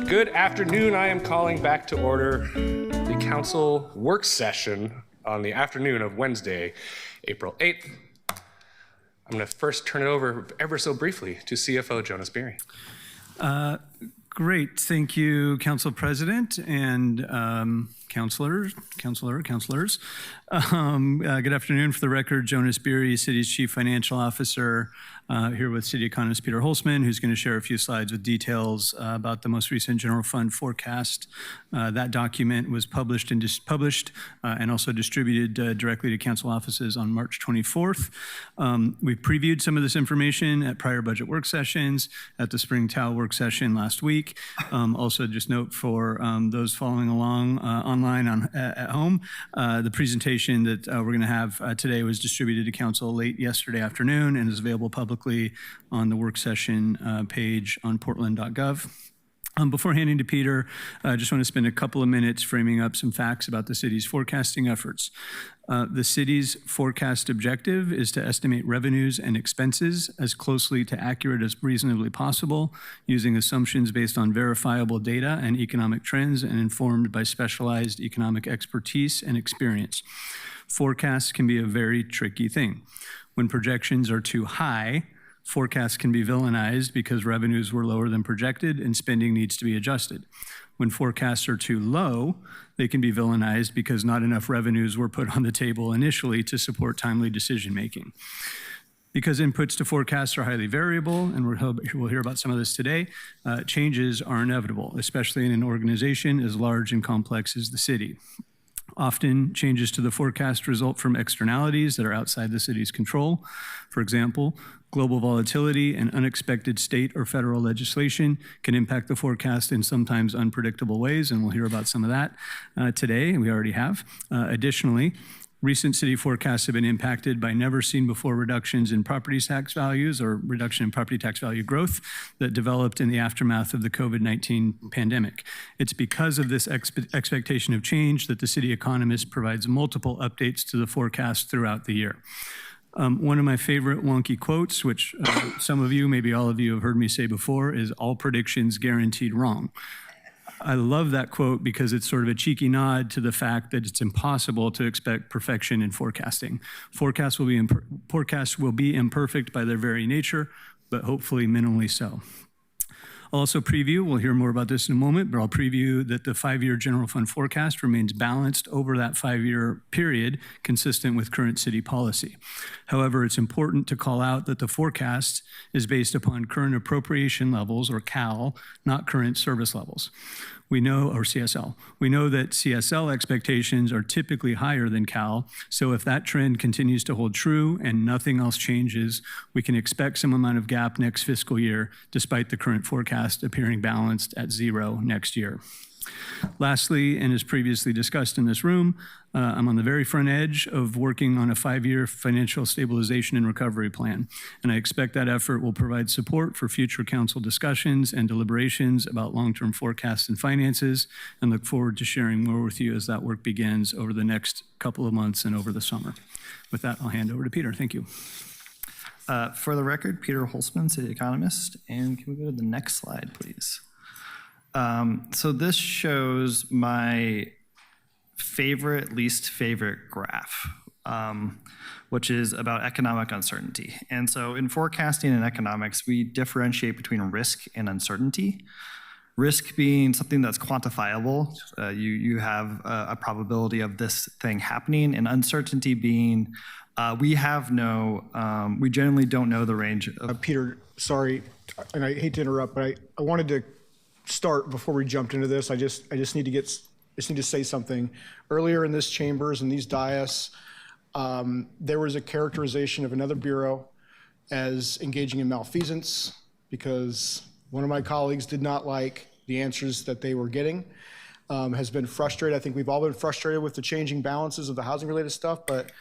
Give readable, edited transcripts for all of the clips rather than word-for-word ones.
Good afternoon. I am calling back to order the council work session on the afternoon of Wednesday, April 8th. I'm going to first turn it over ever so briefly to CFO Jonas Beery. Great. Thank you, Council President and counselors. Good afternoon. For the record, Jonas Beery, City's Chief Financial Officer, here with City Economist Peter Holzman, who's going to share a few slides with details about the most recent general fund forecast. That document was published and also distributed directly to council offices on March 24th. We previewed some of this information at prior budget work sessions, at the Spring TAO work session last week. Also, just note for those following along online at home, the presentation that we're going to have today was distributed to council late yesterday afternoon and is available publicly on the work session page on portland.gov. Before handing to Peter, I just want to spend a couple of minutes framing up some facts about the city's forecasting efforts. The city's forecast objective is to estimate revenues and expenses as closely to accurate as reasonably possible, using assumptions based on verifiable data and economic trends and informed by specialized economic expertise and experience. Forecasts can be a very tricky thing. When projections are too high, forecasts can be villainized because revenues were lower than projected and spending needs to be adjusted. When forecasts are too low, they can be villainized because not enough revenues were put on the table initially to support timely decision-making. Because inputs to forecasts are highly variable, and we'll hear about some of this today, changes are inevitable, especially in an organization as large and complex as the city. Often, changes to the forecast result from externalities that are outside the city's control. For example, global volatility and unexpected state or federal legislation can impact the forecast in sometimes unpredictable ways, and we'll hear about some of that today, and we already have. Additionally, recent city forecasts have been impacted by never-seen-before reductions in property tax values or reduction in property tax value growth that developed in the aftermath of the COVID-19 pandemic. It's because of this expectation of change that the City Economist provides multiple updates to the forecast throughout the year. One of my favorite wonky quotes, which some of you, maybe all of you have heard me say before, is "all predictions guaranteed wrong." I love that quote because it's sort of a cheeky nod to the fact that it's impossible to expect perfection in forecasting. Forecasts will be imperfect by their very nature, but hopefully minimally so. I'll also preview, we'll hear more about this in a moment, but I'll preview that the 5-year general fund forecast remains balanced over that 5-year period, consistent with current city policy. However, it's important to call out that the forecast is based upon current appropriation levels, or CAL, not current service levels. We know, or CSL. We know that CSL expectations are typically higher than CAL, so if that trend continues to hold true and nothing else changes, we can expect some amount of gap next fiscal year, despite the current forecast appearing balanced at 0 next year. Lastly, and as previously discussed in this room, I'm on the very front edge of working on a 5-year financial stabilization and recovery plan, and I expect that effort will provide support for future council discussions and deliberations about long-term forecasts and finances, and look forward to sharing more with you as that work begins over the next couple of months and over the summer. With that, I'll hand over to Peter. Thank you. For the record, Peter Holzman, City Economist, and can we go to the next slide, please? So this shows my least favorite graph, which is about economic uncertainty. And so in forecasting and economics, we differentiate between risk and uncertainty. Risk being something that's quantifiable. You have a probability of this thing happening, and uncertainty being we generally don't know the range of... Peter, sorry, and I hate to interrupt, but I wanted to start before we jumped into this. I just need to say something. Earlier in this chambers and these dais, there was a characterization of another bureau as engaging in malfeasance because one of my colleagues did not like the answers that they were getting, has been frustrated. I think we've all been frustrated with the changing balances of the housing related stuff, but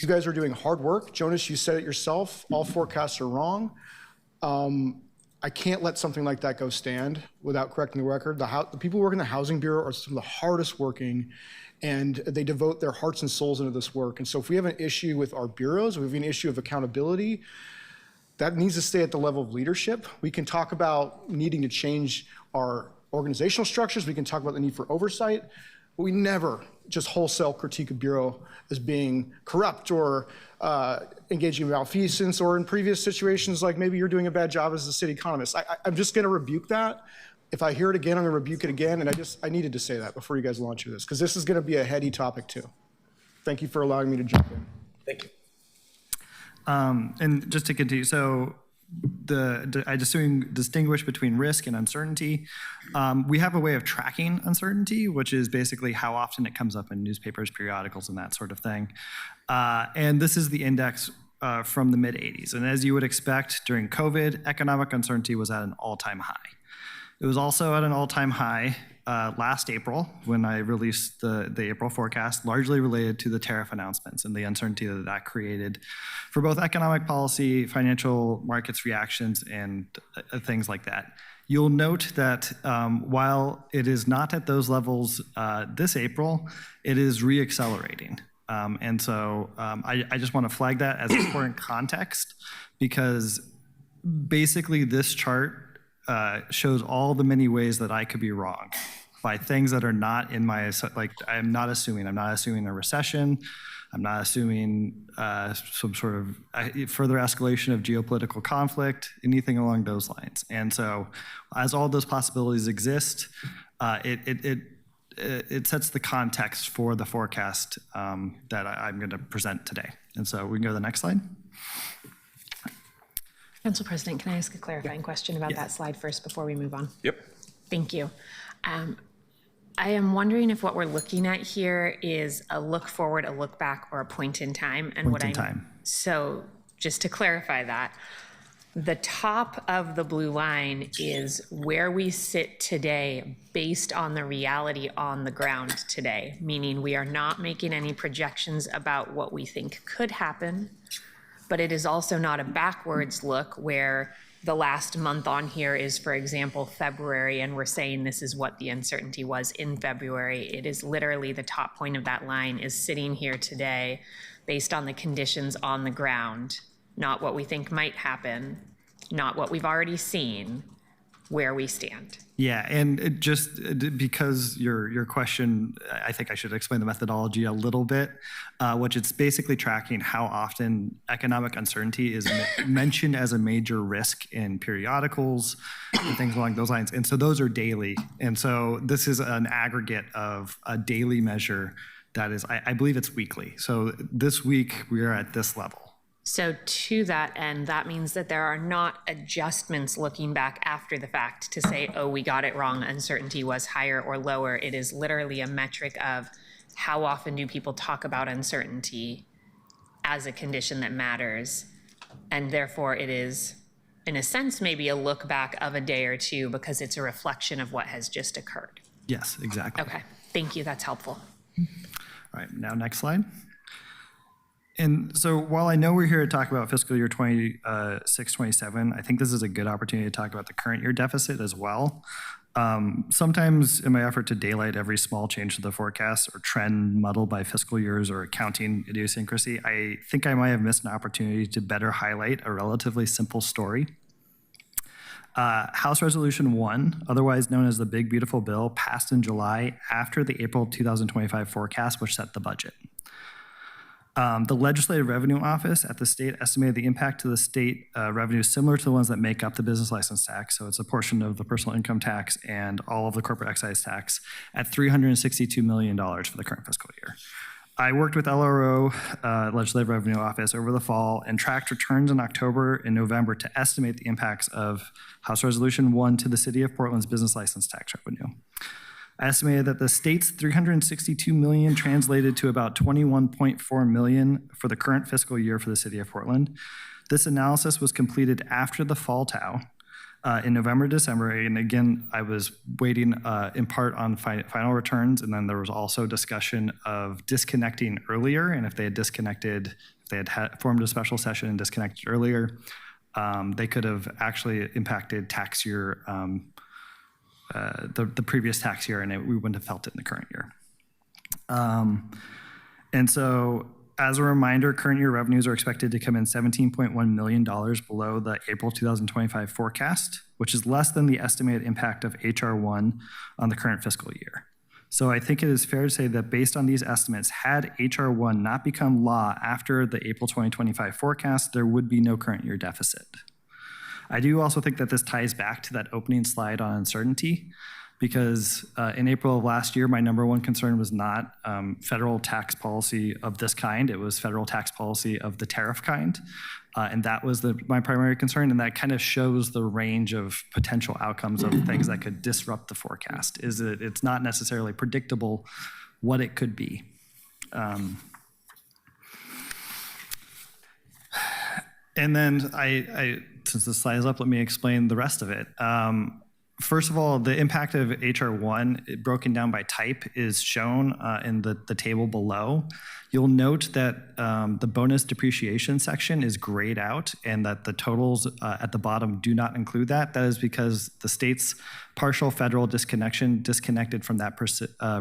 you guys are doing hard work. Jonas, you said it yourself, all forecasts are wrong. I can't let something like that go stand without correcting the record. The people working in the Housing Bureau are some of the hardest working, and they devote their hearts and souls into this work. And so if we have an issue with our bureaus, if we have an issue of accountability, that needs to stay at the level of leadership. We can talk about needing to change our organizational structures. We can talk about the need for oversight, but we never just wholesale critique a bureau as being corrupt or engaging in malfeasance, or in previous situations like maybe you're doing a bad job as a city economist. I'm just going to rebuke that. If I hear it again, I'm going to rebuke it again. And I needed to say that before you guys launch this, because this is going to be a heady topic too. Thank you for allowing me to jump in. Thank you. And just to continue, so I distinguish between risk and uncertainty. We have a way of tracking uncertainty, which is basically how often it comes up in newspapers, periodicals, and that sort of thing. And this is the index from the mid-'80s. And as you would expect, during COVID, economic uncertainty was at an all-time high. It was also at an all-time high last April when I released the April forecast, largely related to the tariff announcements and the uncertainty that that created for both economic policy, financial markets reactions, and things like that. You'll note that while it is not at those levels this April, it is reaccelerating. And so I just want to flag that as important context, because basically this chart shows all the many ways that I could be wrong by things that are not in my, like, I'm not assuming a recession. I'm not assuming some sort of further escalation of geopolitical conflict, anything along those lines. And so as all those possibilities exist, it sets the context for the forecast that I'm going to present today. And so we can go to the next slide. Council President, can I ask a clarifying question about that slide first before we move on? Yep. Thank you. I am wondering if what we're looking at here is a look forward, a look back, or a point in time. And Point in time. So just to clarify that, the top of the blue line is where we sit today based on the reality on the ground today, meaning we are not making any projections about what we think could happen, but it is also not a backwards look where the last month on here is, for example, February, and we're saying this is what the uncertainty was in February. It is literally the top point of that line is sitting here today based on the conditions on the ground, not what we think might happen, not what we've already seen, where we stand. Yeah, and it just because your question, I think I should explain the methodology a little bit, which it's basically tracking how often economic uncertainty is mentioned as a major risk in periodicals and things along those lines. And so those are daily. And so this is an aggregate of a daily measure that is, I believe it's weekly. So this week we are at this level. So to that end, that means that there are not adjustments looking back after the fact to say, oh, we got it wrong, uncertainty was higher or lower. It is literally a metric of how often do people talk about uncertainty as a condition that matters. And therefore it is, in a sense, maybe a look back of a day or two because it's a reflection of what has just occurred. Yes, exactly. Okay, thank you, that's helpful. All right, now next slide. And so while I know we're here to talk about fiscal year 26-27, I think this is a good opportunity to talk about the current year deficit as well. Sometimes in my effort to daylight every small change to the forecast or trend muddled by fiscal years or accounting idiosyncrasy, I think I might have missed an opportunity to better highlight a relatively simple story. House Resolution 1, otherwise known as the Big Beautiful Bill, passed in July after the April 2025 forecast, which set the budget. The Legislative Revenue Office at the state estimated the impact to the state revenue similar to the ones that make up the business license tax. So it's a portion of the personal income tax and all of the corporate excise tax at $362 million for the current fiscal year. I worked with LRO, Legislative Revenue Office, over the fall and tracked returns in October and November to estimate the impacts of House Resolution 1 to the City of Portland's business license tax revenue. I estimated that the state's $362 million translated to about $21.4 million for the current fiscal year for the City of Portland. This analysis was completed after the fall TAO in November, December, and again, I was waiting in part on final returns, and then there was also discussion of disconnecting earlier, and if they had disconnected, if they had formed a special session and disconnected earlier, they could have actually impacted tax year the previous tax year, and we wouldn't have felt it in the current year. And so as a reminder, current year revenues are expected to come in $17.1 million below the April 2025 forecast, which is less than the estimated impact of HR 1 on the current fiscal year. So I think it is fair to say that based on these estimates, had HR 1 not become law after the April 2025 forecast, there would be no current year deficit. I do also think that this ties back to that opening slide on uncertainty, because in April of last year, my number one concern was not federal tax policy of this kind. It was federal tax policy of the tariff kind. And that was my primary concern. And that kind of shows the range of potential outcomes of things that could disrupt the forecast, is that it's not necessarily predictable what it could be. And then since the slide is up, let me explain the rest of it. First of all, the impact of HR 1 broken down by type is shown in the table below. You'll note that the bonus depreciation section is grayed out and that the totals at the bottom do not include that. That is because the state's partial federal disconnection disconnected from that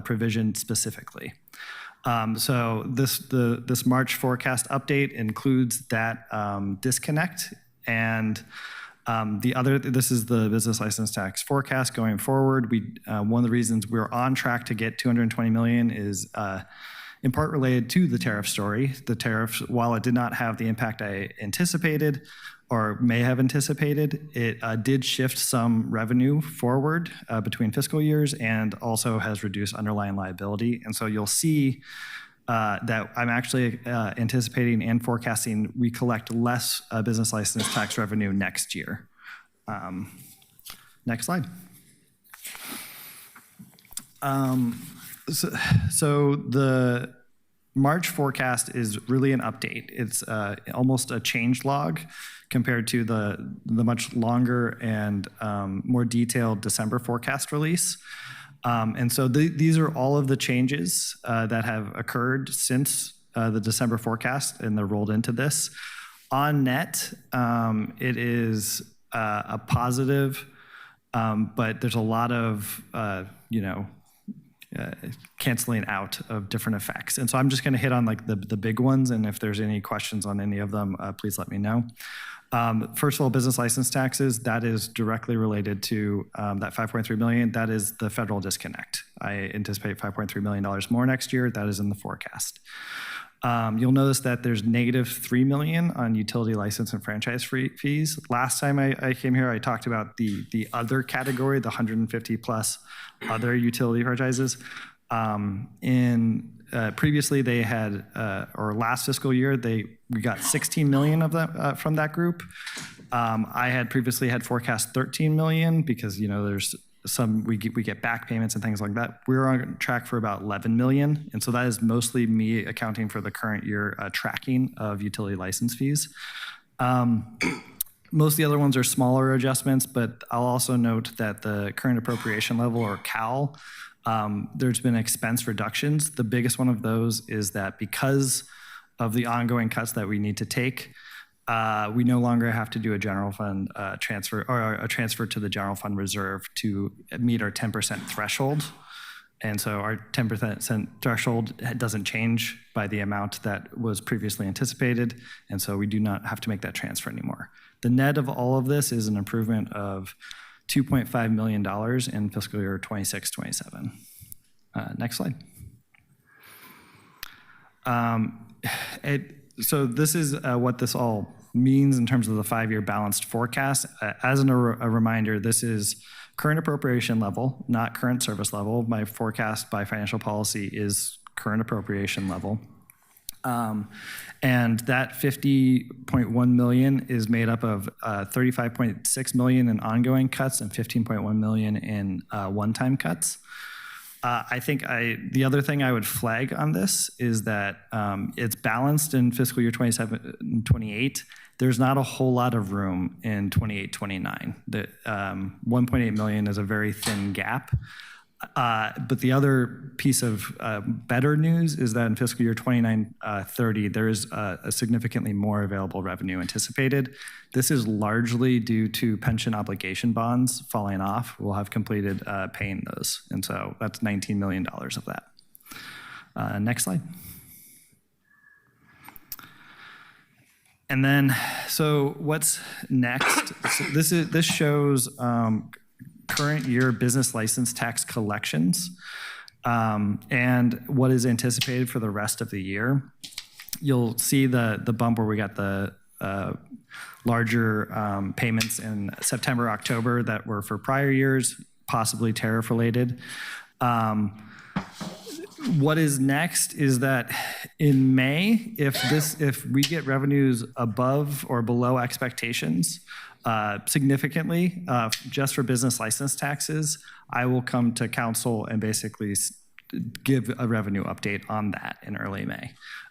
provision specifically. So this March forecast update includes that disconnect, and this is the business license tax forecast going forward. One of the reasons we're on track to get $220 million is in part related to the tariff story. The tariffs, while it did not have the impact I anticipated or may have anticipated, it did shift some revenue forward between fiscal years and also has reduced underlying liability. And so you'll see that I'm actually anticipating and forecasting we collect less business license tax revenue next year. Next slide. So the March forecast is really an update. It's almost a change log compared to the much longer and more detailed December forecast release. And so these are all of the changes that have occurred since the December forecast, and they're rolled into this. On net, it is a positive, but there's a lot of, canceling out of different effects. And so I'm just going to hit on like the big ones, and if there's any questions on any of them, please let me know. First of all, business license taxes, that is directly related to that $5.3 million. That is the federal disconnect. I anticipate $5.3 million more next year. That is in the forecast. You'll notice that there's -$3 million on utility license and franchise fees. Last time I came here, I talked about the other category, the 150 plus other utility franchises. Previously they had, or last fiscal year, we got 16 million of that from that group. I had previously had forecast 13 million because there's some we get back payments and things like that. We're on track for about 11 million, and so that is mostly me accounting for the current year tracking of utility license fees. Most of the other ones are smaller adjustments, but I'll also note that the current appropriation level, or CAL, there's been expense reductions. The biggest one of those is that because of the ongoing cuts that we need to take, we no longer have to do a general fund transfer, or a transfer to the general fund reserve to meet our 10% threshold. And so our 10% threshold doesn't change by the amount that was previously anticipated. And so we do not have to make that transfer anymore. The net of all of this is an improvement of $2.5 million in fiscal year 26-27. Next slide. So this is what this all means in terms of the 5-year balanced forecast. As a reminder, this is current appropriation level, not current service level. My forecast by financial policy is current appropriation level. And that $50.1 million is made up of $35.6 million in ongoing cuts and $15.1 million in one-time cuts. I think the other thing I would flag on this is that it's balanced in fiscal year 27 and 28. There's not a whole lot of room in 28-29. The $1.8 million is a very thin gap. But the other piece of better news is that in fiscal year 29-30, there is a significantly more available revenue anticipated. This is largely due to pension obligation bonds falling off. We'll have completed paying those. And so that's $19 million of that. Next slide. And then, so what's next? So this shows current year business license tax collections and what is anticipated for the rest of the year. You'll see the bump where we got the larger payments in September, October that were for prior years, possibly tariff related. What is next is that in May, if we get revenues above or below expectations significantly, just for business license taxes, I will come to council and basically give a revenue update on that in early May.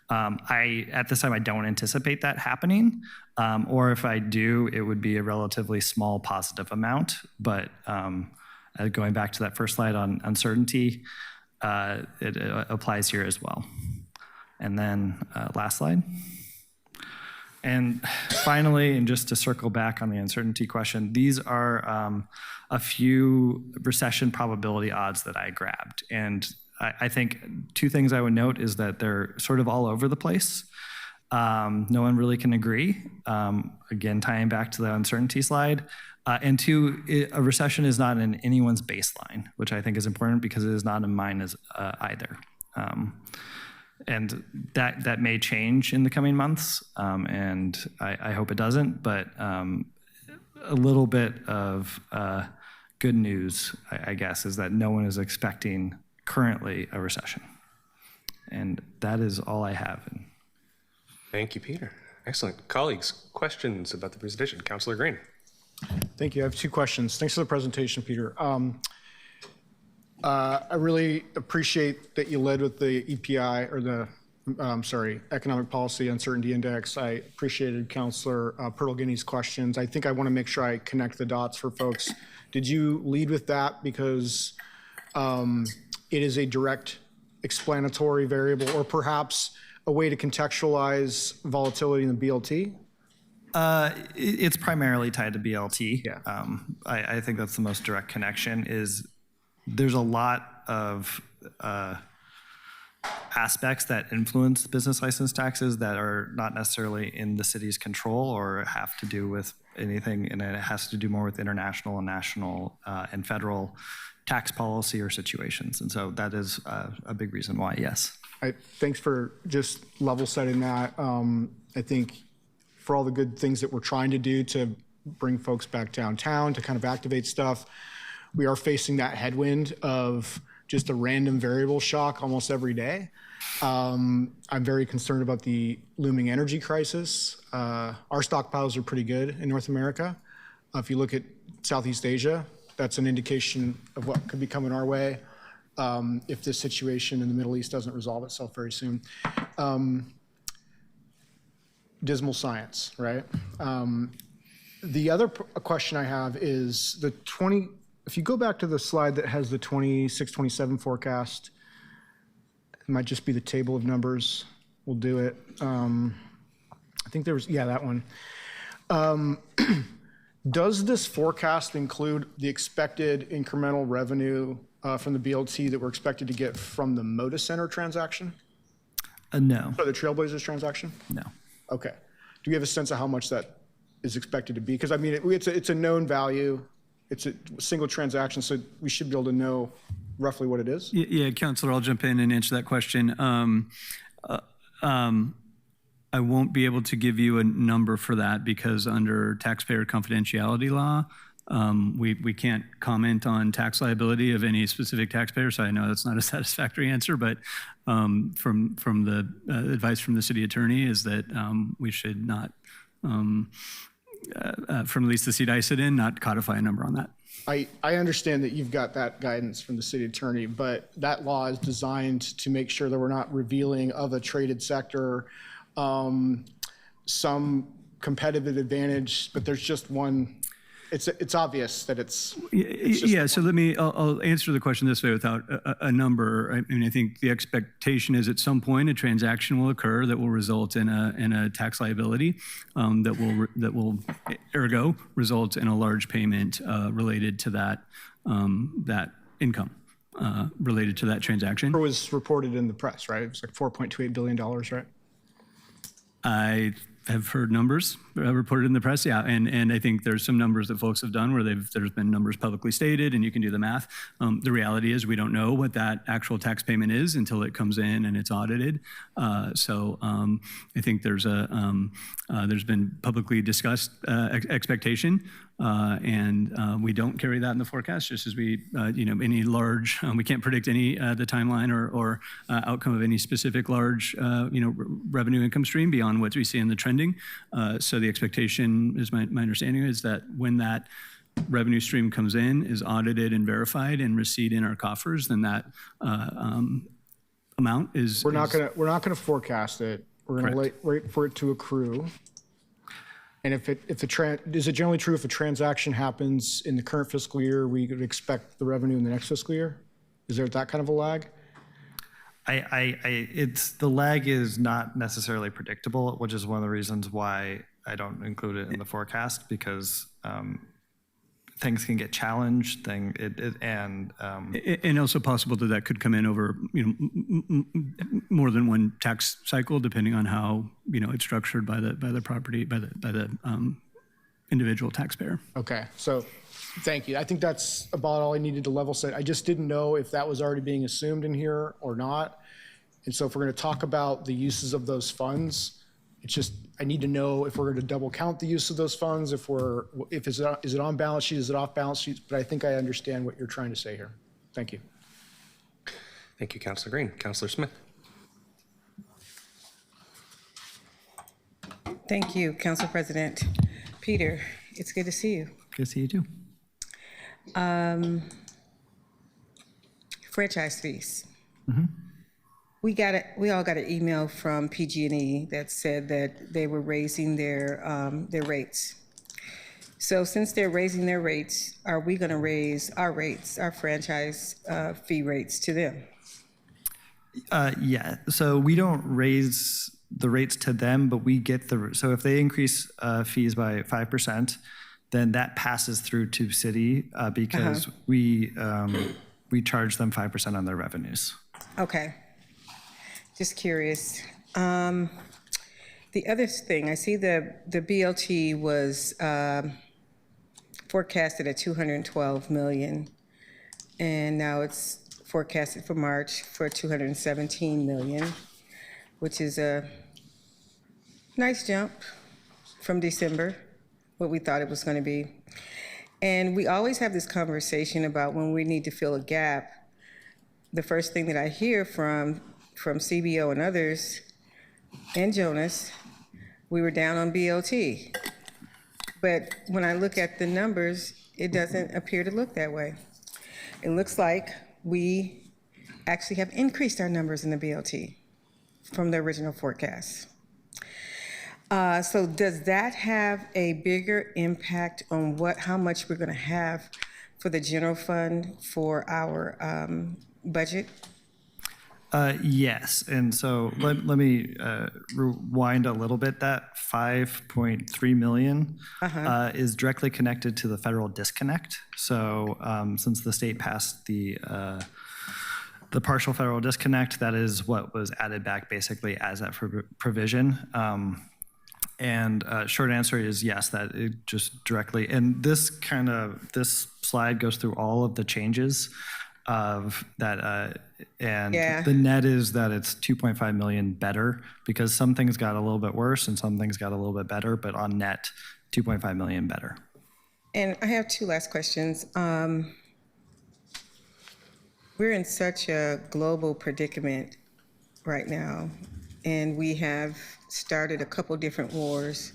At this time, I don't anticipate that happening, or if I do, it would be a relatively small positive amount. But going back to that first slide on uncertainty, it applies here as well. And then last slide. And finally, and just to circle back on the uncertainty question, these are a few recession probability odds that I grabbed. And I think two things I would note is that they're sort of all over the place. No one really can agree. Again, tying back to the uncertainty slide. And two, a recession is not in anyone's baseline, which I think is important because it is not in mine as either. And that may change in the coming months, and I hope it doesn't, but a little bit of good news, I guess, is that no one is expecting currently a recession. And that is all I have. Thank you, Peter. Excellent. Colleagues, questions about the presentation? Councilor Green. Thank you. I have two questions. Thanks for the presentation, Peter. I really appreciate that you led with the EPI, or the, Economic Policy Uncertainty Index. I appreciated Councilor Pertl-Guiney's questions. I think I want to make sure I connect the dots for folks. Did you lead with that because it is a direct explanatory variable, or perhaps a way to contextualize volatility in the BLT? It's primarily tied to BLT. Yeah. I think that's the most direct connection. Is there's a lot of aspects that influence business license taxes that are not necessarily in the city's control or have to do with anything, and it has to do more with international and national and federal tax policy or situations. And so that is a big reason why, yes. Thanks for just level setting that. I think for all the good things that we're trying to do to bring folks back downtown, to kind of activate stuff, we are facing that headwind of just a random variable shock almost every day. I'm very concerned about the looming energy crisis. Our stockpiles are pretty good in North America. If you look at Southeast Asia, that's an indication of what could be coming our way if this situation in the Middle East doesn't resolve itself very soon. Dismal science, right? The other question I have is if you go back to the slide that has the 26, 27 forecast, it might just be the table of numbers. We'll do it. I think there was, that one. Does this forecast include the expected incremental revenue from the BLT that we're expected to get from the Moda Center transaction? No. Or the Trailblazers transaction? No. Okay. Do we have a sense of how much that is expected to be? Because I mean, it's a known value. It's a single transaction, so we should be able to know roughly what it is. Yeah, Councilor, I'll jump in and answer that question. I won't be able to give you a number for that because under taxpayer confidentiality law, we can't comment on tax liability of any specific taxpayer. So I know that's not a satisfactory answer, but from the advice from the city attorney is that we should not, from at least the seat I sit in, not codify a number on that. I understand that you've got that guidance from the city attorney, but that law is designed to make sure that we're not revealing of a traded sector some competitive advantage, but there's just one. It's obvious that it's just so I'll answer the question this way without a number. I mean, I think the expectation is at some point a transaction will occur that will result in a tax liability that will ergo result in a large payment related to that income related to that transaction. It was reported in the press, right? It was like $4.28 billion, right? I have heard numbers reported in the press, yeah, and I think there's some numbers that folks have done where there's been numbers publicly stated, and you can do the math. The reality is we don't know what that actual tax payment is until it comes in and it's audited. So I think there's been publicly discussed expectation, and we don't carry that in the forecast. Just as we, any large, we can't predict the timeline or outcome of any specific large, revenue income stream beyond what we see in the trending. So the expectation is my understanding is that when that revenue stream comes in, is audited and verified and receipt in our coffers, then that amount is. We're not gonna forecast it. We're gonna wait for it to accrue. And is it generally true if a transaction happens in the current fiscal year, we could expect the revenue in the next fiscal year? Is there that kind of a lag? The lag is not necessarily predictable, which is one of the reasons why I don't include it in the forecast, because things can get challenged, and also possible that could come in over more than one tax cycle, depending on how it's structured by the property by the individual taxpayer. Okay, so thank you. I think that's about all I needed to level set. I just didn't know if that was already being assumed in here or not. And so if we're going to talk about the uses of those funds, it's just, I need to know if we're going to double count the use of those funds, is it on balance sheet, is it off balance sheet? But I think I understand what you're trying to say here. Thank you. Thank you, Councilor Green. Councilor Smith. Thank you, Council President. Peter, it's good to see you. Good to see you too. Franchise fees. Mm-hmm. We all got an email from PG&E that said that they were raising their rates. So since they're raising their rates, are we going to raise our rates, our franchise fee rates to them? Yeah. So we don't raise the rates to them, but we get so if they increase fees by 5%, then that passes through to city because we charge them 5% on their revenues. Okay. Just curious. The other thing, I see the BLT was forecasted at 212 million, and now it's forecasted for March for 217 million, which is a nice jump from December, what we thought it was going to be. And we always have this conversation about when we need to fill a gap. The first thing that I hear from CBO and others, and Jonas, we were down on BLT. But when I look at the numbers, it doesn't appear to look that way. It looks like we actually have increased our numbers in the BLT from the original forecast. So does that have a bigger impact on how much we're going to have for the general fund for our budget? Yes, and so let me rewind a little bit. That 5.3 million is directly connected to the federal disconnect. So since the state passed the partial federal disconnect, that is what was added back basically as that provision. And short answer is yes, that it just directly, and this slide goes through all of the changes of that, and the net is that it's 2.5 million better because some things got a little bit worse and some things got a little bit better, but on net, 2.5 million better. And I have two last questions. We're in such a global predicament right now, and we have started a couple different wars.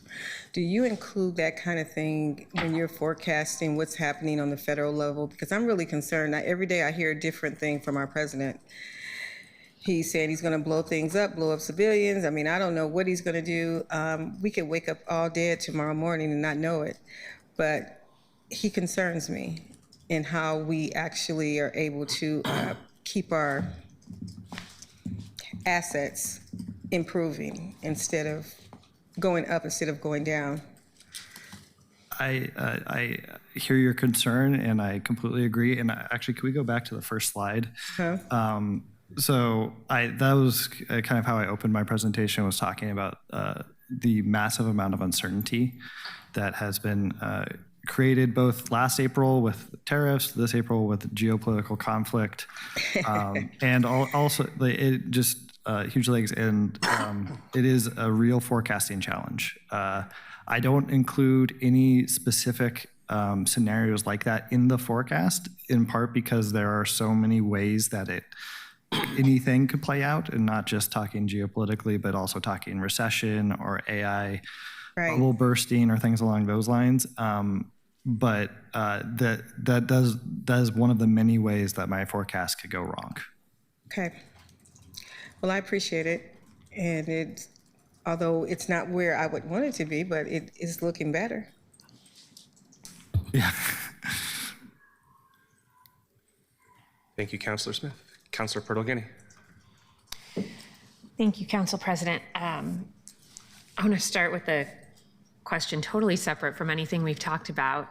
Do you include that kind of thing when you're forecasting what's happening on the federal level? Because I'm really concerned. Every day I hear a different thing from our president. He said he's going to blow things up, blow up civilians. I mean, I don't know what he's going to do. We could wake up all dead tomorrow morning and not know it. But he concerns me in how we actually are able to keep our assets improving instead of going up instead of going down. I hear your concern and I completely agree. And actually, can we go back to the first slide? So that was kind of how I opened my presentation, was talking about the massive amount of uncertainty that has been created both last April with tariffs, this April with geopolitical conflict, and also it just huge legs, and it is a real forecasting challenge. I don't include any specific scenarios like that in the forecast, in part because there are so many ways that anything could play out, and not just talking geopolitically, but also talking recession or AI bubble bursting or things along those lines. But that is one of the many ways that my forecast could go wrong. Okay. Well, I appreciate it. And although it's not where I would want it to be, but it is looking better. Yeah. Thank you, Councilor Smith. Councilor Pertle-Guiney. Thank you, Council President. I want to start with a question totally separate from anything we've talked about.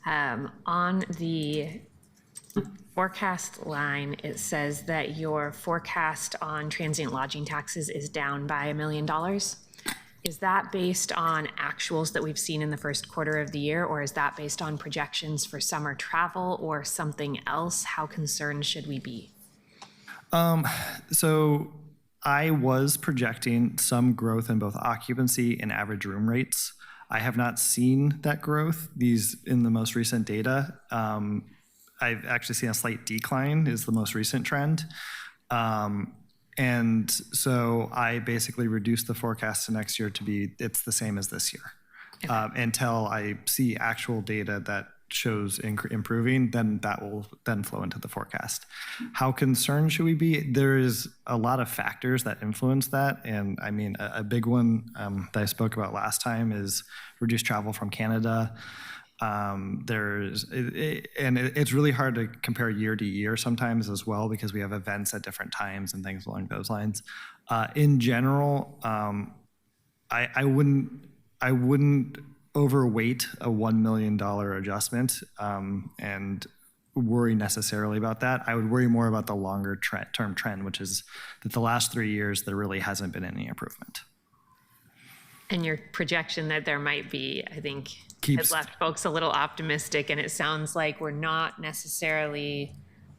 On the forecast line, it says that your forecast on transient lodging taxes is down by $1 million. Is that based on actuals that we've seen in the first quarter of the year, or is that based on projections for summer travel or something else? How concerned should we be? So I was projecting some growth in both occupancy and average room rates. I have not seen that growth. These in the most recent data. I've actually seen a slight decline is the most recent trend. And so I basically reduced the forecast to next year to be, it's the same as this year. Until I see actual data that shows improving, then that will then flow into the forecast. How concerned should we be? There is a lot of factors that influence that. And I mean, a big one that I spoke about last time is reduced travel from Canada. It's really hard to compare year to year sometimes as well, because we have events at different times and things along those lines. In general, I wouldn't overweight a $1 million adjustment and worry necessarily about that. I would worry more about the longer term trend, which is that the last 3 years, there really hasn't been any improvement. And your projection that there might be, I think, has left folks a little optimistic, and it sounds like we're not necessarily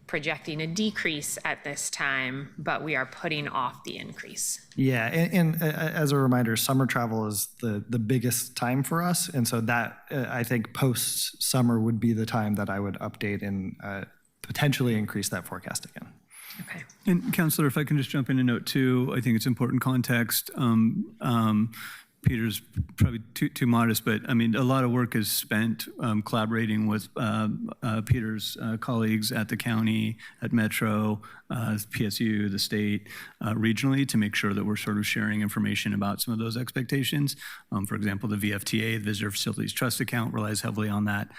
projecting a decrease at this time, but we are putting off the increase. Yeah, and as a reminder, summer travel is the biggest time for us, and so that I think post-summer would be the time that I would update and potentially increase that forecast again. Okay. And Councilor, if I can just jump in a note too, I think it's important context. Peter's probably too modest, but I mean, a lot of work is spent collaborating with Peter's colleagues at the county, at Metro, PSU, the state, regionally, to make sure that we're sort of sharing information about some of those expectations. For example, the VFTA, the Visitor Facilities Trust Account, relies heavily on that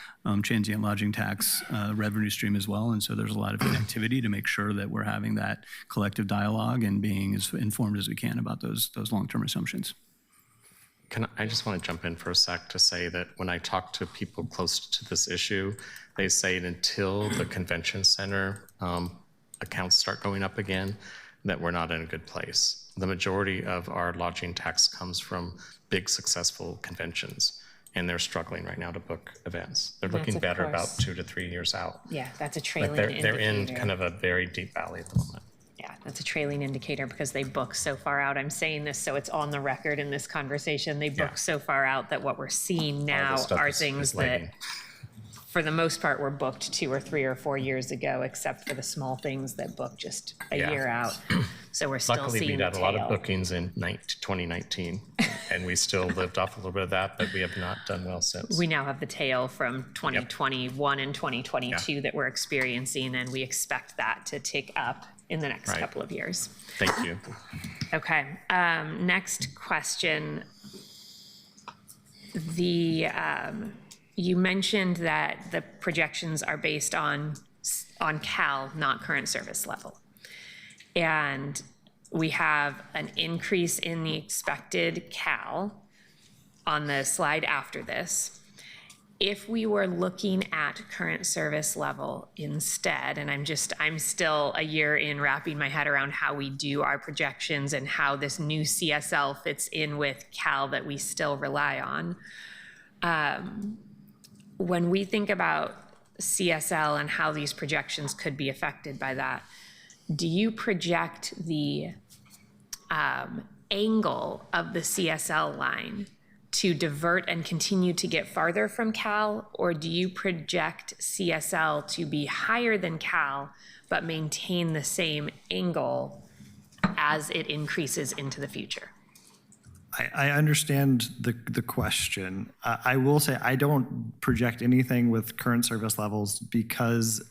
transient lodging tax revenue stream as well. And so there's a lot of connectivity to make sure that we're having that collective dialogue and being as informed as we can about those long-term assumptions. I just want to jump in for a sec to say that when I talk to people close to this issue, they say until the convention center accounts start going up again, that we're not in a good place. The majority of our lodging tax comes from big successful conventions, and they're struggling right now to book events. They're looking better about 2 to 3 years out. Yeah, that's a trailing Like indicator. they're in kind of a very deep valley at the moment. Yeah, that's a trailing indicator because they book so far out. I'm saying this so it's on the record in this conversation. They book so far out that what we're seeing now are things that, for the most part, were booked 2 or 3 or 4 years ago, except for the small things that book just a year out. So we're still Luckily, seeing we the had a lot of tail. bookings in 2019, and we still lived off a little bit of that, but we have not done well since. We now have the tail from 2021 and 2022 that we're experiencing, and we expect that to tick up in the next couple of years. Thank you. Okay, next question. You mentioned that the projections are based on CAL, not current service level. And we have an increase in the expected CAL on the slide after this. if we were looking at current service level instead, and I'm still a year in wrapping my head around how we do our projections and how this new CSL fits in with Cal that we still rely on. When we think about CSL and how these projections could be affected by that, do you project the angle of the CSL line to divert and continue to get farther from Cal, or do you project CSL to be higher than Cal but maintain the same angle as it increases into the future? I understand the question. I will say I don't project anything with current service levels because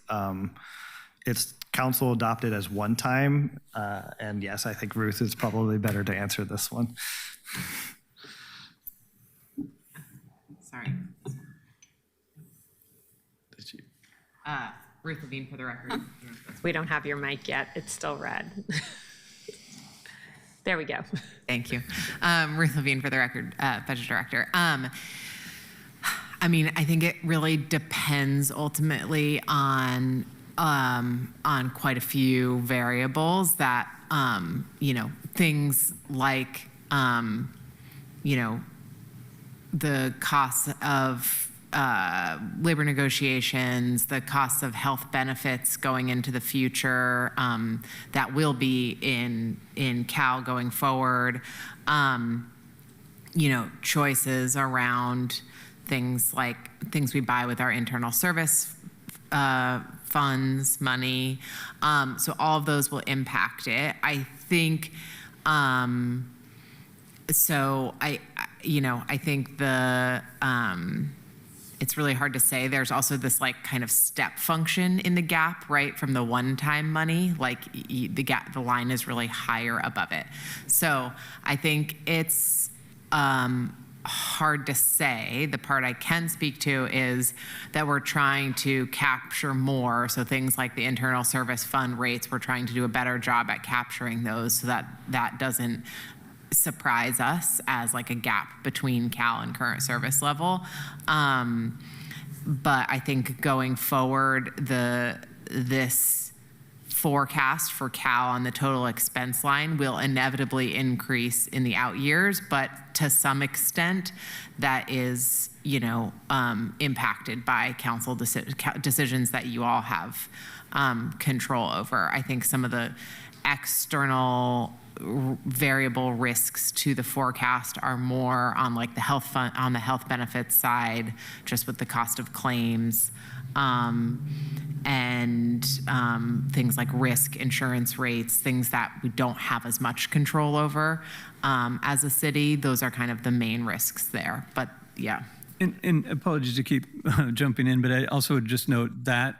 it's council adopted as one time. And yes, I think Ruth is probably better to answer this one. Sorry. Ruth Levine for the record. We don't have your mic yet. It's still red. There we go. Thank you. Ruth Levine for the record, budget director. I mean, I think it really depends ultimately on quite a few variables that, you know, things like, you know, the costs of labor negotiations, the costs of health benefits going into the future, that will be in Cal going forward. You know, choices around things like things we buy with our internal service funds, money. So all of those will impact it. I think, so you know, I think it's really hard to say. There's also this like kind of step function in the gap, right? From the one-time money, like the line is really higher above it. So I think it's hard to say. The part I can speak to is that we're trying to capture more. So things like the internal service fund rates, we're trying to do a better job at capturing those so that that doesn't surprise us as like a gap between Cal and current service level. But I think going forward, this forecast for Cal on the total expense line will inevitably increase in the out years, but to some extent that is, you know, impacted by council decisions that you all have control over. I think some of the external variable risks to the forecast are more on like the health fund, on the health benefits side, just with the cost of claims, and things like risk insurance rates, things that we don't have as much control over as a city. Those are kind of the main risks there. But yeah. And apologies to keep jumping in, but I also would just note that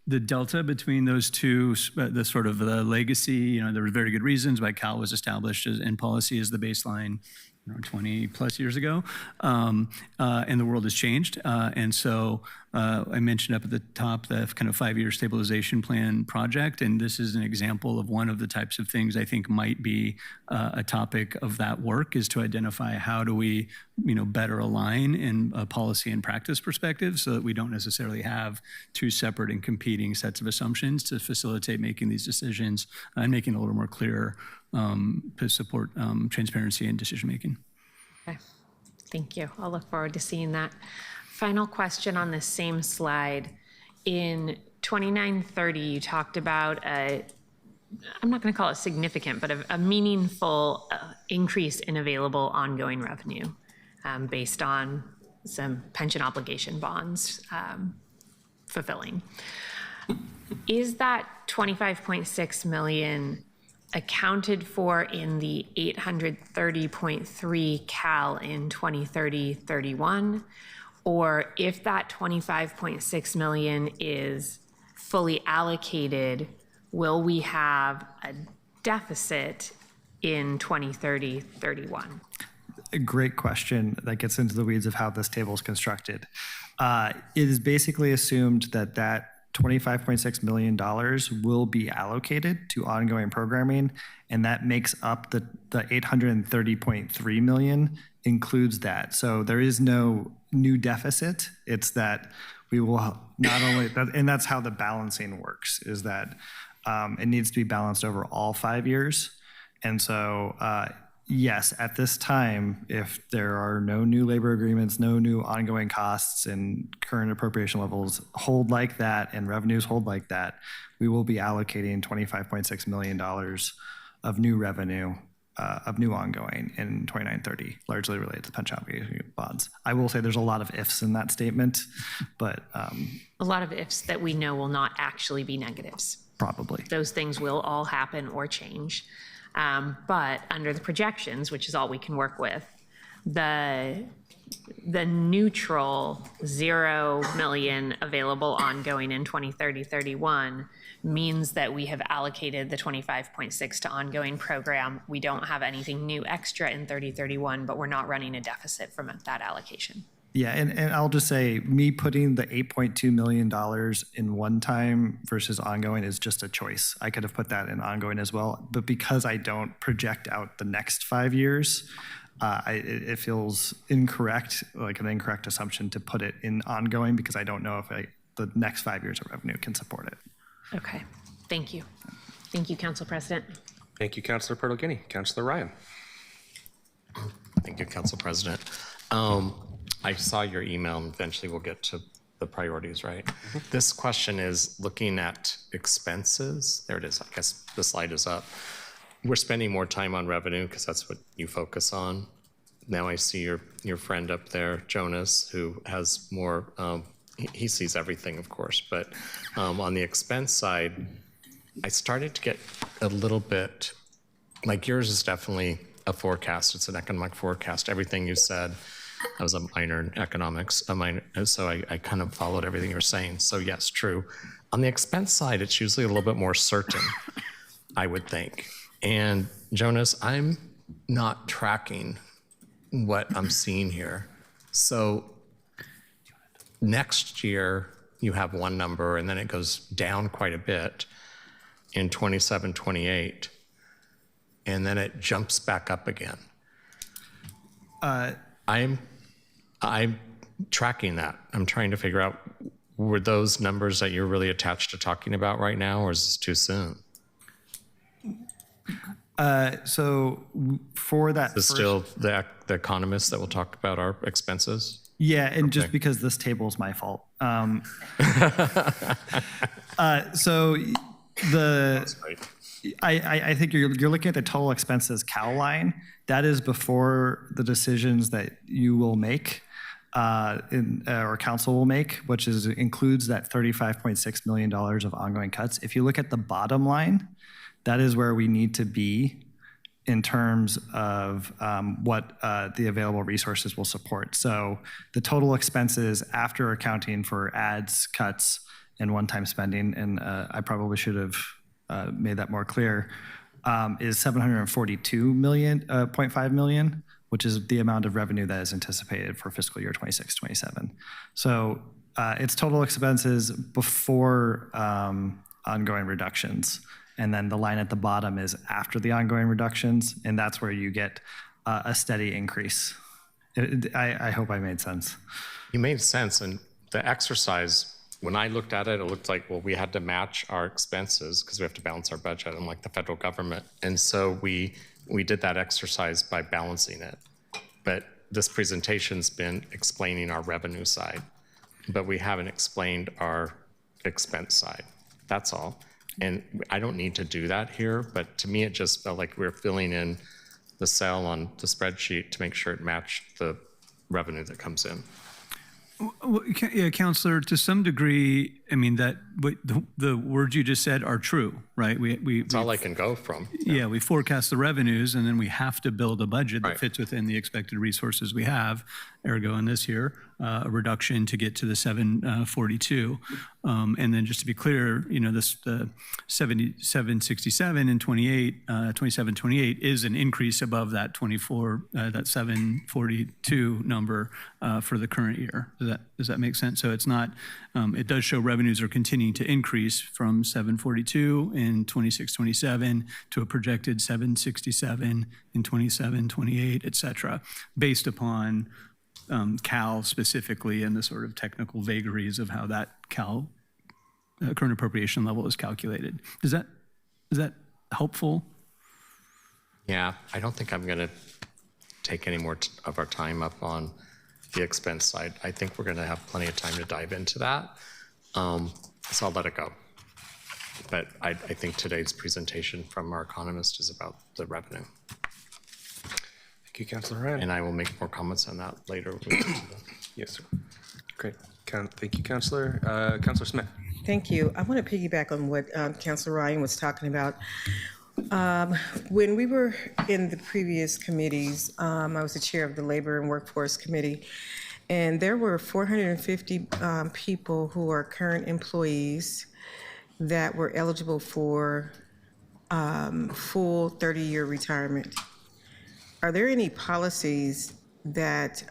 the delta between those two, the sort of the legacy, you know, there were very good reasons why Cal was established in policy as the baseline, you know, 20 plus years ago, and the world has changed. And so I mentioned up at the top the kind of 5-year stabilization plan project, and this is an example of one of the types of things I think might be a topic of that work, is to identify how do we, you know, better align in a policy and practice perspective so that we don't necessarily have two separate and competing sets of assumptions to facilitate making these decisions and making it a little more clear to support transparency and decision making. Okay, thank you. I'll look forward to seeing that. Final question on this same slide. In 2930, you talked about I'm not going to call it significant, but a meaningful increase in available ongoing revenue based on some pension obligation bonds fulfilling. Is that 25.6 million accounted for in the 830.3 Cal in 2030-31? Or if that 25.6 million is fully allocated, will we have a deficit in 2030-31? A great question that gets into the weeds of how this table is constructed. It is basically assumed that $25.6 million will be allocated to ongoing programming, and that makes up the 830.3 million includes that. So there is no new deficit. It's that we will not only, and that's how the balancing works, is that it needs to be balanced over all 5 years. And so, yes, at this time, if there are no new labor agreements, no new ongoing costs, and current appropriation levels hold like that and revenues hold like that, we will be allocating $25.6 million of new revenue, of new ongoing in 2930, largely related to pension obligation bonds. I will say there's a lot of ifs in that statement, but A lot of ifs that we know will not actually be negatives. probably. Those things will all happen or change. But under the projections, which is all we can work with, the neutral 0 million available ongoing in 2030-31 means that we have allocated the 25.6 to ongoing program. We don't have anything new extra in 30-31, but we're not running a deficit from that allocation. Yeah, and I'll just say, me putting the $8.2 million in one time versus ongoing is just a choice. I could have put that in ongoing as well, but because I don't project out the next 5 years, it feels incorrect, like an incorrect assumption to put it in ongoing, because I don't know if the next 5 years of revenue can support it. Okay, thank you. Thank you, Council President. Thank you, Councilor Pertolini. Councilor Ryan. Thank you, Council President. I saw your email, and eventually we'll get to the priorities, right? This question is looking at expenses. There it is. I guess the slide is up. We're spending more time on revenue because that's what you focus on. Now I see your friend up there, Jonas, who has more, he sees everything, of course, but on the expense side, I started to get a little bit, like yours is definitely a forecast. It's an economic forecast. Everything you said, I was a minor in economics, so I kind of followed everything you were saying. So yes, true. On the expense side, it's usually a little bit more certain, I would think. And Jonas, I'm not tracking what I'm seeing here. So next year, you have one number, and then it goes down quite a bit in 27, 28, and then it jumps back up again. I'm tracking that. I'm trying to figure out, were those numbers that you're really attached to talking about right now, or is this too soon? So for that, Is this still the economists that will talk about our expenses? yeah, and just because this table is my fault. So Right. I think you're looking at the total expenses cow line. That is before the decisions that you will make, or council will make, which includes that $35.6 million of ongoing cuts. If you look at the bottom line, that is where we need to be in terms of what the available resources will support. So the total expenses after accounting for ads, cuts, and one-time spending, and I probably should have made that more clear, is $742.5 million, which is the amount of revenue that is anticipated for fiscal year 26-27. So it's total expenses before ongoing reductions. And then the line at the bottom is after the ongoing reductions, and that's where you get a steady increase. I hope I made sense. You made sense, and the exercise, when I looked at it, it looked like, well, we had to match our expenses because we have to balance our budget, unlike the federal government. And so we did that exercise by balancing it. But this presentation's been explaining our revenue side, but we haven't explained our expense side. That's all. And I don't need to do that here, but to me, it just felt like we were filling in the cell on the spreadsheet to make sure it matched the revenue that comes in. Well, yeah, Counselor, to some degree, I mean, the words you just said are true, right? It's all I can go from. Yeah, we forecast the revenues, and then we have to build a budget that Right. fits within the expected resources we have. Ergo, in this year, a reduction to get to the 742. And then just to be clear, you know, the 767 and 27, 28 is an increase above that that 742 number for the current year. Does that make sense? So it's not, it does show revenue revenues are continuing to increase from 742 in 26-27 to a projected 767 in 27-28, et cetera, based upon Cal specifically and the sort of technical vagaries of how that Cal current appropriation level is calculated. Is that helpful? Yeah, I don't think I'm going to take any more of our time up on the expense side. I think we're going to have plenty of time to dive into that. So I'll let it go. But I think today's presentation from our economist is about the revenue. Thank you, Councilor Ryan. And I will make more comments on that later. Yes, sir. Great. Thank you, Councilor. Councilor Smith. Thank you. I want to piggyback on what Councilor Ryan was talking about. When we were in the previous committees, I was the chair of the Labor and Workforce Committee, and there were 450 people who are current employees that were eligible for full 30-year retirement. Are there any policies that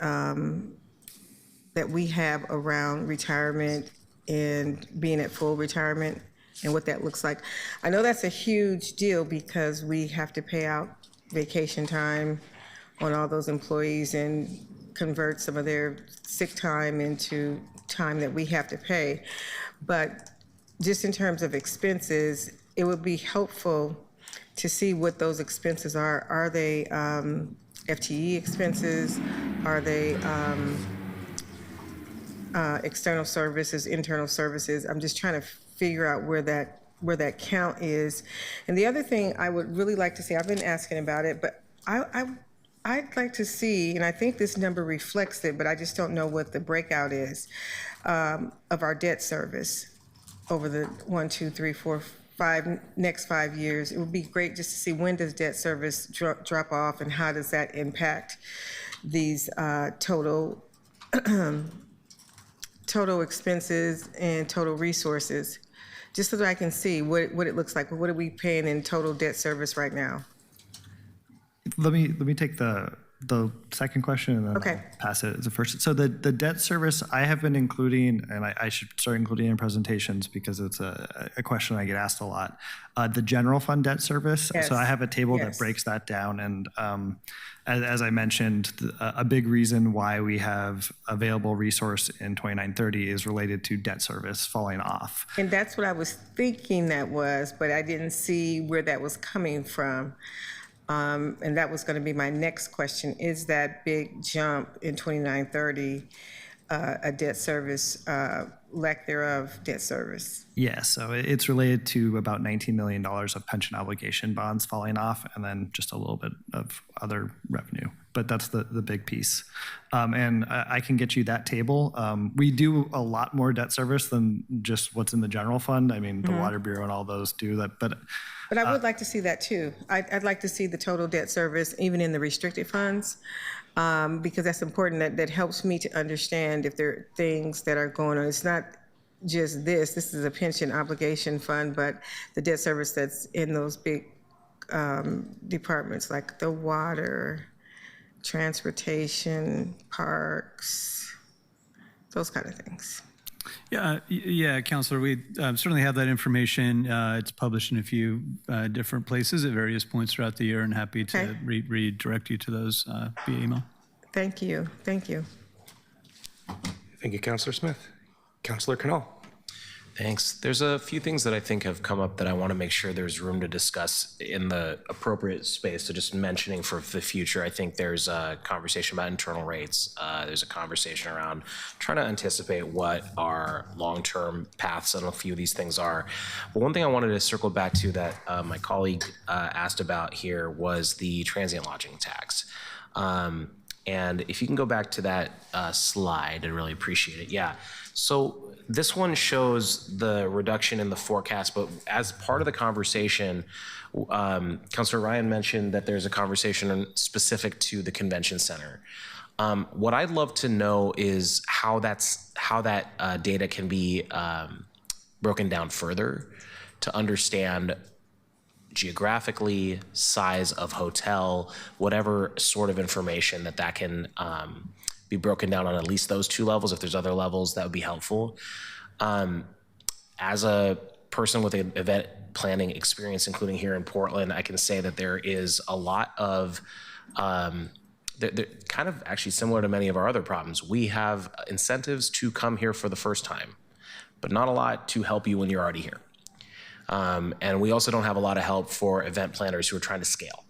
that we have around retirement and being at full retirement and what that looks like? I know that's a huge deal because we have to pay out vacation time on all those employees and convert some of their sick time into time that we have to pay. But just in terms of expenses, it would be helpful to see what those expenses are. Are they FTE expenses? Are they external services, internal services? I'm just trying to figure out where that count is. And the other thing I would really like to see, I've been asking about it, but I'd like to see, and I think this number reflects it, but I just don't know what the breakout is, of our debt service over the 1, 2, 3, 4, 5 next 5 years. It would be great just to see when does debt service drop off and how does that impact these total expenses and total resources, just so that I can see what it looks like. What are we paying in total debt service right now? Let me take the second question and then Okay. I'll pass it as a first. So the debt service I have been including, and I should start including in presentations because it's a question I get asked a lot. The general fund debt service. Yes. So I have a table that Yes. breaks that down. And as I mentioned, a big reason why we have available resource in 2930 is related to debt service falling off. And that's what I was thinking that was, but I didn't see where that was coming from. And that was going to be my next question. Is that big jump in 2930 a debt service, lack thereof debt service? Yeah, so it's related to about $19 million of pension obligation bonds falling off and then just a little bit of other revenue. But that's the big piece. And I can get you that table. We do a lot more debt service than just what's in the general fund. I mean, the Water Bureau and all those do that. But I would like to see that too. I'd like to see the total debt service, even in the restricted funds, because that's important. That helps me to understand if there are things that are going on. It's not just this is a pension obligation fund, but the debt service that's in those big departments like the water, transportation, parks, those kind of things. Yeah, Counselor, we certainly have that information. It's published in a few different places at various points throughout the year, and happy to Okay. redirect you to those via email. Thank you. Thank you. Thank you, Councilor Smith. Councilor Canal. Thanks. There's a few things that I think have come up that I want to make sure there's room to discuss in the appropriate space. So just mentioning for the future, I think there's a conversation about internal rates. There's a conversation around trying to anticipate what our long-term paths on a few of these things are. But one thing I wanted to circle back to that my colleague asked about here was the transient lodging tax. And if you can go back to that slide, I'd really appreciate it. Yeah. So this one shows the reduction in the forecast, but as part of the conversation, Councilor Ryan mentioned that there's a conversation specific to the convention center. What I'd love to know is how that data can be broken down further to understand geographically, size of hotel, whatever sort of information that can be broken down on at least those two levels. If there's other levels, that would be helpful. as a person with an event planning experience, including here in Portland, I can say that there is a lot of, they're kind of actually similar to many of our other problems. We have incentives to come here for the first time, but not a lot to help you when you're already here. And we also don't have a lot of help for event planners who are trying to scale.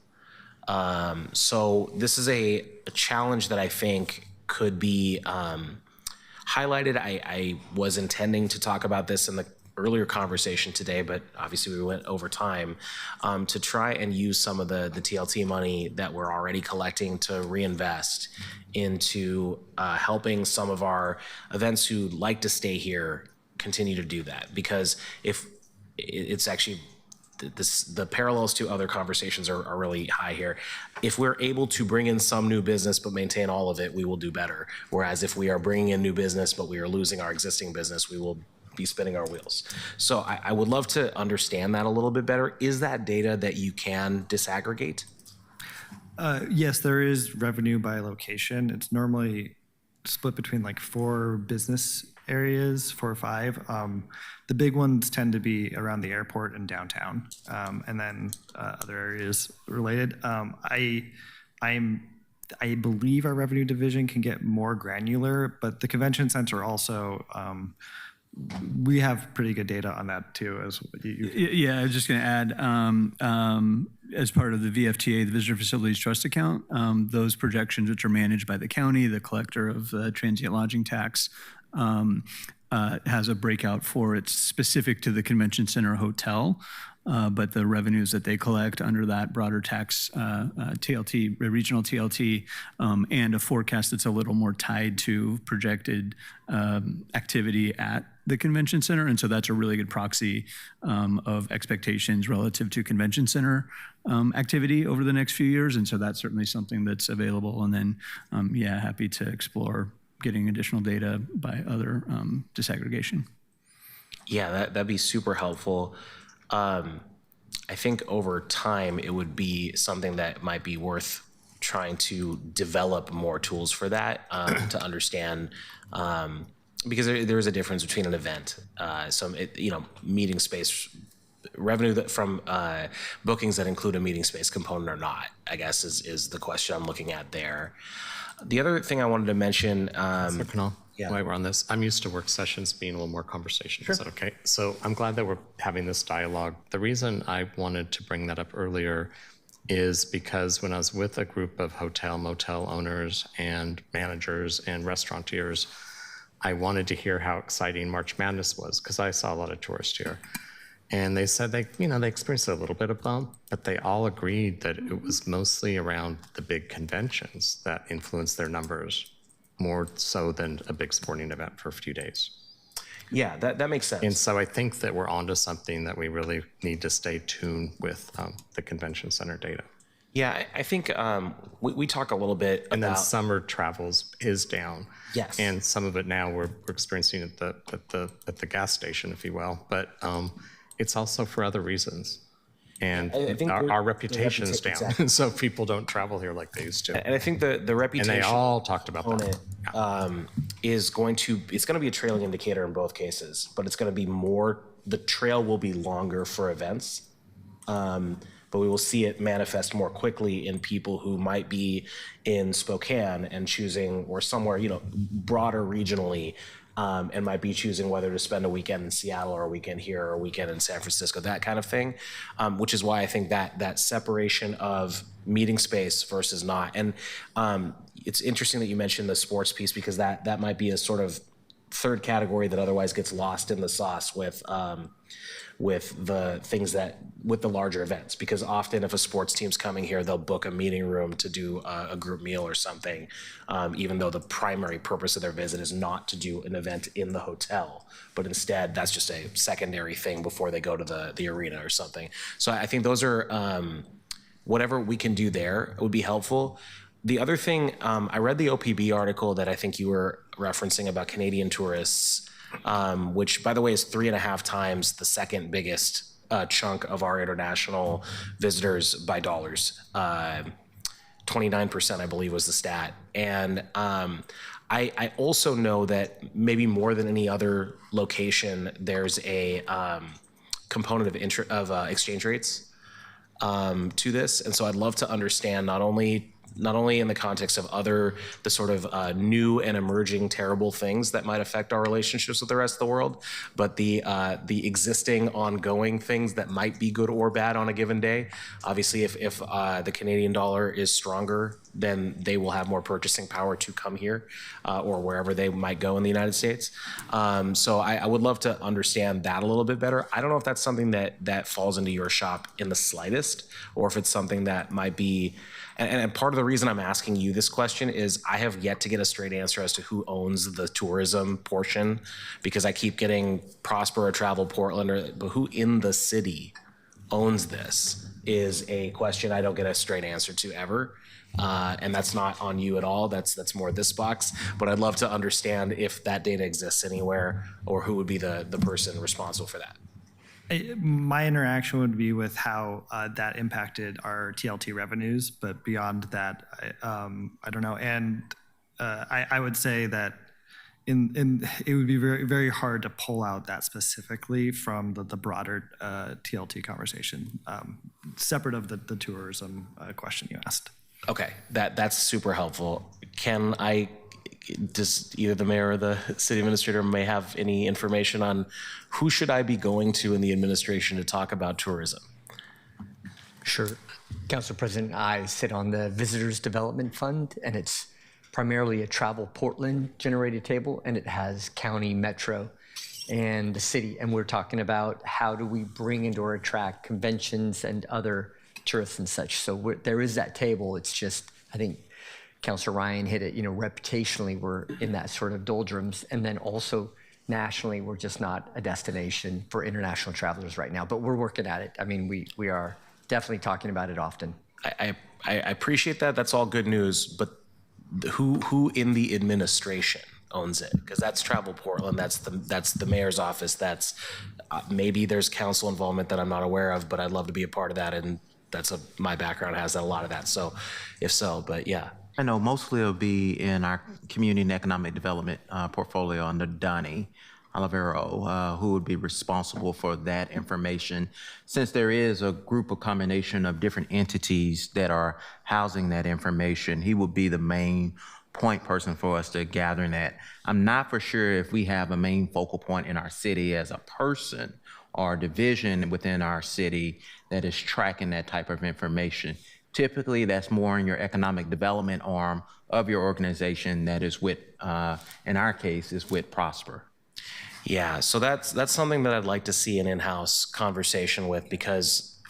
So this is a challenge that I think could be highlighted. I was intending to talk about this in the earlier conversation today, but obviously we went over time, to try and use some of the TLT money that we're already collecting to reinvest into helping some of our events who like to stay here continue to do that. Because if it's actually, the parallels to other conversations are really high here. If we're able to bring in some new business but maintain all of it, we will do better. Whereas if we are bringing in new business but we are losing our existing business, we will be spinning our wheels. So I would love to understand that a little bit better. Is that data that you can disaggregate? Yes, there is revenue by location. It's normally split between like 4 business areas, 4 or 5. The big ones tend to be around the airport and downtown, and then other areas related. I believe our revenue division can get more granular, but the convention center also, we have pretty good data on that too. As Yeah, I was just going to add, as part of the VFTA, the Visitor Facilities Trust Account, those projections, which are managed by the county, the collector of the transient lodging tax, has a breakout for it specific to the convention center hotel. But the revenues that they collect under that broader tax, TLT, regional TLT, and a forecast that's a little more tied to projected activity at the convention center. And so that's a really good proxy of expectations relative to convention center activity over the next few years. And so that's certainly something that's available. And then, yeah, happy to explore getting additional data by other disaggregation. Yeah, that'd be super helpful. I think over time, it would be something that might be worth trying to develop more tools for that, to understand, because there is a difference between an event, meeting space revenue from bookings that include a meeting space component or not, I guess is the question I'm looking at there. The other thing I wanted to mention, While we're on this, I'm used to work sessions being a little more conversation. Is that okay? So I'm glad that we're having this dialogue. The reason I wanted to bring that up earlier is because when I was with a group of hotel, motel owners and managers and restaurateurs, I wanted to hear how exciting March Madness was, because I saw a lot of tourists here. And they said they experienced a little bit of bump, but they all agreed that it was mostly around the big conventions that influenced their numbers, more so than a big sporting event for a few days. Yeah, that makes sense. And so I think that we're onto something that we really need to stay tuned with the convention center data. Yeah, I think we talk a little bit and about... then summer travels is down. Yes. And some of it now we're experiencing at the gas station, if you will. But it's also for other reasons. And I think our reputation's down. Exactly. So people don't travel here like they used to. And I think the reputation... And they all talked about that. It's going to be a trailing indicator in both cases, but it's going to be more, the trail will be longer for events, but we will see it manifest more quickly in people who might be in Spokane and choosing, or somewhere, broader regionally, and might be choosing whether to spend a weekend in Seattle or a weekend here or a weekend in San Francisco, that kind of thing, which is why I think that separation of meeting space versus not. And it's interesting that you mentioned the sports piece, because that might be a sort of third category that otherwise gets lost in the sauce with the things with the larger events, because often if a sports team's coming here, they'll book a meeting room to do a group meal or something, even though the primary purpose of their visit is not to do an event in the hotel, but instead that's just a secondary thing before they go to the arena or something. So I think those are, whatever we can do there would be helpful. The other thing, I read the OPB article that I think you were referencing about Canadian tourists, which, by the way, is 3.5 times the second biggest chunk of our international visitors by dollars. 29%, I believe, was the stat. And I also know that maybe more than any other location, there's a component of exchange rates to this, and so I'd love to understand not only in the context of the sort of new and emerging terrible things that might affect our relationships with the rest of the world, but the existing ongoing things that might be good or bad on a given day. Obviously, if the Canadian dollar is stronger, then they will have more purchasing power to come here or wherever they might go in the United States. So I would love to understand that a little bit better. I don't know if that's something that falls into your shop in the slightest, or if it's something that might be. And part of the reason I'm asking you this question is I have yet to get a straight answer as to who owns the tourism portion, because I keep getting Prosper or Travel Portland, but who in the city owns this is a question I don't get a straight answer to ever. And that's not on you at all. That's more this box. But I'd love to understand if that data exists anywhere, or who would be the person responsible for that. My interaction would be with how that impacted our TLT revenues, but beyond that, I don't know. And I would say that it would be very, very hard to pull out that specifically from the broader TLT conversation, separate of the tourism question you asked. Okay, that's super helpful. Can I just either the mayor or the city administrator may have any information on who should I be going to in the administration to talk about tourism? Sure. Council President, I sit on the Visitors Development Fund, and it's primarily a Travel Portland generated table, and it has county, metro, and the city. And we're talking about how do we bring and or attract conventions and other tourists and such. So there is that table. It's just, I think Councilor Ryan hit it, reputationally, we're in that sort of doldrums. And then also nationally, we're just not a destination for international travelers right now, but we're working at it. I mean, we are definitely talking about it often. I appreciate that. That's all good news. But who in the administration owns it? Because that's Travel Portland. That's the mayor's office. That's maybe there's council involvement that I'm not aware of, but I'd love to be a part of that. And my background has a lot of that. So if so, but yeah. I know mostly it'll be in our community and economic development portfolio under Donnie Olivero, who would be responsible for that information. Since there is a combination of different entities that are housing that information, he would be the main point person for us to gather that. I'm not for sure if we have a main focal point in our city as a person or division within our city that is tracking that type of information. Typically, that's more in your economic development arm of your organization that is with, in our case, is with Prosper. Yeah, so that's something that I'd like to see an in-house conversation with, because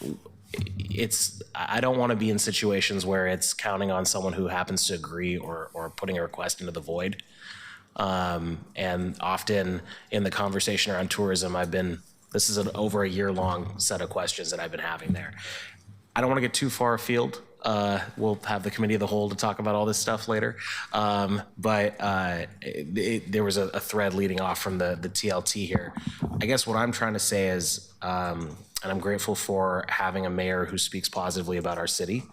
I don't want to be in situations where it's counting on someone who happens to agree or putting a request into the void. And often in the conversation around tourism, this is an over a year-long set of questions that I've been having there. I don't want to get too far afield. We'll have the committee of the whole to talk about all this stuff later. But there was a thread leading off from the TLT here. I guess what I'm trying to say is, and I'm grateful for having a mayor who speaks positively about our city,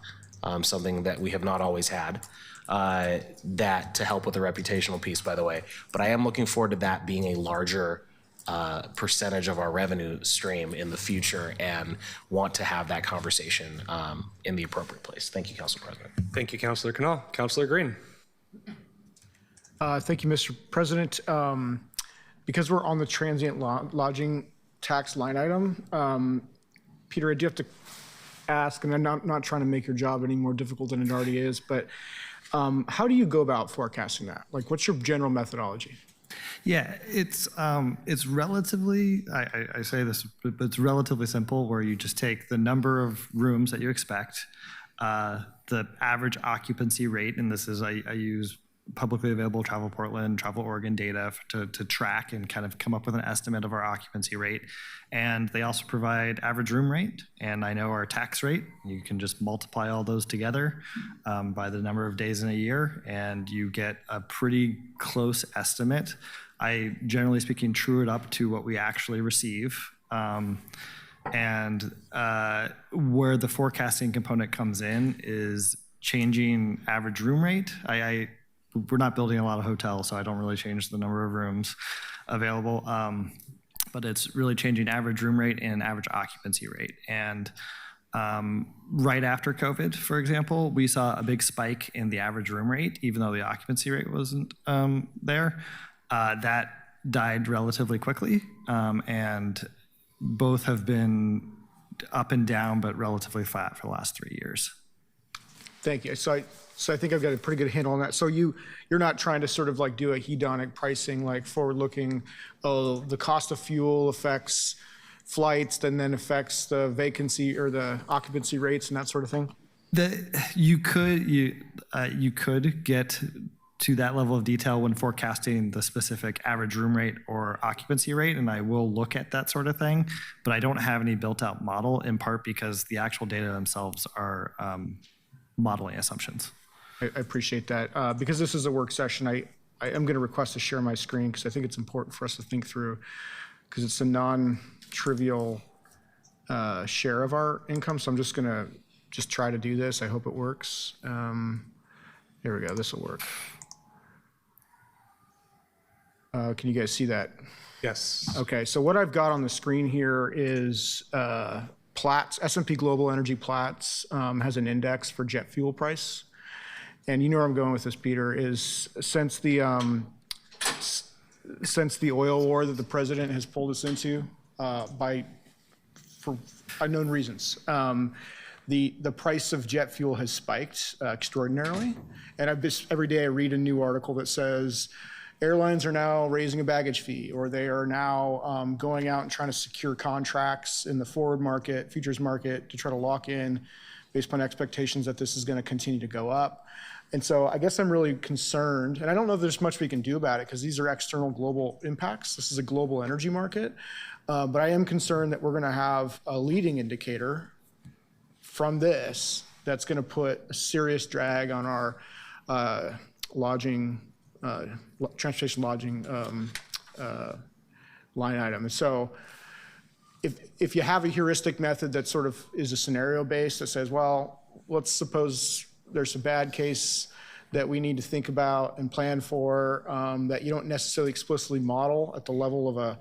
something that we have not always had, that to help with the reputational piece, by the way. But I am looking forward to that being a larger percentage of our revenue stream in the future, and want to have that conversation in the appropriate place. Thank you, Council President. Thank you, Councilor Canal. Councilor Green. Thank you, Mr. President. Because we're on the transient lodging tax line item, Peter, I do have to ask, and I'm not trying to make your job any more difficult than it already is, but how do you go about forecasting that? Like, what's your general methodology? Yeah, it's relatively, I say this, but it's relatively simple, where you just take the number of rooms that you expect, the average occupancy rate, and this is, I use publicly available Travel Portland, Travel Oregon data to track and kind of come up with an estimate of our occupancy rate. And they also provide average room rate, and I know our tax rate. You can just multiply all those together by the number of days in a year, and you get a pretty close estimate. I, generally speaking, true it up to what we actually receive. And where the forecasting component comes in is changing average room rate. we're not building a lot of hotels, so I don't really change the number of rooms available. But it's really changing average room rate and average occupancy rate. And right after COVID, for example, we saw a big spike in the average room rate, even though the occupancy rate wasn't there. That died relatively quickly, and both have been up and down, but relatively flat for the last 3 years. Thank you. So I think I've got a pretty good handle on that. So you're not trying to sort of like do a hedonic pricing, like forward-looking, oh, the cost of fuel affects flights and then affects the vacancy or the occupancy rates and that sort of thing? You could get to that level of detail when forecasting the specific average room rate or occupancy rate, and I will look at that sort of thing, but I don't have any built-out model, in part because the actual data themselves are modeling assumptions. I appreciate that. Because this is a work session, I am going to request to share my screen because I think it's important for us to think through, because it's a non-trivial share of our income. So I'm just going to try to do this. I hope it works. Here we go. This will work. Can you guys see that? Yes. Okay. So what I've got on the screen here is Platts, S&P Global Energy Platts has an index for jet fuel price. And you know where I'm going with this, Peter, is since the oil war that the president has pulled us into for unknown reasons, the price of jet fuel has spiked extraordinarily. And every day I read a new article that says airlines are now raising a baggage fee, or they are now going out and trying to secure contracts in the forward market, futures market, to try to lock in based upon expectations that this is going to continue to go up. And so I guess I'm really concerned, and I don't know if there's much we can do about it because these are external global impacts. This is a global energy market. But I am concerned that we're going to have a leading indicator from this that's going to put a serious drag on our lodging, transportation lodging line item. And so if you have a heuristic method that sort of is a scenario based that says, well, let's suppose there's a bad case that we need to think about and plan for that you don't necessarily explicitly model at the level of a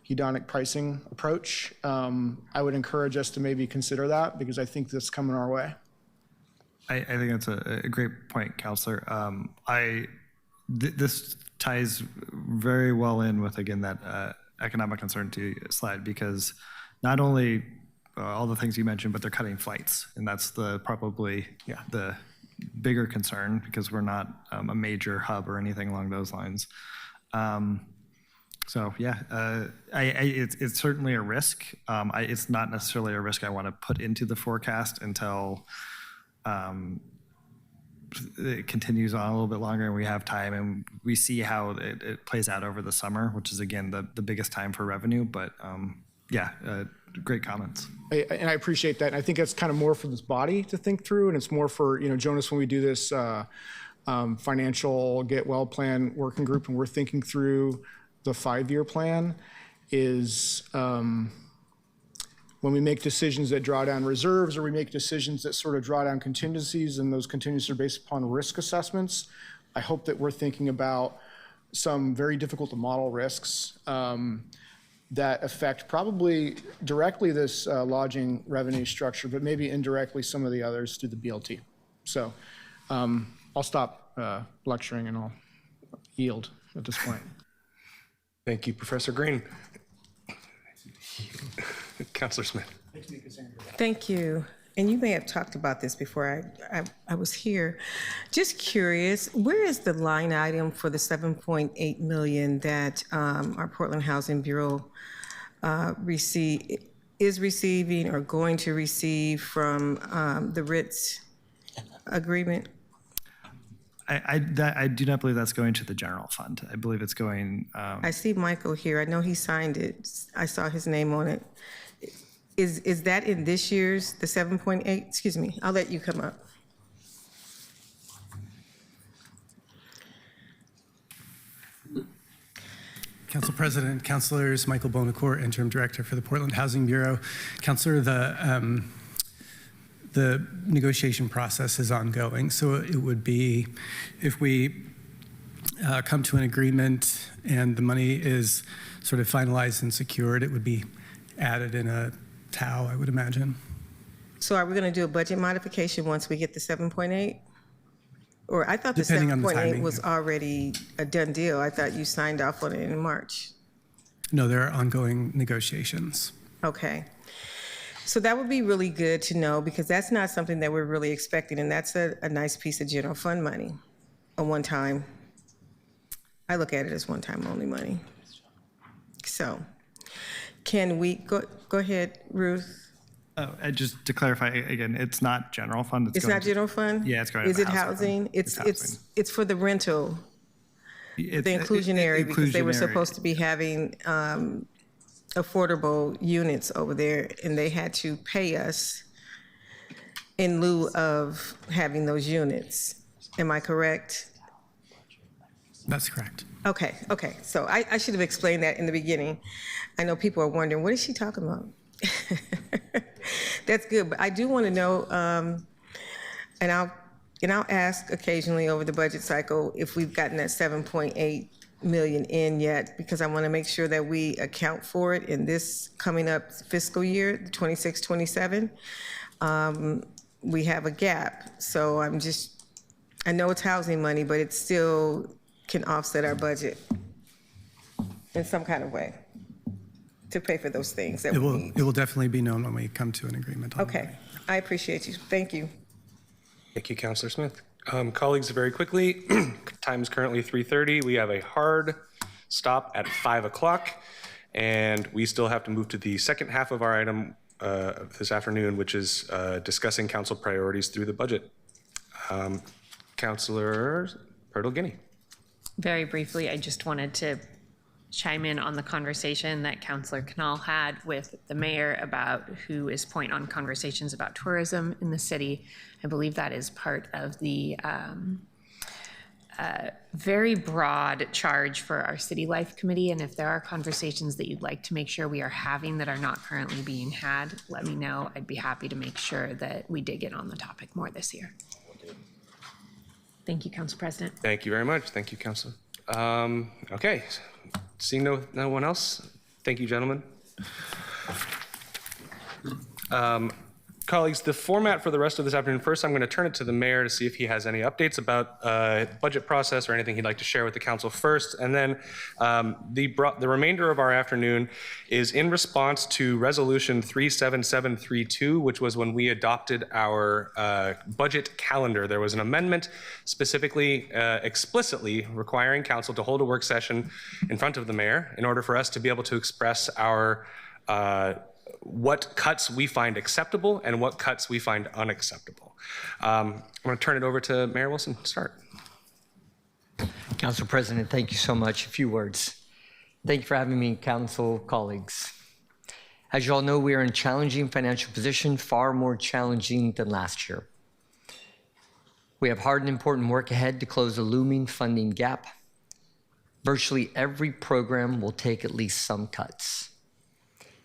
hedonic pricing approach, I would encourage us to maybe consider that, because I think that's coming our way. I think that's a great point, Counselor. This ties very well in with, again, that economic uncertainty slide, because not only all the things you mentioned, but they're cutting flights, and that's probably the bigger concern, because we're not a major hub or anything along those lines. So yeah, it's certainly a risk. It's not necessarily a risk I want to put into the forecast until it continues on a little bit longer and we have time and we see how it plays out over the summer, which is, again, the biggest time for revenue. But great comments. And I appreciate that. And I think that's kind of more for this body to think through, and it's more for, Jonas, when we do this financial get well plan working group and we're thinking through the 5-year plan, is when we make decisions that draw down reserves, or we make decisions that sort of draw down contingencies, and those contingencies are based upon risk assessments, I hope that we're thinking about some very difficult to model risks that affect probably directly this lodging revenue structure, but maybe indirectly some of the others through the BLT. So I'll stop lecturing and I'll yield at this point. Thank you, Professor Green. Councilor Smith. Thank you. And you may have talked about this before I was here. Just curious, where is the line item for the $7.8 million that our Portland Housing Bureau is receiving or going to receive from the Ritz agreement? I do not believe that's going to the general fund. I believe it's going. I see Michael here. I know he signed it. I saw his name on it. Is that in this year's, the 7.8? Excuse me, I'll let you come up. Council President, Councilors, Michael Bonacourt, Interim Director for the Portland Housing Bureau. Councilor, the negotiation process is ongoing, so it would be, if we come to an agreement and the money is sort of finalized and secured, it would be added in a TAO, I would imagine. So are we going to do a budget modification once we get the 7.8? Or I thought the Depending on the 7.8 timing, was yeah. already a done deal. I thought you signed off on it in March. No, there are ongoing negotiations. Okay. So that would be really good to know because that's not something that we're really expecting. And that's a nice piece of general fund money, a one time. I look at it as one time only money. So can we, go ahead, Ruth. Just to clarify, again, it's not general fund. It's not general fund? Yeah, it's going to Is it housing. housing? It's for the rental, It's the inclusionary, because they were inclusionary. supposed to be having affordable units over there, and they had to pay us in lieu of having those units. Am I correct? That's correct. Okay. So I should have explained that in the beginning. I know people are wondering, what is she talking about? That's good, but I do want to know, and I'll ask occasionally over the budget cycle if we've gotten that 7.8 million in yet, because I want to make sure that we account for it in this coming up fiscal year, 26-27. We have a gap, so I know it's housing money, but it still can offset our budget in some kind of way to pay for those things that we need. It will definitely be known when we come to an agreement on Okay, I appreciate you. Thank you. Thank you, Councillor Smith. Colleagues, very quickly, time is currently 3:30. We have a hard stop at 5 o'clock, and we still have to move to the second half of our item this afternoon, which is discussing council priorities through the budget. Councillor Purtle-Guinea. Very briefly, I just wanted to chime in on the conversation that Councillor Canal had with the mayor about who is point on conversations about tourism in the city. I believe that is part of the very broad charge for our City Life Committee. And if there are conversations that you'd like to make sure we are having that are not currently being had, let me know. I'd be happy to make sure that we dig in on the topic more this year. Thank you, Council President. Thank you very much. Thank you, Councilor. Okay, seeing no one else, thank you, gentlemen. Colleagues, the format for the rest of this afternoon, first I'm going to turn it to the mayor to see if he has any updates about budget process or anything he'd like to share with the council first. And then the remainder of our afternoon is in response to Resolution 37732, which was when we adopted our budget calendar. There was an amendment specifically, explicitly requiring council to hold a work session in front of the mayor in order for us to be able to express our what cuts we find acceptable and what cuts we find unacceptable. I'm going to turn it over to Mayor Wilson to start. Council President, thank you so much. A few words. Thank you for having me, council colleagues. As you all know, we are in a challenging financial position, far more challenging than last year. We have hard and important work ahead to close a looming funding gap. Virtually every program will take at least some cuts.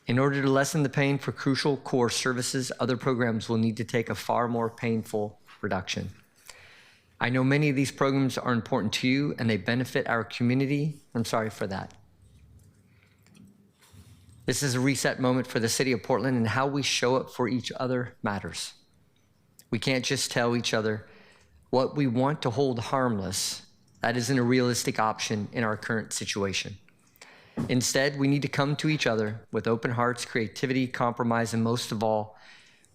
In order to lessen the pain for crucial core services, other programs will need to take a far more painful reduction. I know many of these programs are important to you and they benefit our community. I'm sorry for that. This is a reset moment for the city of Portland, and how we show up for each other matters. We can't just tell each other what we want to hold harmless. That isn't a realistic option in our current situation. Instead, we need to come to each other with open hearts, creativity, compromise, and most of all,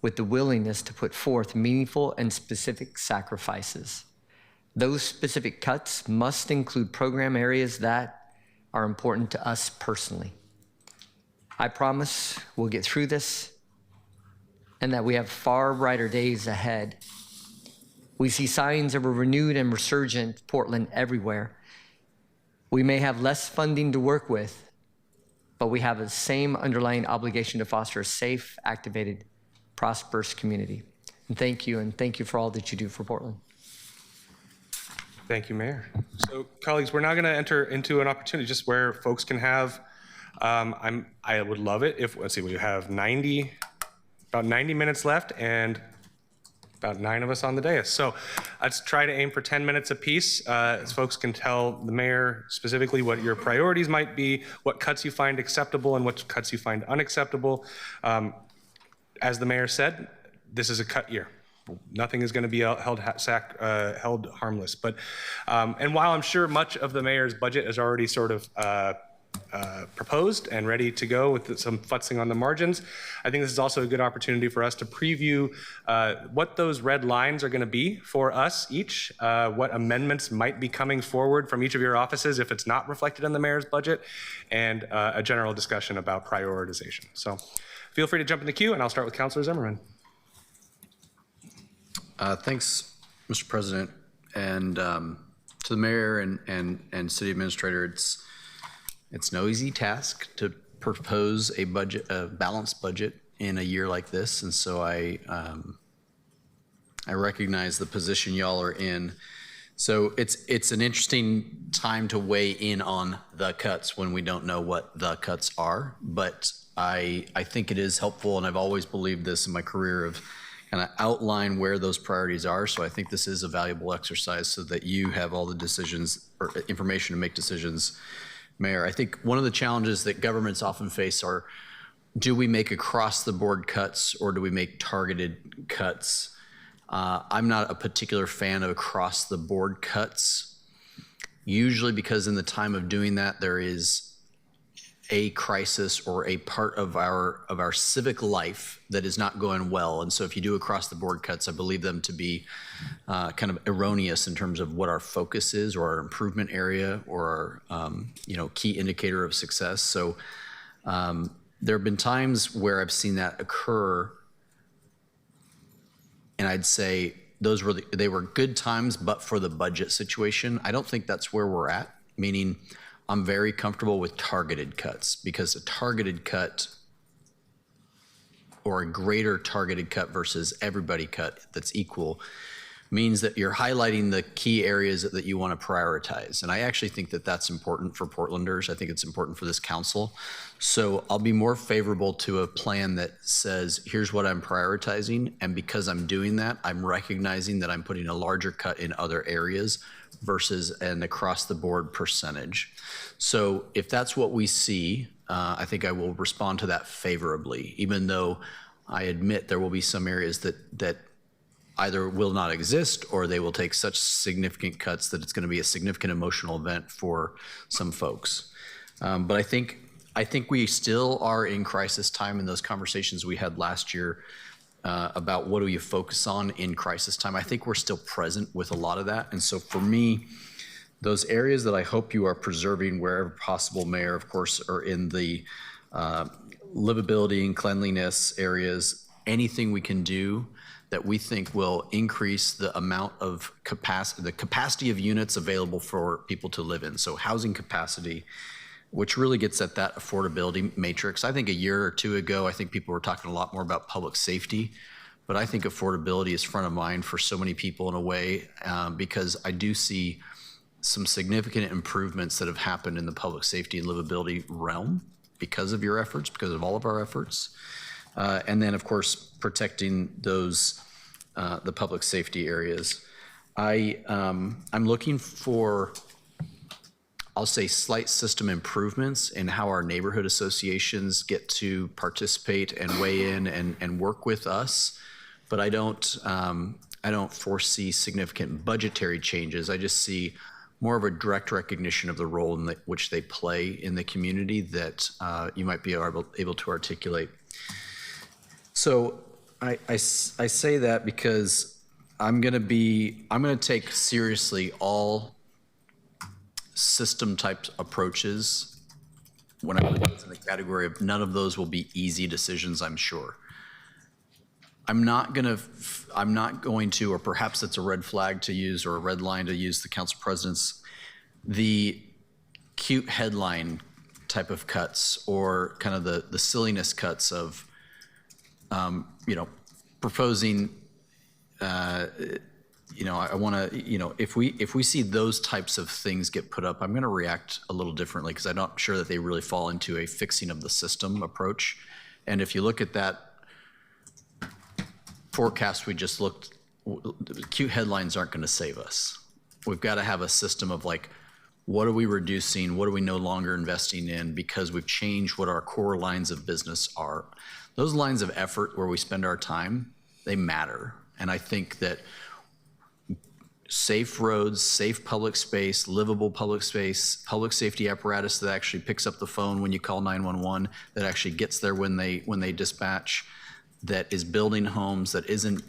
with the willingness to put forth meaningful and specific sacrifices. Those specific cuts must include program areas that are important to us personally. I promise we'll get through this and that we have far brighter days ahead. We see signs of a renewed and resurgent Portland everywhere. We may have less funding to work with, but we have the same underlying obligation to foster a safe, activated, prosperous community. And thank you for all that you do for Portland. Thank you, Mayor. So, colleagues, we're now going to enter into an opportunity just where folks can have, I would love it if, let's see, we have about 90 minutes left, and about 9 of us on the dais. So let's try to aim for 10 minutes apiece, as folks can tell the mayor specifically what your priorities might be, what cuts you find acceptable and what cuts you find unacceptable. As the mayor said, this is a cut year. Nothing is going to be held harmless. But and while I'm sure much of the mayor's budget is already sort of proposed and ready to go with some futzing on the margins, I think this is also a good opportunity for us to preview what those red lines are going to be for us each, what amendments might be coming forward from each of your offices if it's not reflected in the mayor's budget, and a general discussion about prioritization. So feel free to jump in the queue, and I'll start with Councilor Zimmerman. Thanks, Mr. President, and to the mayor and city administrator. It's no easy task to propose a balanced budget in a year like this, and so I recognize the position y'all are in. So it's an interesting time to weigh in on the cuts when we don't know what the cuts are, but I think it is helpful, and I've always believed this in my career, of kind of outline where those priorities are. So I think this is a valuable exercise so that you have all the decisions or information to make decisions. Mayor, I think one of the challenges that governments often face are, do we make across the board cuts or do we make targeted cuts? I'm not a particular fan of across the board cuts, usually because in the time of doing that, there is a crisis or a part of our civic life that is not going well. And so if you do across the board cuts, I believe them to be kind of erroneous in terms of what our focus is or our improvement area or our key indicator of success. So there have been times where I've seen that occur, and I'd say they were good times, but for the budget situation. I don't think that's where we're at, meaning I'm very comfortable with targeted cuts, because a targeted cut or a greater targeted cut versus everybody cut that's equal means that you're highlighting the key areas that you want to prioritize. And I actually think that that's important for Portlanders. I think it's important for this council. So I'll be more favorable to a plan that says, here's what I'm prioritizing. And because I'm doing that, I'm recognizing that I'm putting a larger cut in other areas versus an across the board percentage. So if that's what we see, I think I will respond to that favorably, even though I admit there will be some areas that either will not exist or they will take such significant cuts that it's going to be a significant emotional event for some folks. But I think we still are in crisis time in those conversations we had last year about what do you focus on in crisis time. I think we're still present with a lot of that. And so for me, those areas that I hope you are preserving wherever possible, Mayor, of course, are in the livability and cleanliness areas. Anything we can do that we think will increase the amount of capacity, the capacity of units available for people to live in. So housing capacity, which really gets at that affordability matrix. I think a year or two ago, I think people were talking a lot more about public safety, but I think affordability is front of mind for so many people in a way, because I do see some significant improvements that have happened in the public safety and livability realm because of your efforts, because of all of our efforts. And then, of course, protecting those, the public safety areas. I'm looking for, I'll say, slight system improvements in how our neighborhood associations get to participate and weigh in and work with us. But I don't foresee significant budgetary changes. I just see more of a direct recognition of the role in which they play in the community that you might be able to articulate. So I say that because I'm going to take seriously all system type approaches when I put those in the category of none of those will be easy decisions, I'm sure. I'm not going to, or perhaps it's a red flag to use or a red line to use the council president's, the cute headline type of cuts or kind of the silliness cuts of, proposing, I want to, if we see those types of things get put up, I'm going to react a little differently because I'm not sure that they really fall into a fixing of the system approach. And if you look at that forecast we just looked cute headlines aren't going to save us. We've got to have a system of like, what are we reducing? What are we no longer investing in because we've changed what our core lines of business are? Those lines of effort where we spend our time, they matter. And I think that safe roads, safe public space, livable public space, public safety apparatus that actually picks up the phone when you call 911, that actually gets there when they dispatch, that is building homes, that isn't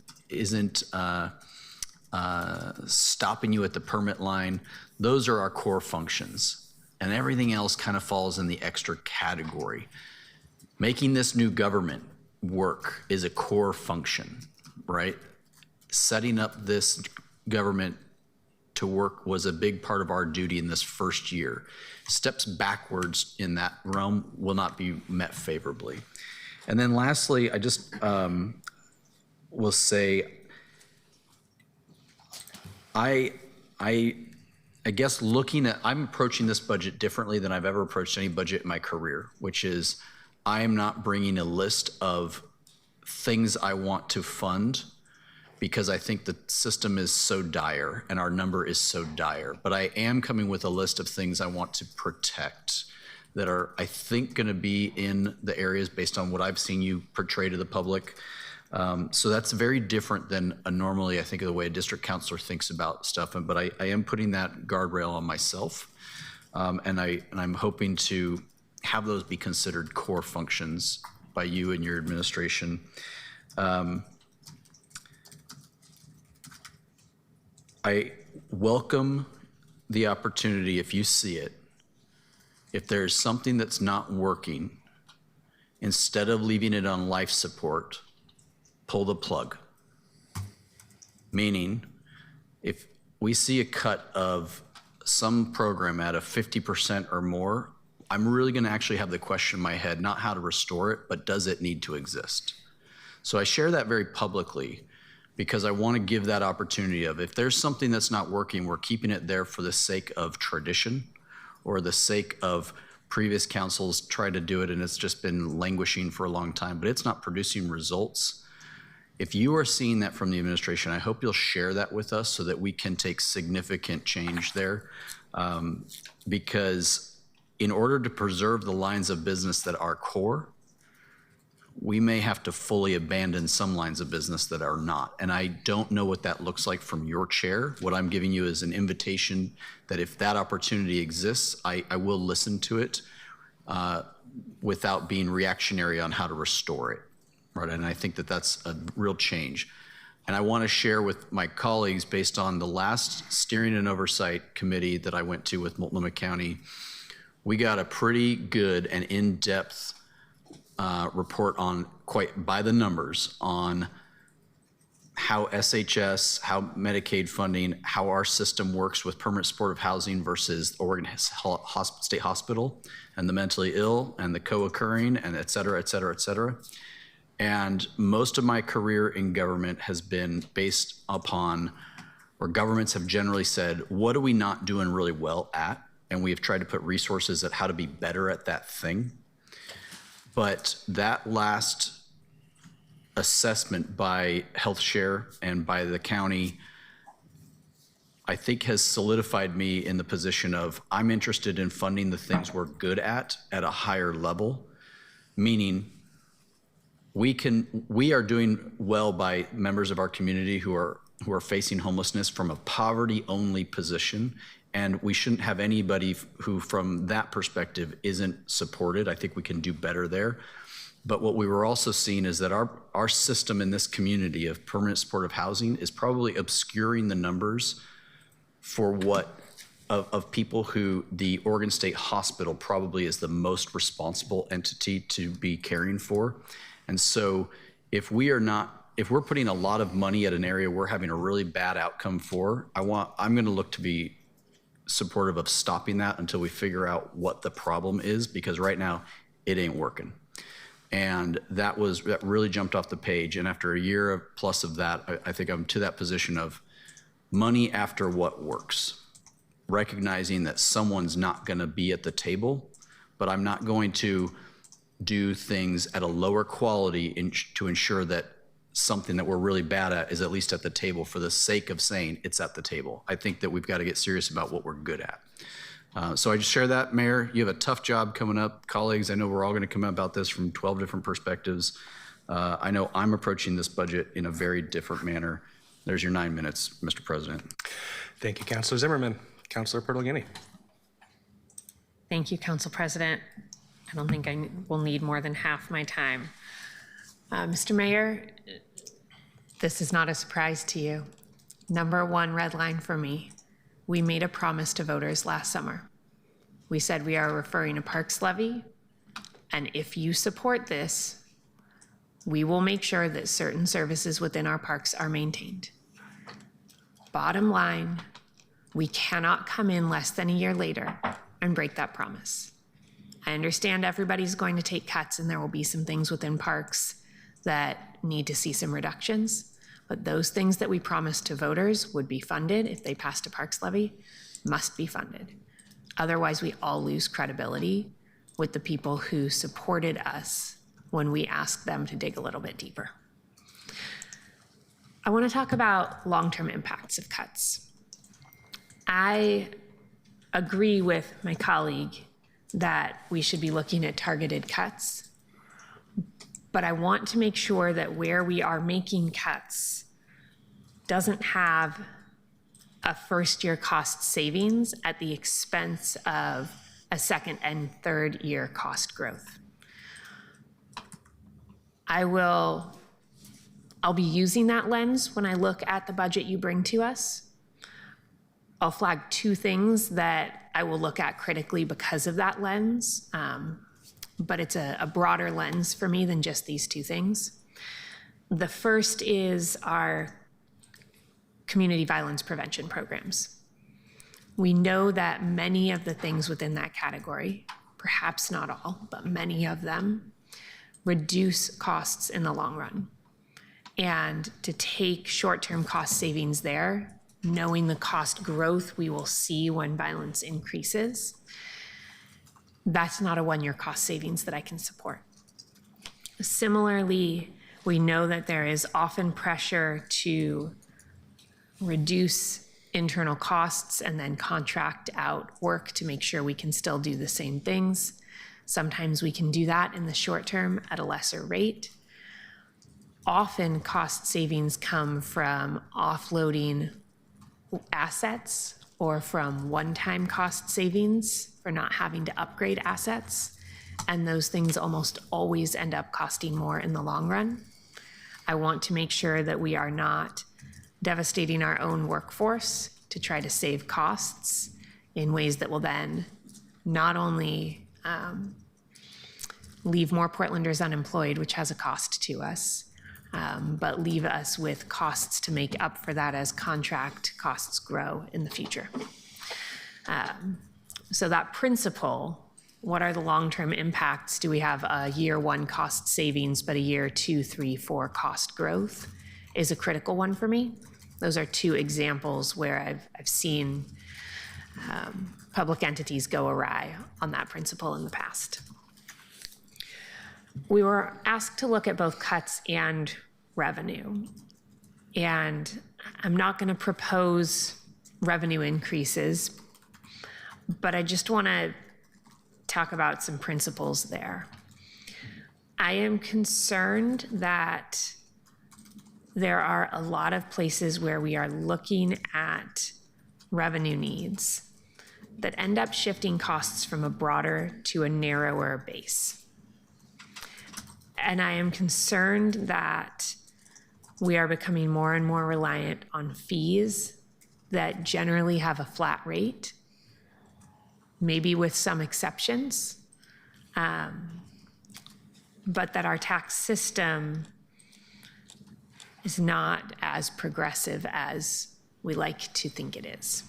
stopping you at the permit line. Those are our core functions. And everything else kind of falls in the extra category. Making this new government work is a core function, right? Setting up this government to work was a big part of our duty in this first year. Steps backwards in that realm will not be met favorably. And then lastly, I just will say, I guess I'm approaching this budget differently than I've ever approached any budget in my career, which is I am not bringing a list of things I want to fund because I think the system is so dire and our number is so dire. But I am coming with a list of things I want to protect that are, I think, going to be in the areas based on what I've seen you portray to the public. So that's very different than normally, I think, of the way a district counselor thinks about stuff. But I am putting that guardrail on myself. And I'm hoping to have those be considered core functions by you and your administration. I welcome the opportunity, if you see it, if there's something that's not working, instead of leaving it on life support, pull the plug. Meaning, if we see a cut of some program at a 50% or more, I'm really going to actually have the question in my head, not how to restore it, but does it need to exist? So I share that very publicly because I want to give that opportunity of, if there's something that's not working, we're keeping it there for the sake of tradition or the sake of previous councils tried to do it and it's just been languishing for a long time, but it's not producing results. If you are seeing that from the administration, I hope you'll share that with us so that we can take significant change there. Because in order to preserve the lines of business that are core, we may have to fully abandon some lines of business that are not. And I don't know what that looks like from your chair. What I'm giving you is an invitation that if that opportunity exists, I will listen to it without being reactionary on how to restore it. Right, and I think that that's a real change. And I want to share with my colleagues, based on the last steering and oversight committee that I went to with Multnomah County, we got a pretty good and in-depth report on, quite by the numbers, on how SHS, how Medicaid funding, how our system works with permanent supportive housing versus Oregon State Hospital and the mentally ill and the co-occurring and et cetera, et cetera, et cetera. And most of my career in government has been based upon, or governments have generally said, what are we not doing really well at? And we have tried to put resources at how to be better at that thing. But that last assessment by HealthShare and by the county, I think has solidified me in the position of, I'm interested in funding the things we're good at a higher level, meaning we are doing well by members of our community who are facing homelessness from a poverty-only position, and we shouldn't have anybody who, from that perspective, isn't supported. I think we can do better there. But what we were also seeing is that our system in this community of permanent supportive housing is probably obscuring the numbers for what of people who the Oregon State Hospital probably is the most responsible entity to be caring for. And so if we're putting a lot of money at an area we're having a really bad outcome for, I'm going to look to be supportive of stopping that until we figure out what the problem is, because right now it ain't working. And that really jumped off the page. And after a year plus of that, I think I'm to that position of money after what works, recognizing that someone's not going to be at the table, but I'm not going to do things at a lower quality to ensure that something that we're really bad at is at least at the table for the sake of saying it's at the table. I think that we've got to get serious about what we're good at. So I just share that, Mayor. You have a tough job coming up. Colleagues, I know we're all going to come about this from 12 different perspectives. I know I'm approaching this budget in a very different manner. There's your 9 minutes, Mr. President. Thank you, Councilor Zimmerman. Councilor Pertolini. Thank you, Council President. I don't think I will need more than half my time. Mr. Mayor, this is not a surprise to you. Number one red line for me, we made a promise to voters last summer. We said we are referring a parks levy, and if you support this, we will make sure that certain services within our parks are maintained. Bottom line, we cannot come in less than a year later and break that promise. I understand everybody's going to take cuts and there will be some things within parks that need to see some reductions, but those things that we promised to voters would be funded if they passed a parks levy must be funded. Otherwise, we all lose credibility with the people who supported us when we asked them to dig a little bit deeper. I want to talk about long-term impacts of cuts. I agree with my colleague that we should be looking at targeted cuts, but I want to make sure that where we are making cuts doesn't have a first-year cost savings at the expense of a second and third year cost growth. I'll be using that lens when I look at the budget you bring to us. I'll flag two things that I will look at critically because of that lens, but it's a broader lens for me than just these two things. The first is our community violence prevention programs. We know that many of the things within that category, perhaps not all, but many of them, reduce costs in the long run. And to take short-term cost savings there, knowing the cost growth we will see when violence increases, that's not a one-year cost savings that I can support. Similarly, we know that there is often pressure to reduce internal costs and then contract out work to make sure we can still do the same things. Sometimes we can do that in the short term at a lesser rate. Often cost savings come from offloading assets or from one-time cost savings for not having to upgrade assets. And those things almost always end up costing more in the long run. I want to make sure that we are not devastating our own workforce to try to save costs in ways that will then not only leave more Portlanders unemployed, which has a cost to us, but leave us with costs to make up for that as contract costs grow in the future. So that principle, what are the long-term impacts? Do we have a year one cost savings, but a year 2, 3, 4 cost growth is a critical one for me. Those are two examples where I've seen public entities go awry on that principle in the past. We were asked to look at both cuts and revenue. And I'm not going to propose revenue increases, but I just want to talk about some principles there. I am concerned that there are a lot of places where we are looking at revenue needs that end up shifting costs from a broader to a narrower base. And I am concerned that we are becoming more and more reliant on fees that generally have a flat rate, maybe with some exceptions, but that our tax system is not as progressive as we like to think it is.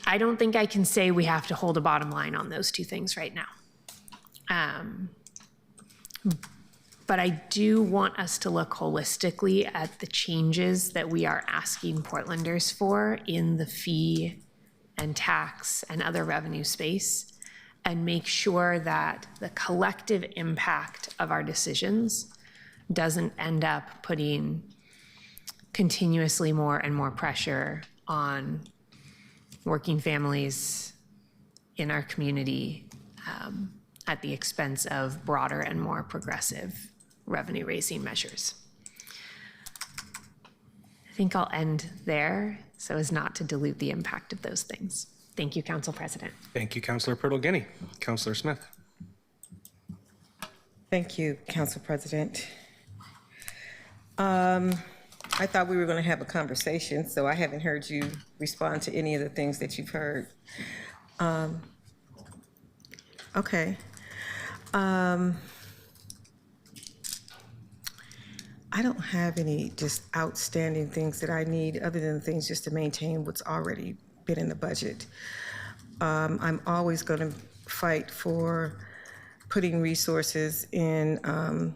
I don't think I can say we have to hold a bottom line on those two things right now. But I do want us to look holistically at the changes that we are asking Portlanders for in the fee and tax and other revenue space, and make sure that the collective impact of our decisions doesn't end up putting continuously more and more pressure on working families in our community at the expense of broader and more progressive revenue-raising measures. I think I'll end there so as not to dilute the impact of those things. Thank you, Council President. Thank you, Councilor Purtle Guinea. Councilor Smith. Thank you, Council President. I thought we were going to have a conversation, so I haven't heard you respond to any of the things that you've heard. Okay. I don't have any just outstanding things that I need other than things just to maintain what's already been in the budget. I'm always going to fight for putting resources in our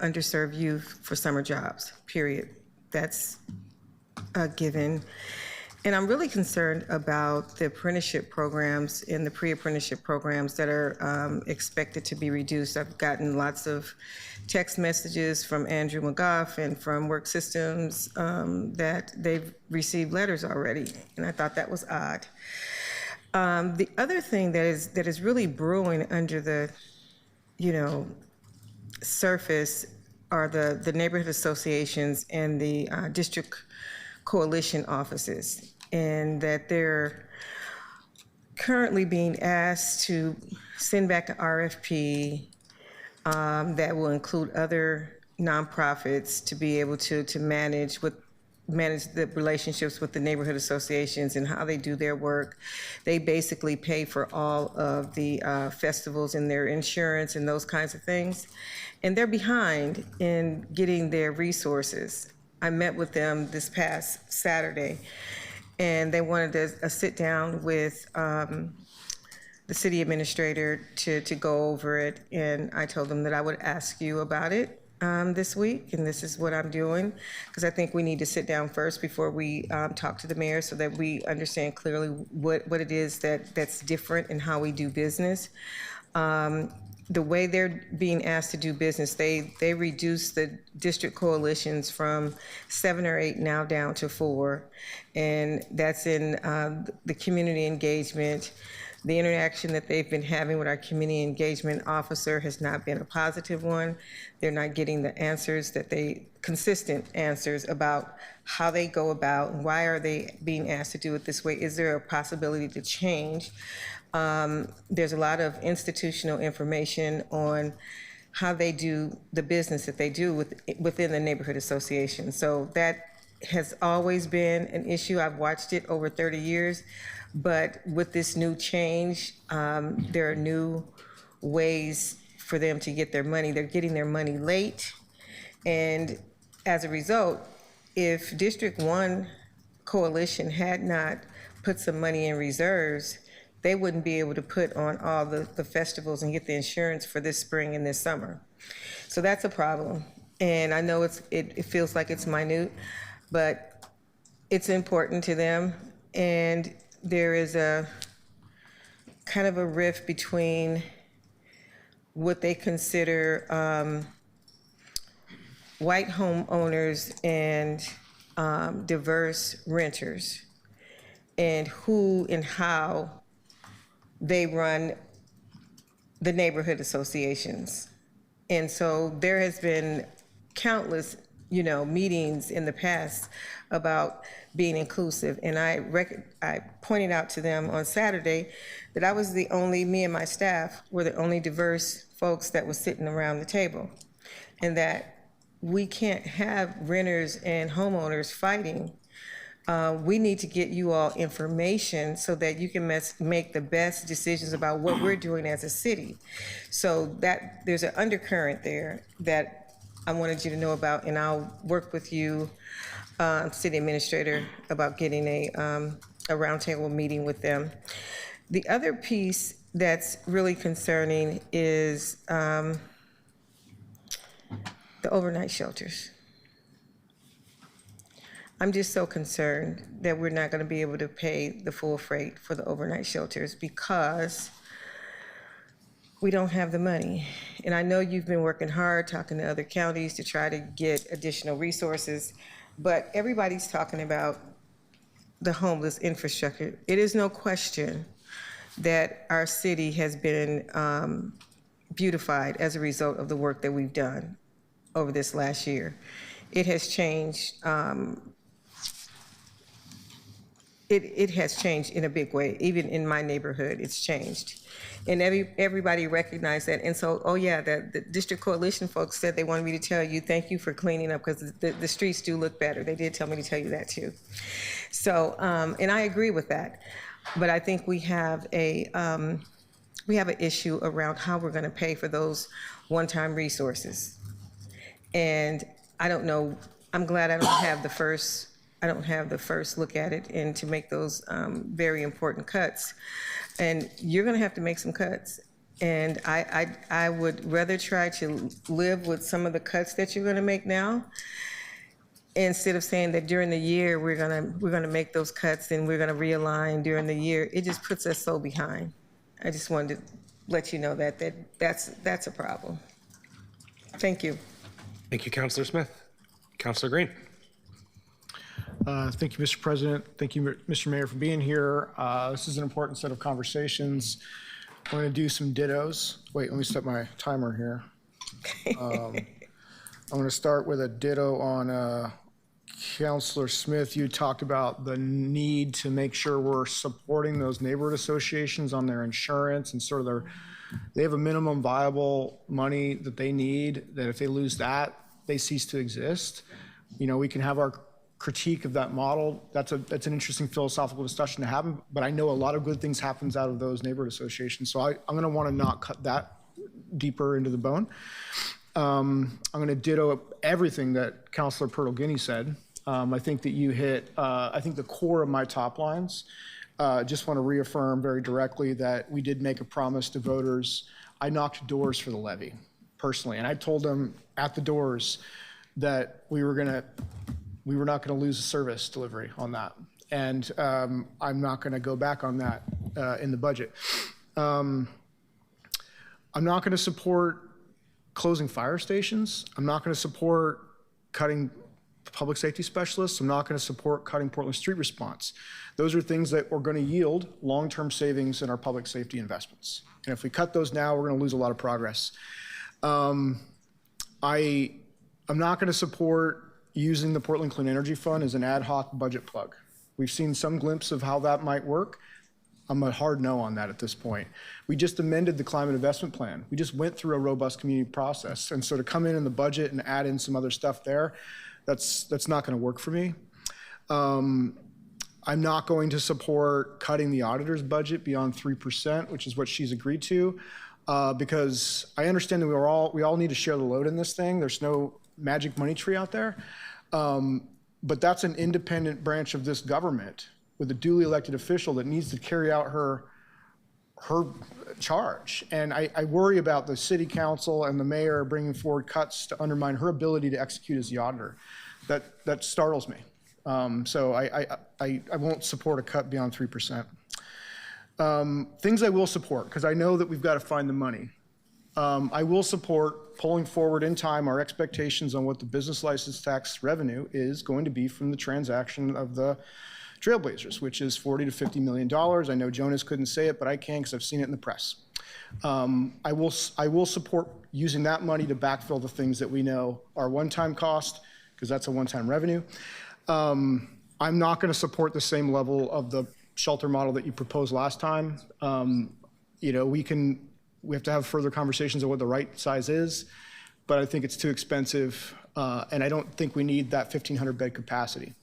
underserved youth for summer jobs, period. That's a given. And I'm really concerned about the apprenticeship programs and the pre-apprenticeship programs that are expected to be reduced. I've gotten lots of text messages from Andrew McGough and from Work Systems that they've received letters already, and I thought that was odd. The other thing that is really brewing under the, surface are the neighborhood associations and the district coalition offices, and that they're currently being asked to send back an RFP that will include other nonprofits to be able to manage the relationships with the neighborhood associations and how they do their work. They basically pay for all of the festivals and their insurance and those kinds of things. And they're behind in getting their resources. I met with them this past Saturday, and they wanted a sit down with the city administrator to go over it. And I told them that I would ask you about it this week, and this is what I'm doing, because I think we need to sit down first before we talk to the mayor so that we understand clearly what it is that's different in how we do business. The way they're being asked to do business, they reduced the district coalitions from 7 or 8 now down to 4, and that's in the community engagement. The interaction that they've been having with our community engagement officer has not been a positive one. They're not getting the answers consistent answers about how they go about and why are they being asked to do it this way. Is there a possibility to change? There's a lot of institutional information on how they do the business that they do within the neighborhood association. So that has always been an issue. I've watched it over 30 years. But with this new change, there are new ways for them to get their money. They're getting their money late. And as a result, if District 1 coalition had not put some money in reserves, they wouldn't be able to put on all the festivals and get the insurance for this spring and this summer. So that's a problem. And I know it feels like it's minute, but it's important to them. And there is a kind of a rift between what they consider white homeowners and diverse renters, and who and how they run the neighborhood associations. And so there has been countless, meetings in the past about being inclusive. And I pointed out to them on Saturday that me and my staff were the only diverse folks that were sitting around the table. And that we can't have renters and homeowners fighting. We need to get you all information so that you can make the best decisions about what we're doing as a city. So that there's an undercurrent there that I wanted you to know about, and I'll work with you, city administrator, about getting a roundtable meeting with them. The other piece that's really concerning is the overnight shelters. I'm just so concerned that we're not going to be able to pay the full freight for the overnight shelters because we don't have the money. and I know you've been working hard, talking to other counties to try to get additional resources, but everybody's talking about the homeless infrastructure. It is no question that our city has been beautified as a result of the work that we've done over this last year. It has changed. It has changed in a big way. Even in my neighborhood, it's changed. And everybody recognized that. And so, oh yeah, the District Coalition folks said they wanted me to tell you, thank you for cleaning up, because the streets do look better. They did tell me to tell you that too. So, and I agree with that. But I think we have an issue around how we're going to pay for those one-time resources. And I don't know, I'm glad I don't have the first look at it and to make those very important cuts. And you're going to have to make some cuts. And I would rather try to live with some of the cuts that you're going to make now, instead of saying that during the year we're going to make those cuts and we're going to realign during the year. It just puts us so behind. I just wanted to let you know that's a problem. Thank you. Thank you, Councilor Smith. Councilor Green. Thank you, Mr. President. Thank you, Mr. Mayor, for being here. This is an important set of conversations. I'm going to do some dittos. Wait, let me set my timer here. I'm going to start with a ditto on Councilor Smith. You talked about the need to make sure we're supporting those neighborhood associations on their insurance and sort of they have a minimum viable money that they need, that if they lose that, they cease to exist. You know, we can have our critique of that model. That's an interesting philosophical discussion to have, but I know a lot of good things happens out of those neighborhood associations. So I'm going to want to not cut that deeper into the bone. I'm going to ditto everything that Councilor Pertle-Guinea said. I think that you hit, I think the core of my top lines. Just want to reaffirm very directly that we did make a promise to voters. I knocked doors for the levy personally, and I told them at the doors that we were not going to lose a service delivery on that. And I'm not going to go back on that in the budget. I'm not going to support closing fire stations. I'm not going to support cutting public safety specialists. I'm not going to support cutting Portland street response. Those are things that are going to yield long-term savings in our public safety investments. And if we cut those now, we're going to lose a lot of progress. I'm not going to support using the Portland Clean Energy Fund as an ad hoc budget plug. We've seen some glimpse of how that might work. I'm a hard no on that at this point. We just amended the climate investment plan. We just went through a robust community process. And so to come in the budget and add in some other stuff there, that's not going to work for me. I'm not going to support cutting the auditor's budget beyond 3%, which is what she's agreed to, because I understand that we all need to share the load in this thing. There's no magic money tree out there. But that's an independent branch of this government with a duly elected official that needs to carry out her charge. And I worry about the city council and the mayor bringing forward cuts to undermine her ability to execute as the auditor. That startles me. So I won't support a cut beyond 3%. Things I will support, because I know that we've got to find the money. I will support pulling forward in time our expectations on what the business license tax revenue is going to be from the transaction of the Trailblazers, which is $40 to $50 million. I know Jonas couldn't say it, but I can because I've seen it in the press. I will support using that money to backfill the things that we know are one-time cost, because that's a one-time revenue. I'm not going to support the same level of the shelter model that you proposed last time. You know, we have to have further conversations on what the right size is, but I think it's too expensive, and I don't think we need that 1,500 bed capacity.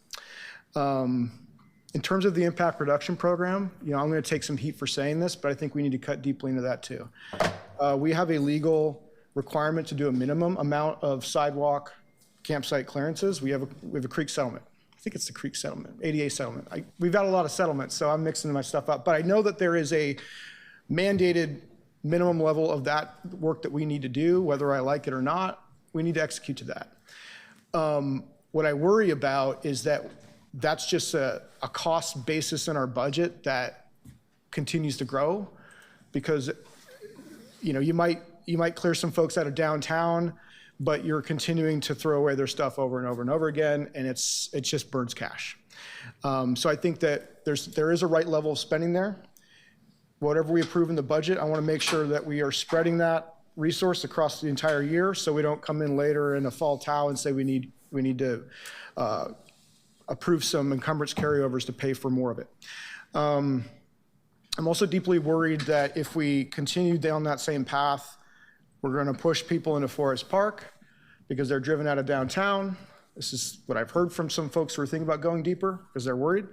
In terms of the impact reduction program, you know, I'm going to take some heat for saying this, but I think we need to cut deeply into that too. We have a legal requirement to do a minimum amount of sidewalk campsite clearances. We have a creek settlement. I think it's the creek settlement, ADA settlement. We've got a lot of settlements, so I'm mixing my stuff up. But I know that there is a mandated minimum level of that work that we need to do, whether I like it or not. We need to execute to that. What I worry about is that that's just a cost basis in our budget that continues to grow, because you know you might You might clear some folks out of downtown, but you're continuing to throw away their stuff over and over and over again, and it just burns cash. So I think that there is a right level of spending there. Whatever we approve in the budget, I want to make sure that we are spreading that resource across the entire year, so we don't come in later in a fall towel and say we need to approve some encumbrance carryovers to pay for more of it. I'm also deeply worried that if we continue down that same path, we're going to push people into Forest Park because they're driven out of downtown. This is what I've heard from some folks who are thinking about going deeper because they're worried.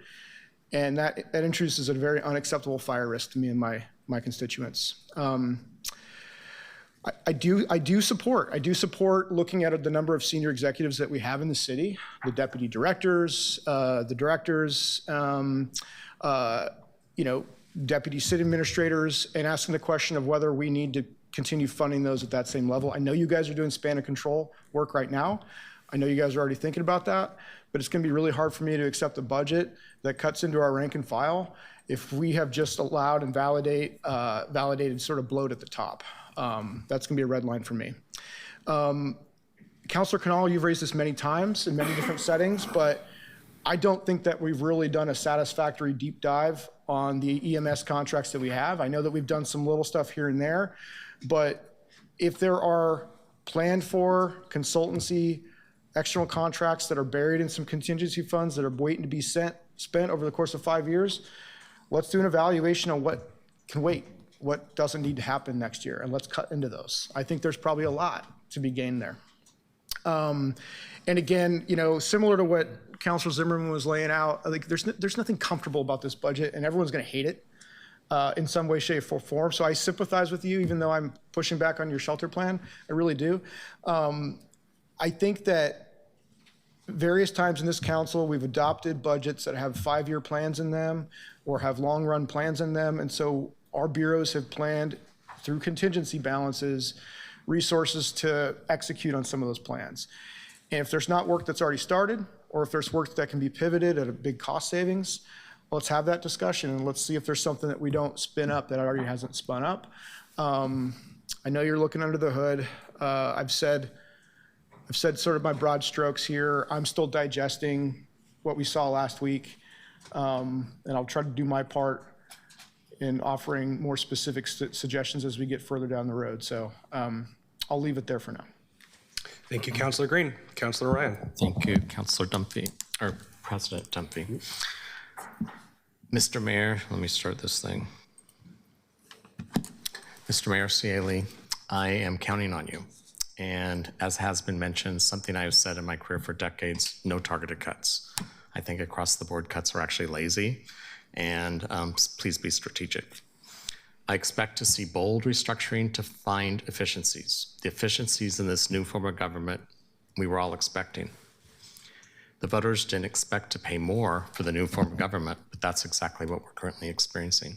And that introduces a very unacceptable fire risk to me and my constituents. I do support looking at the number of senior executives that we have in the city, the deputy directors, the directors, deputy city administrators, and asking the question of whether we need to continue funding those at that same level. I know you guys are doing span of control work right now. I know you guys are already thinking about that, but it's going to be really hard for me to accept a budget that cuts into our rank and file if we have just allowed and validated sort of bloat at the top. That's going to be a red line for me. Councilor Canal, you've raised this many times in many different settings, but I don't think that we've really done a satisfactory deep dive on the EMS contracts that we have. I know that we've done some little stuff here and there, but if there are planned for consultancy external contracts that are buried in some contingency funds that are waiting to be spent over the course of 5 years, let's do an evaluation on what can wait, what doesn't need to happen next year, and let's cut into those. I think there's probably a lot to be gained there. And again, similar to what Councilor Zimmerman was laying out, I think there's nothing comfortable about this budget, and everyone's going to hate it in some way, shape, or form. So I sympathize with you, even though I'm pushing back on your shelter plan. I really do. I think that various times in this council, we've adopted budgets that have 5-year plans in them or have long-run plans in them. And so our bureaus have planned through contingency balances resources to execute on some of those plans. And if there's not work that's already started, or if there's work that can be pivoted at a big cost savings, let's have that discussion and let's see if there's something that we don't spin up that already hasn't spun up. I know you're looking under the hood. I've said sort of my broad strokes here. I'm still digesting what we saw last week, and I'll try to do my part in offering more specific suggestions as we get further down the road. So I'll leave it there for now. Thank you, Councilor Green. Councilor Ryan. Thank you, Councilor Dumpy, or President Dumpy. Mr. Mayor, let me start this thing. Mr. Mayor Cieli, I am counting on you. And as has been mentioned, something I have said in my career for decades, no targeted cuts. I think across the board cuts are actually lazy, and please be strategic. I expect to see bold restructuring to find efficiencies. The efficiencies in this new form of government we were all expecting. The voters didn't expect to pay more for the new form of government, but that's exactly what we're currently experiencing.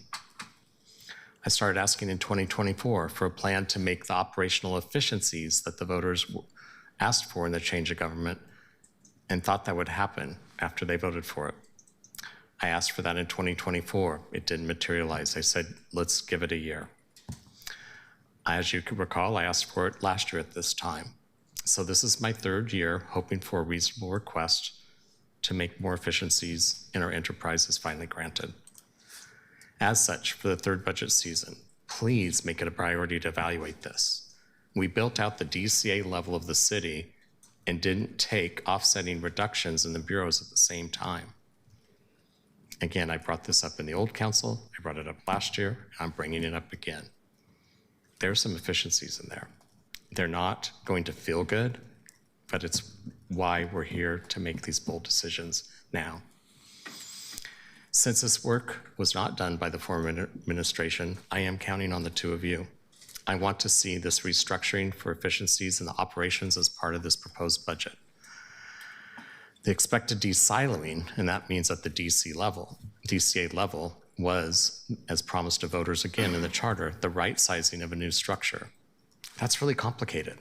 I started asking in 2024 for a plan to make the operational efficiencies that the voters asked for in the change of government and thought that would happen after they voted for it. I asked for that in 2024. It didn't materialize. I said, let's give it a year. As you can recall, I asked for it last year at this time. So this is my 3rd year hoping for a reasonable request to make more efficiencies in our enterprise is finally granted. As such, for the 3rd budget season, please make it a priority to evaluate this. We built out the DCA level of the city and didn't take offsetting reductions in the bureaus at the same time. Again, I brought this up in the old council, I brought it up last year, and I'm bringing it up again. There's some efficiencies in there. They're not going to feel good, but it's why we're here to make these bold decisions now. Since this work was not done by the former administration, I am counting on the two of you. I want to see this restructuring for efficiencies in the operations as part of this proposed budget. The expected de-siloing, and that means at the DCA level, was, as promised to voters again in the charter, the right sizing of a new structure. That's really complicated,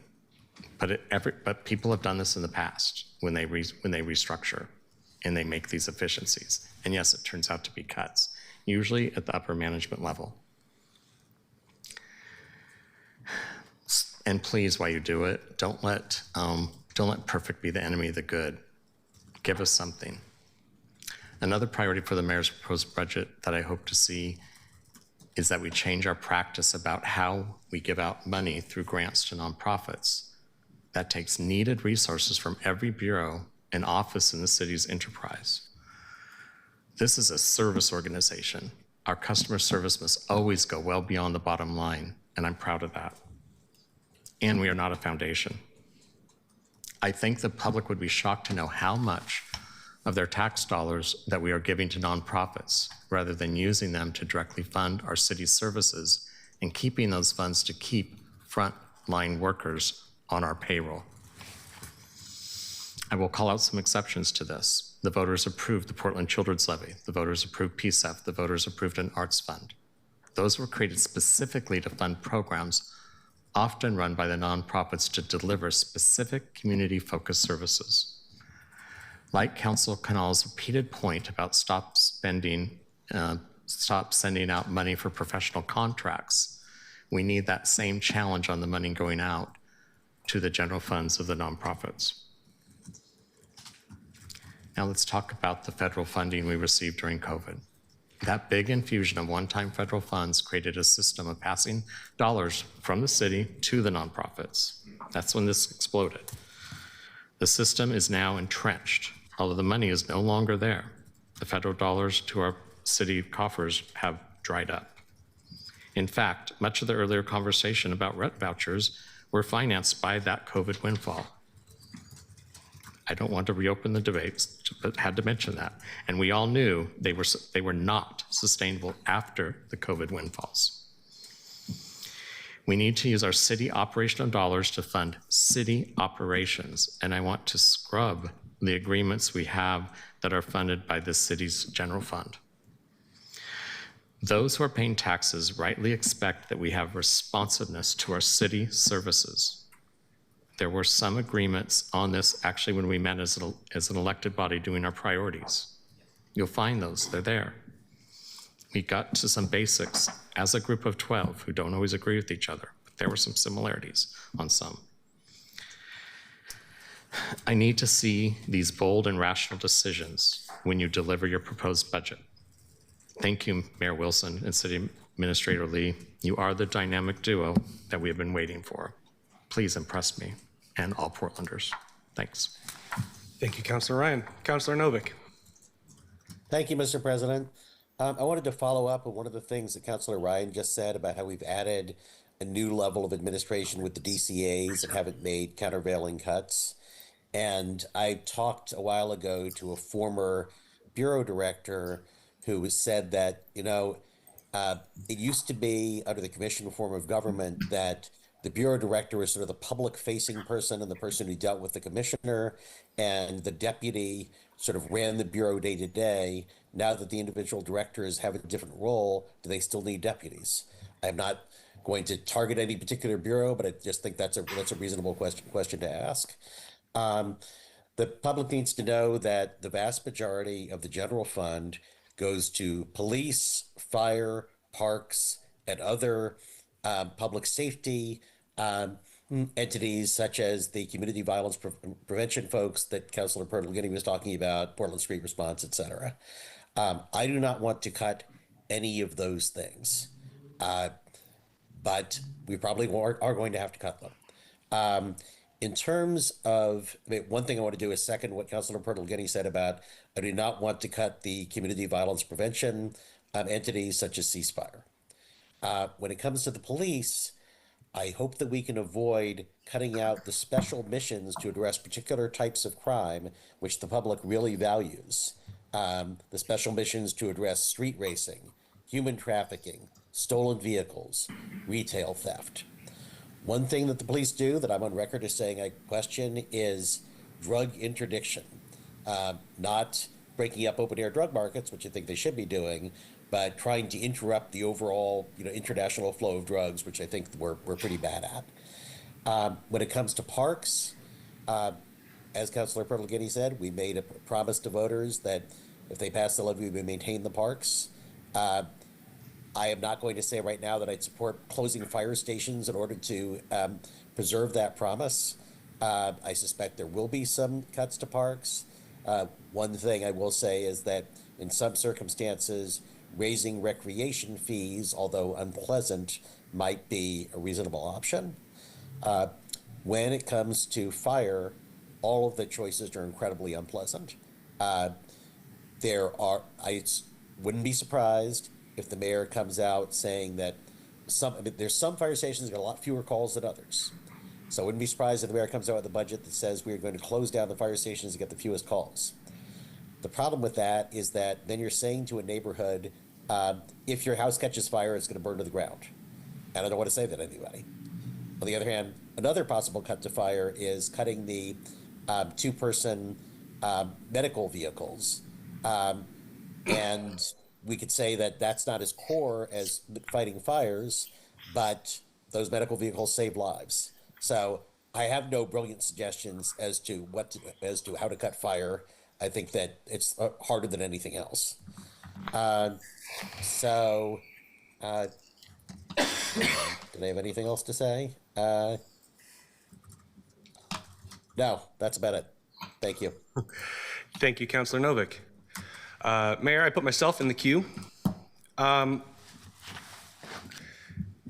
but people have done this in the past when they restructure and they make these efficiencies. And yes, it turns out to be cuts, usually at the upper management level. And please, while you do it, don't let perfect be the enemy of the good. Give us something. Another priority for the mayor's proposed budget that I hope to see is that we change our practice about how we give out money through grants to nonprofits. That takes needed resources from every bureau and office in the city's enterprise. This is a service organization. Our customer service must always go well beyond the bottom line, and I'm proud of that. And we are not a foundation. I think the public would be shocked to know how much of their tax dollars that we are giving to nonprofits, rather than using them to directly fund our city's services and keeping those funds to keep frontline workers on our payroll. I will call out some exceptions to this. The voters approved the Portland Children's Levy. The voters approved PSEF. The voters approved an arts fund. Those were created specifically to fund programs often run by the nonprofits to deliver specific community-focused services. Like Councilor Canal's repeated point about stop sending out money for professional contracts, we need that same challenge on the money going out to the general funds of the nonprofits. Now let's talk about the federal funding we received during COVID. That big infusion of one-time federal funds created a system of passing dollars from the city to the nonprofits. That's when this exploded. The system is now entrenched, although the money is no longer there. The federal dollars to our city coffers have dried up. In fact, much of the earlier conversation about rent vouchers were financed by that COVID windfall. I don't want to reopen the debates, but had to mention that. And we all knew they were not sustainable after the COVID windfalls. We need to use our city operational dollars to fund city operations. And I want to scrub the agreements we have that are funded by the city's general fund. Those who are paying taxes rightly expect that we have responsiveness to our city services. There were some agreements on this actually when we met as an elected body doing our priorities. You'll find those, they're there. We got to some basics as a group of 12 who don't always agree with each other, but there were some similarities on some. I need to see these bold and rational decisions when you deliver your proposed budget. Thank you, Mayor Wilson and City Administrator Lee. You are the dynamic duo that we have been waiting for. Please impress me and all Portlanders. Thanks. Thank you, Councilor Ryan. Councilor Novick. Thank you, Mr. President. I wanted to follow up on one of the things that Councilor Ryan just said about how we've added a new level of administration with the DCAs and haven't made countervailing cuts. And I talked a while ago to a former bureau director who said that, it used to be under the commission form of government that the bureau director was sort of the public-facing person and the person who dealt with the commissioner, and the deputy sort of ran the bureau day to day. Now that the individual directors have a different role, do they still need deputies? I'm not going to target any particular bureau, but I just think that's a reasonable question to ask. The public needs to know that the vast majority of the general fund goes to police, fire, parks, and other public safety entities such as the community violence prevention folks that Councilor Pertolini was talking about, Portland Street Response, et cetera. I do not want to cut any of those things, but we probably are going to have to cut them. In terms of, one thing I want to do is second what Councilor Pertolini said about, I do not want to cut the community violence prevention entities such as ceasefire. When it comes to the police, I hope that we can avoid cutting out the special missions to address particular types of crime, which the public really values. The special missions to address street racing, human trafficking, stolen vehicles, retail theft. One thing that the police do that I'm on record as saying I question is drug interdiction. Not breaking up open-air drug markets, which I think they should be doing, but trying to interrupt the overall, international flow of drugs, which I think we're pretty bad at. When it comes to parks, as Councilor Pertolini said, we made a promise to voters that if they pass the levy, we would maintain the parks. I am not going to say right now that I'd support closing fire stations in order to preserve that promise. I suspect there will be some cuts to parks. One thing I will say is that in some circumstances, raising recreation fees, although unpleasant, might be a reasonable option. When it comes to fire, all of the choices are incredibly unpleasant. I wouldn't be surprised if the mayor comes out saying that there's some fire stations that get a lot fewer calls than others. So I wouldn't be surprised if the mayor comes out with a budget that says we're going to close down the fire stations to get the fewest calls. The problem with that is that then you're saying to a neighborhood, if your house catches fire, it's going to burn to the ground. And I don't want to say that to anybody. On the other hand, another possible cut to fire is cutting the two-person medical vehicles. And we could say that that's not as core as fighting fires, but those medical vehicles save lives. So I have no brilliant suggestions as to how to cut fire. I think that it's harder than anything else. Did I have anything else to say? No, that's about it. Thank you. Thank you, Councilor Novick. Mayor, I put myself in the queue.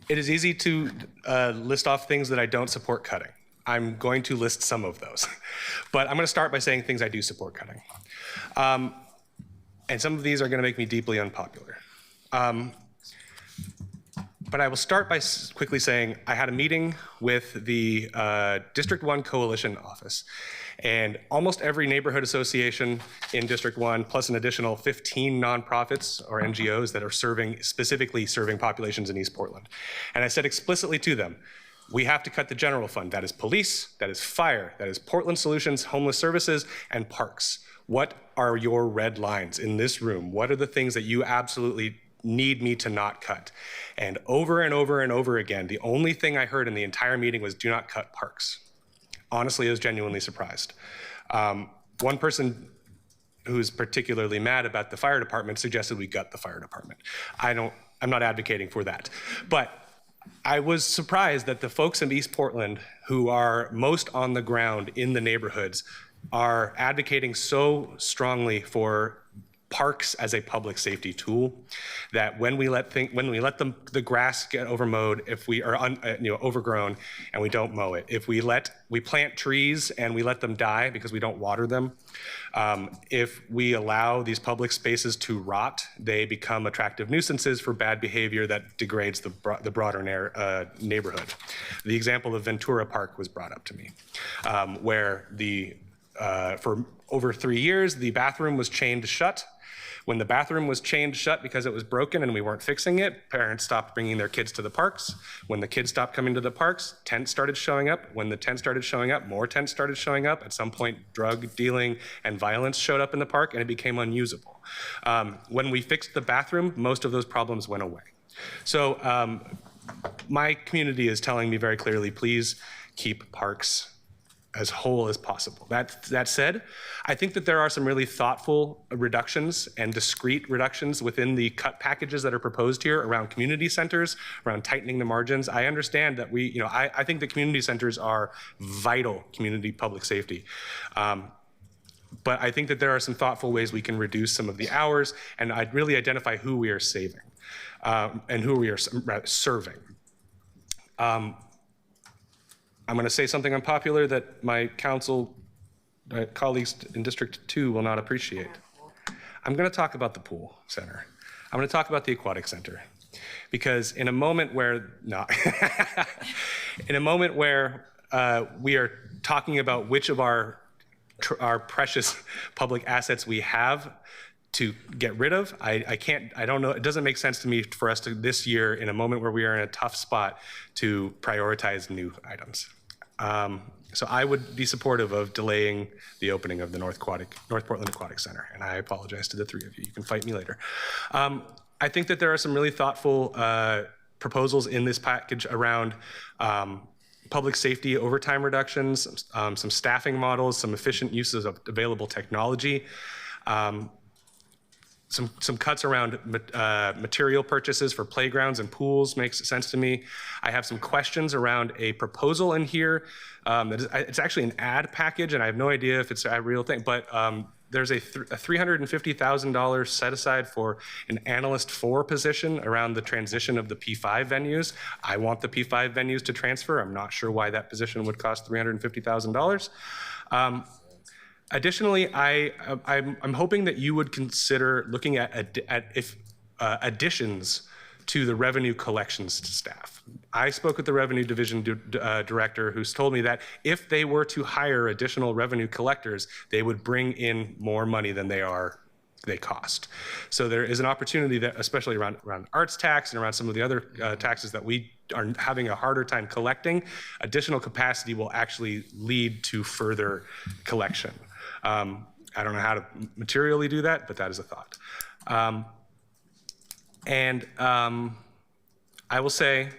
It is easy to list off things that I don't support cutting. I'm going to list some of those. But I'm going to start by saying things I do support cutting. And some of these are going to make me deeply unpopular. But I will start by quickly saying I had a meeting with the District 1 Coalition office. And almost every neighborhood association in District 1, plus an additional 15 nonprofits or NGOs that are specifically serving populations in East Portland. And I said explicitly to them, we have to cut the general fund. That is police, that is fire, that is Portland Solutions, homeless services, and parks. What are your red lines in this room? What are the things that you absolutely need me to not cut? And over and over and over again, the only thing I heard in the entire meeting was do not cut parks. Honestly, I was genuinely surprised. One person who's particularly mad about the fire department suggested we gut the fire department. I'm not advocating for that. But I was surprised that the folks in East Portland who are most on the ground in the neighborhoods are advocating so strongly for parks as a public safety tool that when we let the grass get overmowed, if we are overgrown and we don't mow it, if we plant trees and we let them die because we don't water them, if we allow these public spaces to rot, they become attractive nuisances for bad behavior that degrades the broader neighborhood. The example of Ventura Park was brought up to me, where for over 3 years, the bathroom was chained shut. When the bathroom was chained shut because it was broken and we weren't fixing it, parents stopped bringing their kids to the parks. When the kids stopped coming to the parks, tents started showing up. When the tents started showing up, more tents started showing up. At some point, drug dealing and violence showed up in the park and it became unusable. When we fixed the bathroom, most of those problems went away. So my community is telling me very clearly, please keep parks as whole as possible. That said, I think that there are some really thoughtful reductions and discrete reductions within the cut packages that are proposed here around community centers, around tightening the margins. I understand that I think the community centers are vital community public safety. But I think that there are some thoughtful ways we can reduce some of the hours and I'd really identify who we are saving and who we are serving. I'm going to say something unpopular that my council colleagues in District 2 will not appreciate. I'm going to talk about the pool center. I'm going to talk about the aquatic center. Because in a moment where, we are talking about which of our precious public assets we have to get rid of, I don't know, it doesn't make sense to me for us to this year, in a moment where we are in a tough spot, to prioritize new items. So I would be supportive of delaying the opening of the North Portland Aquatic Center, and I apologize to the three of you. You can fight me later. I think that there are some really thoughtful proposals in this package around public safety overtime reductions, some staffing models, some efficient uses of available technology. some cuts around material purchases for playgrounds and pools makes sense to me. I have some questions around a proposal in here. It's actually an ad package, and I have no idea if it's a real thing, but there's a $350,000 set aside for an analyst 4 position around the transition of the P5 venues. I want the P5 venues to transfer. I'm not sure why that position would cost $350,000. Additionally, I'm hoping that you would consider looking at additions to the revenue collections staff. I spoke with the revenue division director, who's told me that if they were to hire additional revenue collectors, they would bring in more money than they cost. So there is an opportunity that, especially around arts tax and around some of the other taxes that we are having a harder time collecting, additional capacity will actually lead to further collection. I don't know how to materially do that, but that is a thought. I will say,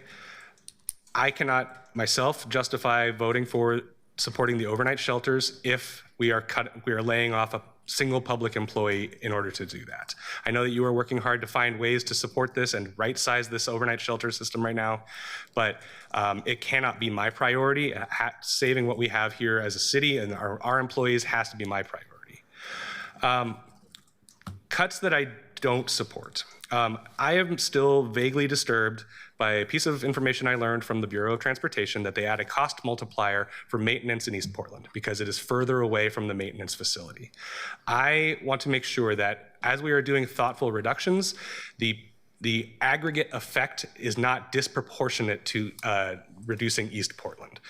I cannot myself justify voting for supporting the overnight shelters if we are laying off a single public employee in order to do that. I know that you are working hard to find ways to support this and right-size this overnight shelter system right now, but it cannot be my priority. Saving what we have here as a city and our employees has to be my priority. Cuts that I don't support. I am still vaguely disturbed by a piece of information I learned from the Bureau of Transportation that they add a cost multiplier for maintenance in East Portland because it is further away from the maintenance facility. I want to make sure that as we are doing thoughtful reductions, the aggregate effect is not disproportionate to reducing East Portland.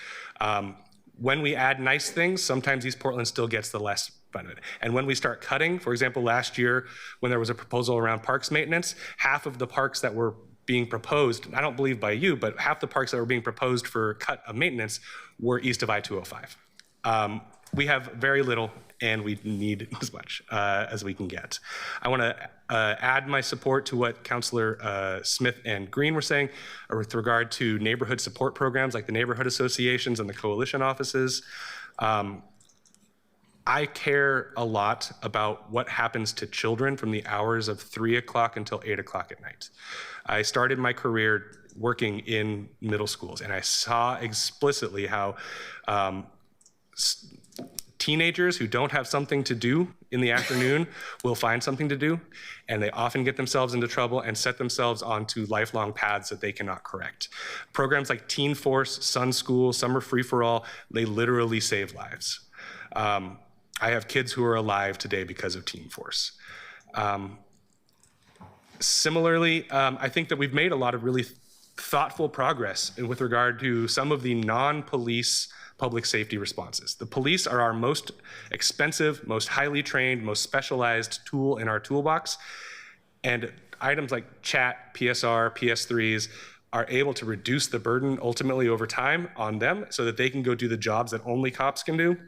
When we add nice things, sometimes East Portland still gets the less benefit. And when we start cutting, for example, last year when there was a proposal around parks maintenance, half of the parks that were being proposed, I don't believe by you, but half the parks that were being proposed for cut of maintenance were east of I-205. We have very little, and we need as much as we can get. I want to add my support to what Councilor Smith and Green were saying with regard to neighborhood support programs like the neighborhood associations and the coalition offices. I care a lot about what happens to children from the hours of 3 o'clock until 8 o'clock at night. I started my career working in middle schools, and I saw explicitly how teenagers who don't have something to do in the afternoon will find something to do, and they often get themselves into trouble and set themselves onto lifelong paths that they cannot correct. Programs like Teen Force, Sun School, Summer Free for All, they literally save lives. I have kids who are alive today because of Teen Force. Similarly, I think that we've made a lot of really thoughtful progress with regard to some of the non-police public safety responses. The police are our most expensive, most highly trained, most specialized tool in our toolbox. And items like chat, PSR, PS3s are able to reduce the burden ultimately over time on them so that they can go do the jobs that only cops can do.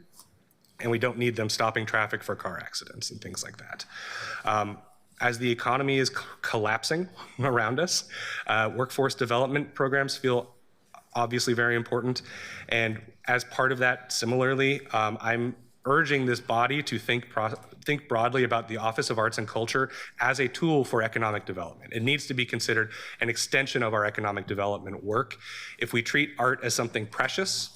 And we don't need them stopping traffic for car accidents and things like that. As the economy is collapsing around us, workforce development programs feel obviously very important. And as part of that, similarly, I'm urging this body to think broadly about the Office of Arts and Culture as a tool for economic development. It needs to be considered an extension of our economic development work. If we treat art as something precious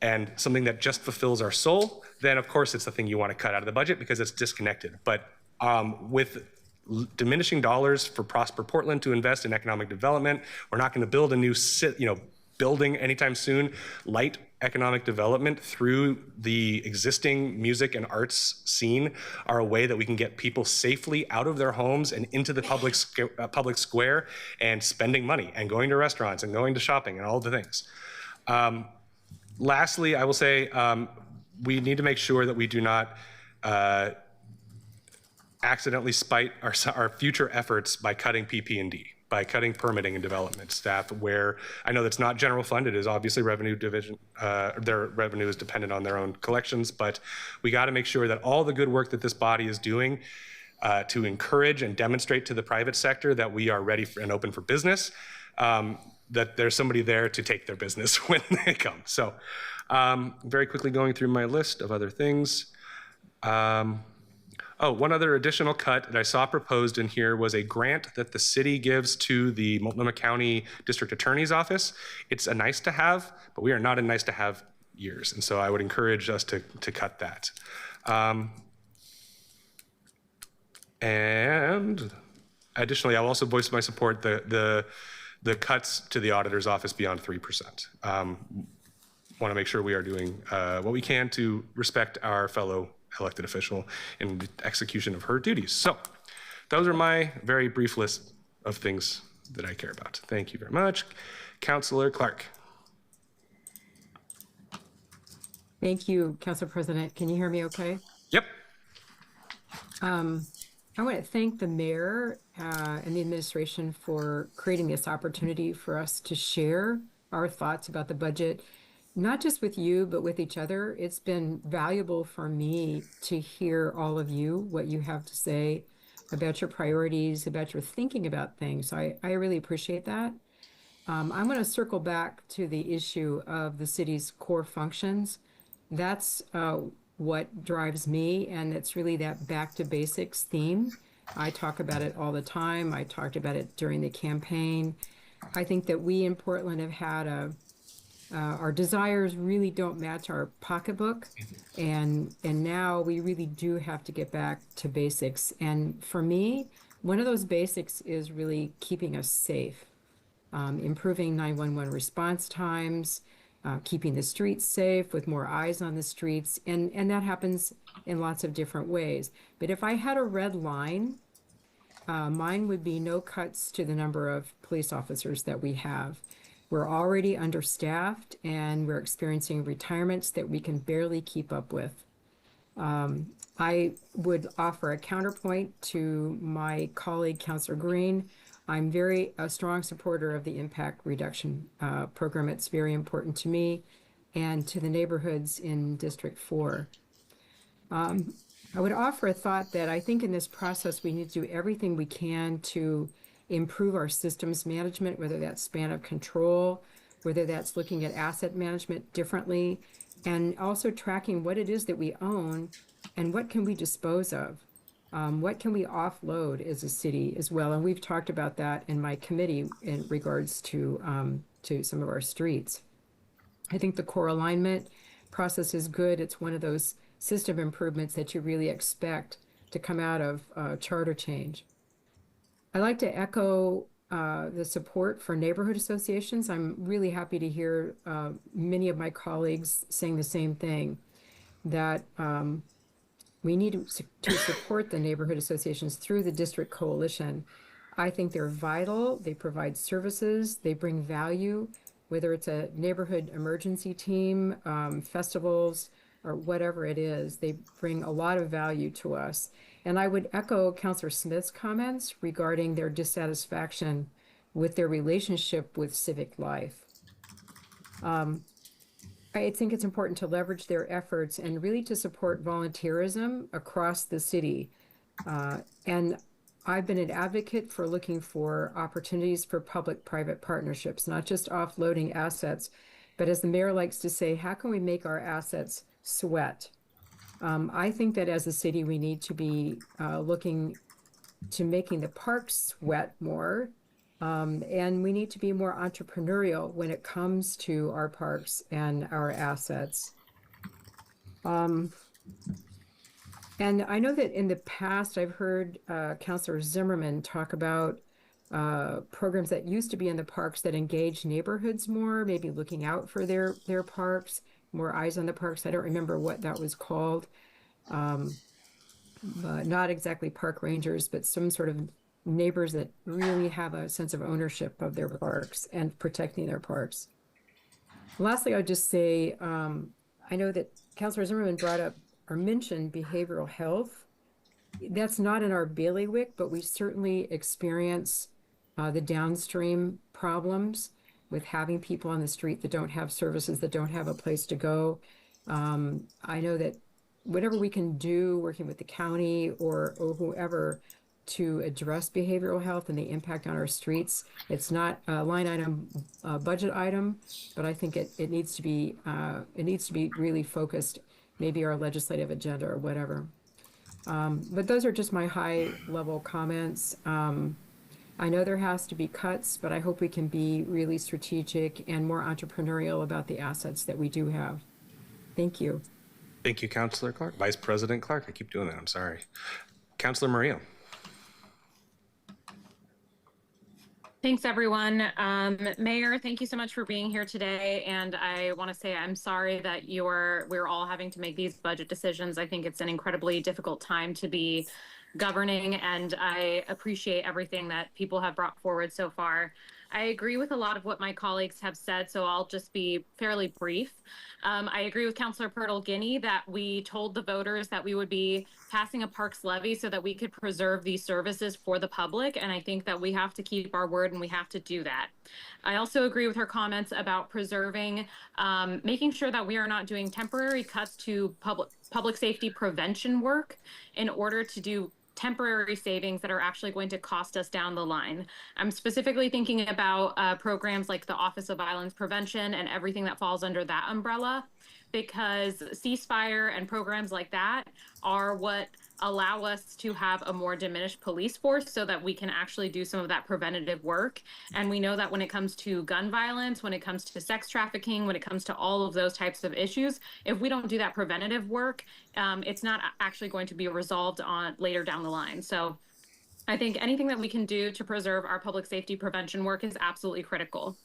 and something that just fulfills our soul, then of course it's the thing you want to cut out of the budget because it's disconnected. But with diminishing dollars for Prosper Portland to invest in economic development, we're not going to build a new building anytime soon. Light economic development through the existing music and arts scene are a way that we can get people safely out of their homes and into the public square and spending money and going to restaurants and going to shopping and all the things. Lastly, I will say we need to make sure that we do not accidentally spite our future efforts by cutting PP&D, by cutting permitting and development staff, where I know that's not general fund, it is obviously revenue division, their revenue is dependent on their own collections, but we got to make sure that all the good work that this body is doing to encourage and demonstrate to the private sector that we are ready and open for business, that there's somebody there to take their business when they come. So very quickly going through my list of other things. Oh, one other additional cut that I saw proposed in here was a grant that the city gives to the Multnomah County District Attorney's Office. It's a nice to have, but we are not in nice to have years. And so I would encourage us to cut that. And additionally, I'll also voice my support the cuts to the auditor's office beyond 3%. Want to make sure we are doing what we can to respect our fellow elected official in the execution of her duties. So those are my very brief list of things that I care about. Thank you very much. Councilor Clark. Thank you, Council President. Can you hear me okay? Yep. I want to thank the mayor and the administration for creating this opportunity for us to share our thoughts about the budget, not just with you, but with each other. It's been valuable for me to hear all of you, what you have to say about your priorities, about your thinking about things. So I really appreciate that. I'm going to circle back to the issue of the city's core functions. That's what drives me, and it's really that back to basics theme. I talk about it all the time. I talked about it during the campaign. I think that we in Portland have had our desires really don't match our pocketbook, and now we really do have to get back to basics. And for me, one of those basics is really keeping us safe, improving 911 response times, keeping the streets safe with more eyes on the streets, and that happens in lots of different ways. But if I had a red line, mine would be no cuts to the number of police officers that we have. We're already understaffed, and we're experiencing retirements that we can barely keep up with. I would offer a counterpoint to my colleague, Councilor Green. I'm a strong supporter of the impact reduction program. It's very important to me and to the neighborhoods in District 4. I would offer a thought that I think in this process we need to do everything we can to improve our systems management, whether that's span of control, whether that's looking at asset management differently, and also tracking what it is that we own and what can we dispose of. What can we offload as a city as well? And we've talked about that in my committee in regards to some of our streets. I think the core alignment process is good. It's one of those system improvements that you really expect to come out of charter change. I'd like to echo the support for neighborhood associations. I'm really happy to hear many of my colleagues saying the same thing, that we need to support the neighborhood associations through the district coalition. I think they're vital. They provide services. They bring value, whether it's a neighborhood emergency team, festivals, or whatever it is. They bring a lot of value to us. And I would echo Councilor Smith's comments regarding their dissatisfaction with their relationship with civic life. I think it's important to leverage their efforts and really to support volunteerism across the city. And I've been an advocate for looking for opportunities for public-private partnerships, not just offloading assets, but as the mayor likes to say, how can we make our assets sweat? I think that as a city, we need to be looking to making the parks sweat more, and we need to be more entrepreneurial when it comes to our parks and our assets. And I know that in the past, I've heard Councilor Zimmerman talk about programs that used to be in the parks that engage neighborhoods more, maybe looking out for their parks, more eyes on the parks. I don't remember what that was called. Not exactly park rangers, but some sort of neighbors that really have a sense of ownership of their parks and protecting their parks. Lastly, I would just say, I know that Councilor Zimmerman brought up or mentioned behavioral health. That's not in our bailiwick, but we certainly experience the downstream problems with having people on the street that don't have services, that don't have a place to go. I know that whatever we can do, working with the county or whoever, to address behavioral health and the impact on our streets, it's not a line item, budget item, but I think it needs to be really focused, maybe our legislative agenda or whatever. But those are just my high-level comments. I know there has to be cuts, but I hope we can be really strategic and more entrepreneurial about the assets that we do have. Thank you. Thank you, Councilor Clark. Vice President Clark, I keep doing that, I'm sorry. Councilor Murillo. Thanks, everyone. Mayor, thank you so much for being here today. And I want to say I'm sorry that we're all having to make these budget decisions. I think it's an incredibly difficult time to be governing, and I appreciate everything that people have brought forward so far. I agree with a lot of what my colleagues have said, so I'll just be fairly brief. I agree with Councilor Purtle-Guinea that we told the voters that we would be passing a parks levy so that we could preserve these services for the public, and I think that we have to keep our word and we have to do that. I also agree with her comments about preserving, making sure that we are not doing temporary cuts to public safety prevention work in order to do temporary savings that are actually going to cost us down the line. I'm specifically thinking about programs like the Office of Violence Prevention and everything that falls under that umbrella, because ceasefire and programs like that are what allow us to have a more diminished police force so that we can actually do some of that preventative work. And we know that when it comes to gun violence, when it comes to sex trafficking, when it comes to all of those types of issues, if we don't do that preventative work, it's not actually going to be resolved on later down the line. So I think anything that we can do to preserve our public safety prevention work is absolutely critical.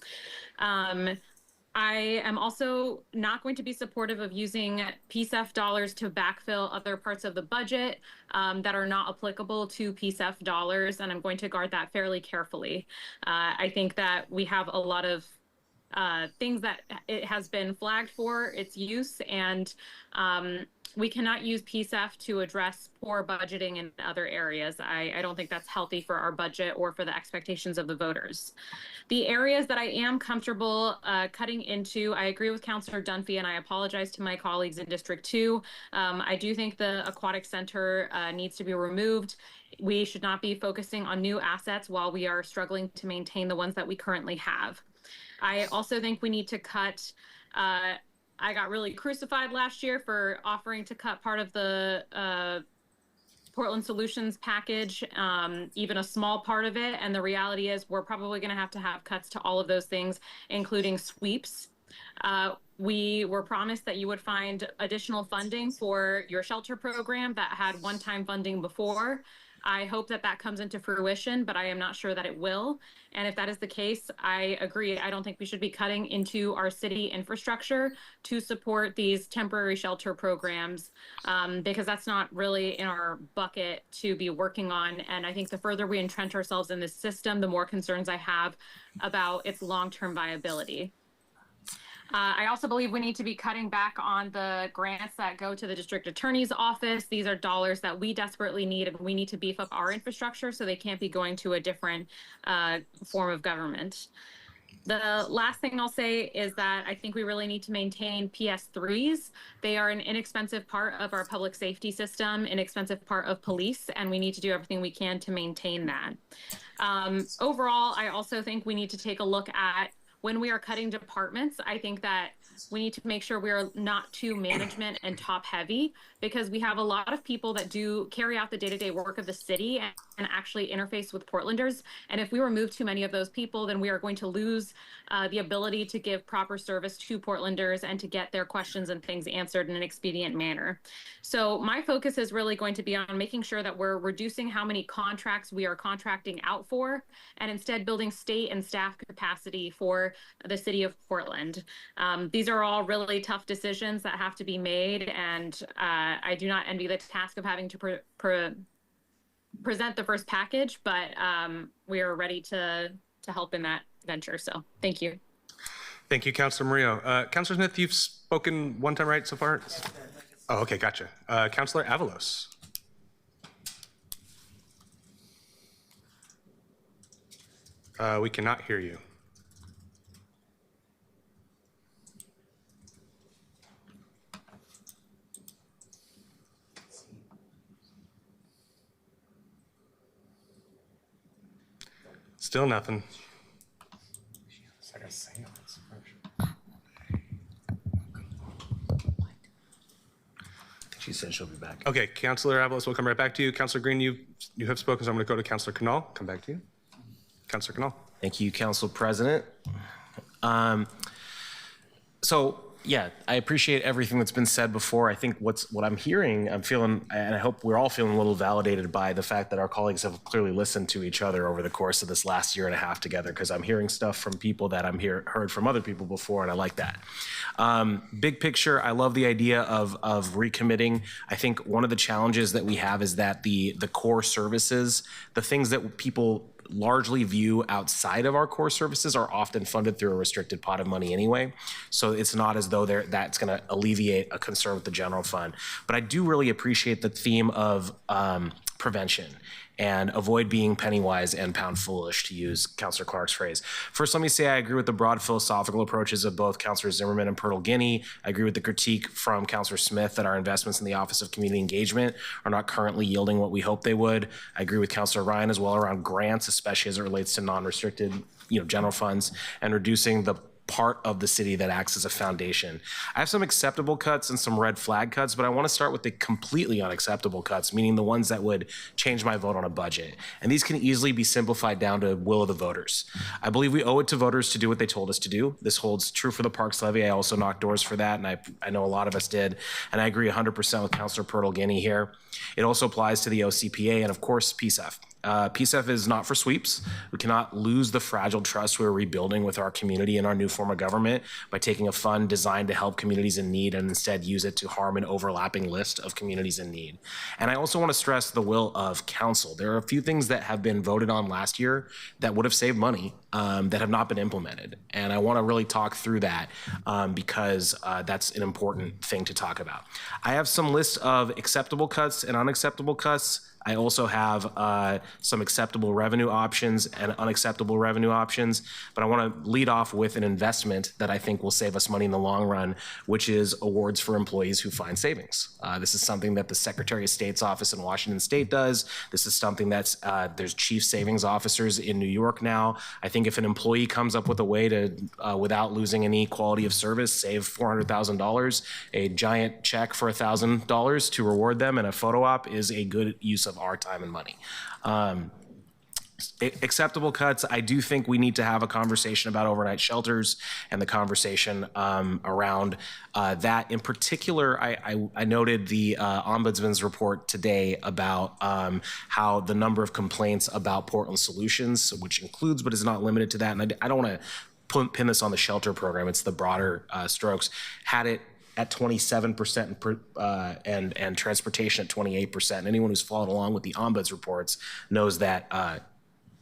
I am also not going to be supportive of using PSEF dollars to backfill other parts of the budget that are not applicable to PSEF dollars, and I'm going to guard that fairly carefully. I think that we have a lot of things that it has been flagged for its use, and we cannot use PSEF to address poor budgeting in other areas. I don't think that's healthy for our budget or for the expectations of the voters. The areas that I am comfortable cutting into, I agree with Councilor Dunphy, and I apologize to my colleagues in District 2. I do think the Aquatic Center needs to be removed. We should not be focusing on new assets while we are struggling to maintain the ones that we currently have. I also think we need to cut I got really crucified last year for offering to cut part of the Portland Solutions package, even a small part of it. And the reality is we're probably going to have cuts to all of those things, including sweeps. We were promised that you would find additional funding for your shelter program that had one-time funding before. I hope that that comes into fruition, but I am not sure that it will. And if that is the case, I agree. I don't think we should be cutting into our city infrastructure to support these temporary shelter programs, because that's not really in our bucket to be working on. And I think the further we entrench ourselves in this system, the more concerns I have about its long-term viability. I also believe we need to be cutting back on the grants that go to the district attorney's office. These are dollars that we desperately need, and we need to beef up our infrastructure so they can't be going to a different form of government. The last thing I'll say is that I think we really need to maintain PS3s. They are an inexpensive part of our public safety system, inexpensive part of police, and we need to do everything we can to maintain that. Overall, I also think we need to take a look at when we are cutting departments. I think that we need to make sure we are not too management and top heavy, because we have a lot of people that do carry out the day-to-day work of the city and actually interface with Portlanders. And if we remove too many of those people, then we are going to lose the ability to give proper service to Portlanders and to get their questions and things answered in an expedient manner. So my focus is really going to be on making sure that we're reducing how many contracts we are contracting out for, and instead building state and staff capacity for the city of Portland. These are all really tough decisions that have to be made, and I do not envy the task of having to present the first package, but we are ready to help in that venture. So thank you. Thank you, Councilor Murillo. Councilor Smith, you've spoken one time, right, so far? Oh, okay, gotcha. Councilor Avalos. We cannot hear you. Still nothing. She said she'll be back. Okay, Councilor Avalos, we'll come right back to you. Councilor Green, you have spoken, so I'm going to go to Councilor Canal. Come back to you. Councilor Canal. Thank you, Council President. Yeah, I appreciate everything that's been said before. I think what I'm hearing, I'm feeling, and I hope we're all feeling a little validated by the fact that our colleagues have clearly listened to each other over the course of this last year and a half together, because I'm hearing stuff from people that heard from other people before, and I like that. Big picture, I love the idea of recommitting. I think one of the challenges that we have is that the core services, the things that people largely view outside of our core services, are often funded through a restricted pot of money anyway. So it's not as though that's going to alleviate a concern with the general fund. But I do really appreciate the theme of prevention and avoid being penny wise and pound foolish, to use Councillor Clark's phrase. First, let me say I agree with the broad philosophical approaches of both Councillor Zimmerman and Purtle Guinea. I agree with the critique from Councillor Smith that our investments in the Office of Community Engagement are not currently yielding what we hope they would. I agree with Councillor Ryan as well around grants, especially as it relates to non-restricted, general funds, and reducing the part of the city that acts as a foundation. I have some acceptable cuts and some red flag cuts, but I want to start with the completely unacceptable cuts, meaning the ones that would change my vote on a budget. And these can easily be simplified down to will of the voters. I believe we owe it to voters to do what they told us to do. This holds true for the Parks Levy. I also knocked doors for that, and I know a lot of us did. And I agree 100% with Councillor Purtle Guinea here. It also applies to the OCPA and, of course, PSEF. PSEF is not for sweeps. We cannot lose the fragile trust we're rebuilding with our community and our new form of government by taking a fund designed to help communities in need and instead use it to harm an overlapping list of communities in need. And I also want to stress the will of council. There are a few things that have been voted on last year that would have saved money that have not been implemented. And I want to really talk through that because that's an important thing to talk about. I have some lists of acceptable cuts and unacceptable cuts. I also have some acceptable revenue options and unacceptable revenue options, but I want to lead off with an investment that I think will save us money in the long run, which is awards for employees who find savings. This is something that the Secretary of State's office in Washington State does. This is something that's, there's chief savings officers in New York now. I think if an employee comes up with a way to, without losing any quality of service, save $400,000, a giant check for $1,000 to reward them and a photo op is a good use of our time and money. Acceptable cuts, I do think we need to have a conversation about overnight shelters and the conversation around that. In particular, I noted the Ombudsman's report today about how the number of complaints about Portland Solutions, which includes but is not limited to that, and I don't want to pin this on the shelter program, it's the broader strokes, had it at 27% and transportation at 28%. And anyone who's followed along with the Ombuds reports knows that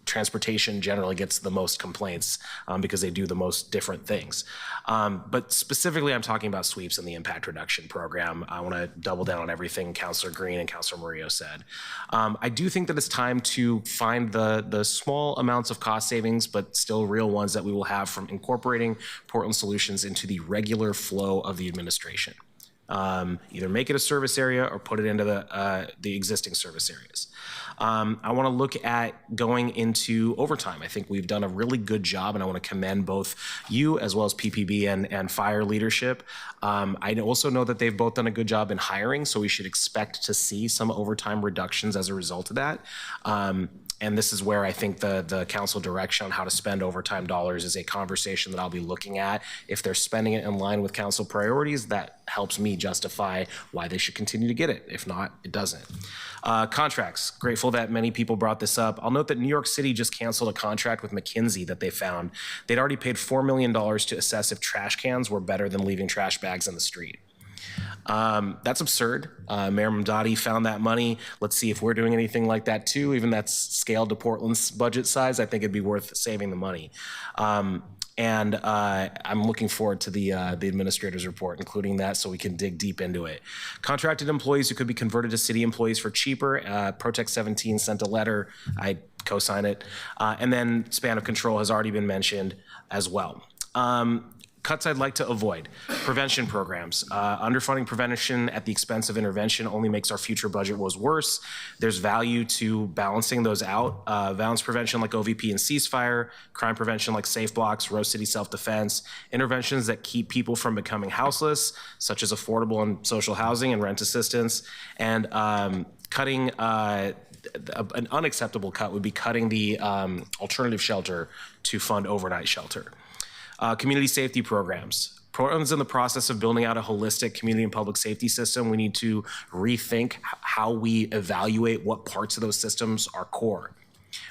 transportation generally gets the most complaints because they do the most different things. But specifically, I'm talking about sweeps and the impact reduction program. I want to double down on everything Councillor Green and Councillor Murillo said. I do think that it's time to find the small amounts of cost savings, but still real ones that we will have from incorporating Portland Solutions into the regular flow of the administration. Either make it a service area or put it into the existing service areas. I want to look at going into overtime. I think we've done a really good job, and I want to commend both you as well as PPB and fire leadership. I also know that they've both done a good job in hiring, so we should expect to see some overtime reductions as a result of that. And this is where I think the council direction on how to spend overtime dollars is a conversation that I'll be looking at. If they're spending it in line with council priorities, that helps me justify why they should continue to get it. If not, it doesn't. Contracts, grateful that many people brought this up. I'll note that New York City just canceled a contract with McKinsey that they found. They'd already paid $4 million to assess if trash cans were better than leaving trash bags in the street. That's absurd. Mayor Mamdani found that money. Let's see if we're doing anything like that too. Even that's scaled to Portland's budget size, I think it'd be worth saving the money. And I'm looking forward to the administrator's report, including that, so we can dig deep into it. Contracted employees who could be converted to city employees for cheaper. Protect 17 sent a letter. I co-sign it. And then span of control has already been mentioned as well. Cuts I'd like to avoid. Prevention programs. Underfunding prevention at the expense of intervention only makes our future budget was worse. There's value to balancing those out. Violence prevention like OVP and ceasefire, crime prevention like safe blocks, Rose City self-defense, interventions that keep people from becoming houseless, such as affordable and social housing and rent assistance, and cutting an unacceptable cut would be cutting the alternative shelter to fund overnight shelter. Community safety programs. Portland's in the process of building out a holistic community and public safety system. We need to rethink how we evaluate what parts of those systems are core.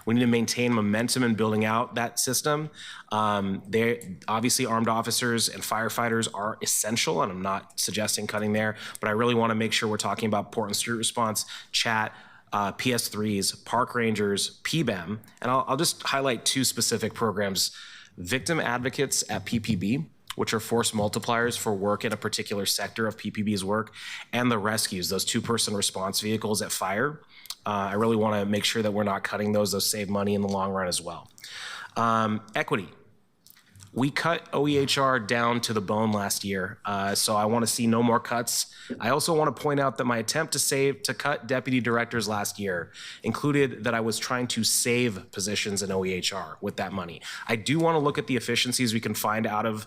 We need to maintain momentum in building out that system. Obviously, armed officers and firefighters are essential, and I'm not suggesting cutting there, but I really want to make sure we're talking about Portland Street Response, CHAT, PS3s, park rangers, PBEM, and I'll just highlight two specific programs. Victim advocates at PPB, which are force multipliers for work in a particular sector of PPB's work, and the rescues, those two-person response vehicles at fire. I really want to make sure that we're not cutting those. Those save money in the long run as well. Equity. We cut OEHR down to the bone last year, so I want to see no more cuts. I also want to point out that my attempt to cut deputy directors last year included that I was trying to save positions in OEHR with that money. I do want to look at the efficiencies we can find out of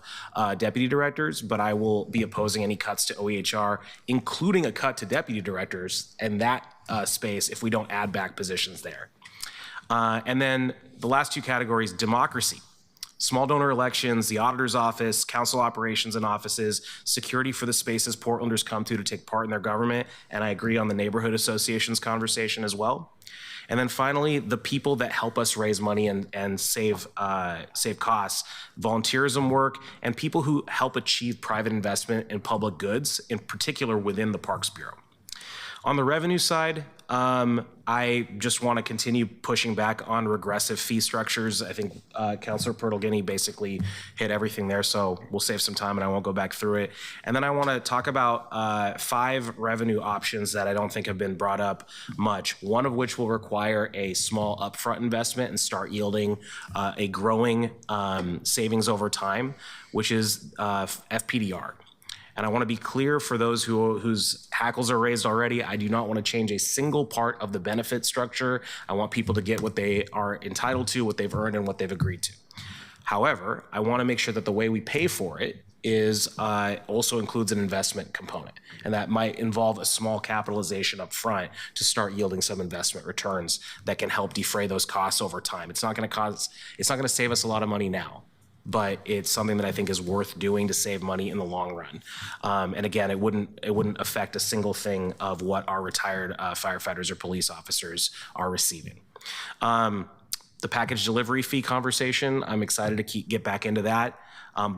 deputy directors, but I will be opposing any cuts to OEHR, including a cut to deputy directors and that space if we don't add back positions there. And then the last two categories, democracy. Small donor elections, the auditor's office, council operations and offices, security for the spaces Portlanders come to take part in their government, and I agree on the neighborhood associations conversation as well. And then finally, the people that help us raise money and save costs, volunteerism work, and people who help achieve private investment in public goods, in particular within the Parks Bureau. On the revenue side, I just want to continue pushing back on regressive fee structures. I think Councilor Pertolgini basically hit everything there, so we'll save some time and I won't go back through it. And then I want to talk about 5 revenue options that I don't think have been brought up much, one of which will require a small upfront investment and start yielding a growing savings over time, which is FPDR. And I want to be clear for those whose hackles are raised already, I do not want to change a single part of the benefit structure. I want people to get what they are entitled to, what they've earned, and what they've agreed to. However, I want to make sure that the way we pay for it is also includes an investment component. And that might involve a small capitalization up front to start yielding some investment returns that can help defray those costs over time. It's not going to save us a lot of money now, but it's something that I think is worth doing to save money in the long run. And again, it wouldn't affect a single thing of what our retired firefighters or police officers are receiving. The package delivery fee conversation, I'm excited to get back into that.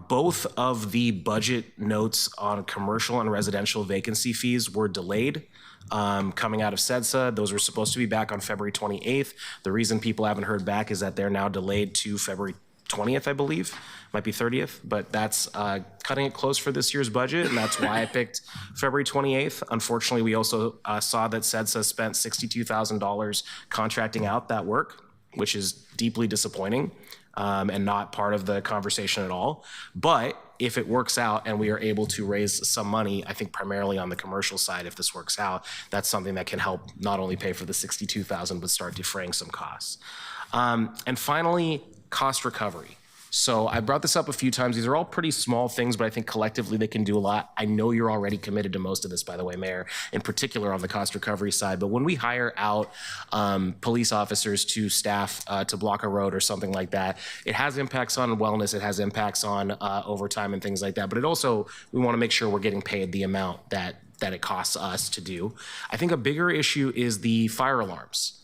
Both of the budget notes on commercial and residential vacancy fees were delayed. Coming out of CEDSA, those were supposed to be back on February 28th. The reason people haven't heard back is that they're now delayed to February 20th, I believe, might be 30th, but that's cutting it close for this year's budget, and that's why I picked February 28th. Unfortunately, we also saw that CEDSA spent $62,000 contracting out that work, which is deeply disappointing and not part of the conversation at all. But if it works out and we are able to raise some money, I think primarily on the commercial side, if this works out, that's something that can help not only pay for the $62,000, but start defraying some costs. And finally, cost recovery. So I brought this up a few times. These are all pretty small things, but I think collectively they can do a lot. I know you're already committed to most of this, by the way, Mayor, in particular on the cost recovery side. But when we hire out police officers to staff to block a road or something like that, it has impacts on wellness. It has impacts on overtime and things like that. But it also, we want to make sure we're getting paid the amount that it costs us to do. I think a bigger issue is the fire alarms.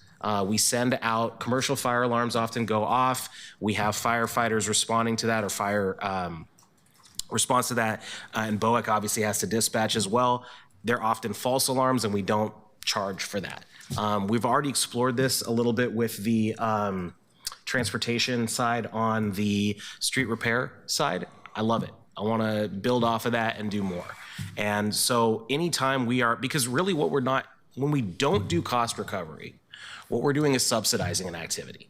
We send out commercial fire alarms often go off. We have firefighters responding to that or fire response to that. And BOEC obviously has to dispatch as well. They're often false alarms and we don't charge for that. We've already explored this a little bit with the transportation side on the street repair side. I love it. I want to build off of that and do more. And so anytime because really when we don't do cost recovery, what we're doing is subsidizing an activity.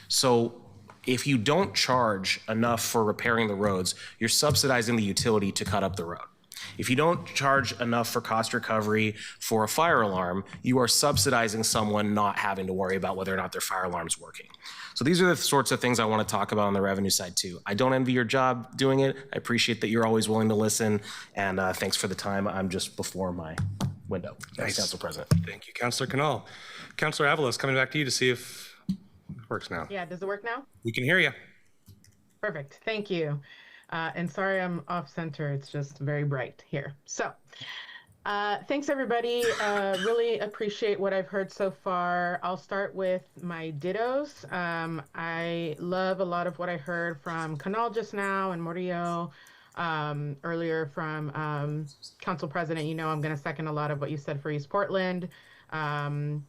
So If you don't charge enough for repairing the roads, you're subsidizing the utility to cut up the road. If you don't charge enough for cost recovery for a fire alarm, you are subsidizing someone not having to worry about whether or not their fire alarm's working. So these are the sorts of things I want to talk about on the revenue side too. I don't envy your job doing it. I appreciate that you're always willing to listen, and thanks for the time. I'm just before my window. Thanks, Council President. Thank you, Councilor Canal. Councilor Avalos, coming back to you to see if it works now. Yeah, does it work now? We can hear you. Perfect, thank you. And sorry I'm off center, it's just very bright here. So, thanks everybody. Really appreciate what I've heard so far. I'll start with my dittos. I love a lot of what I heard from Canal just now and Murillo. Earlier from Council President, you know I'm going to second a lot of what you said for East Portland, and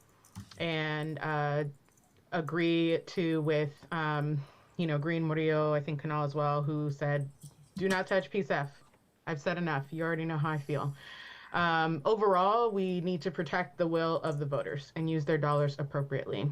agree to with Green, Murillo, I think Canal as well, who said, do not touch PSF. I've said enough. You already know how I feel. Overall, we need to protect the will of the voters and use their dollars appropriately.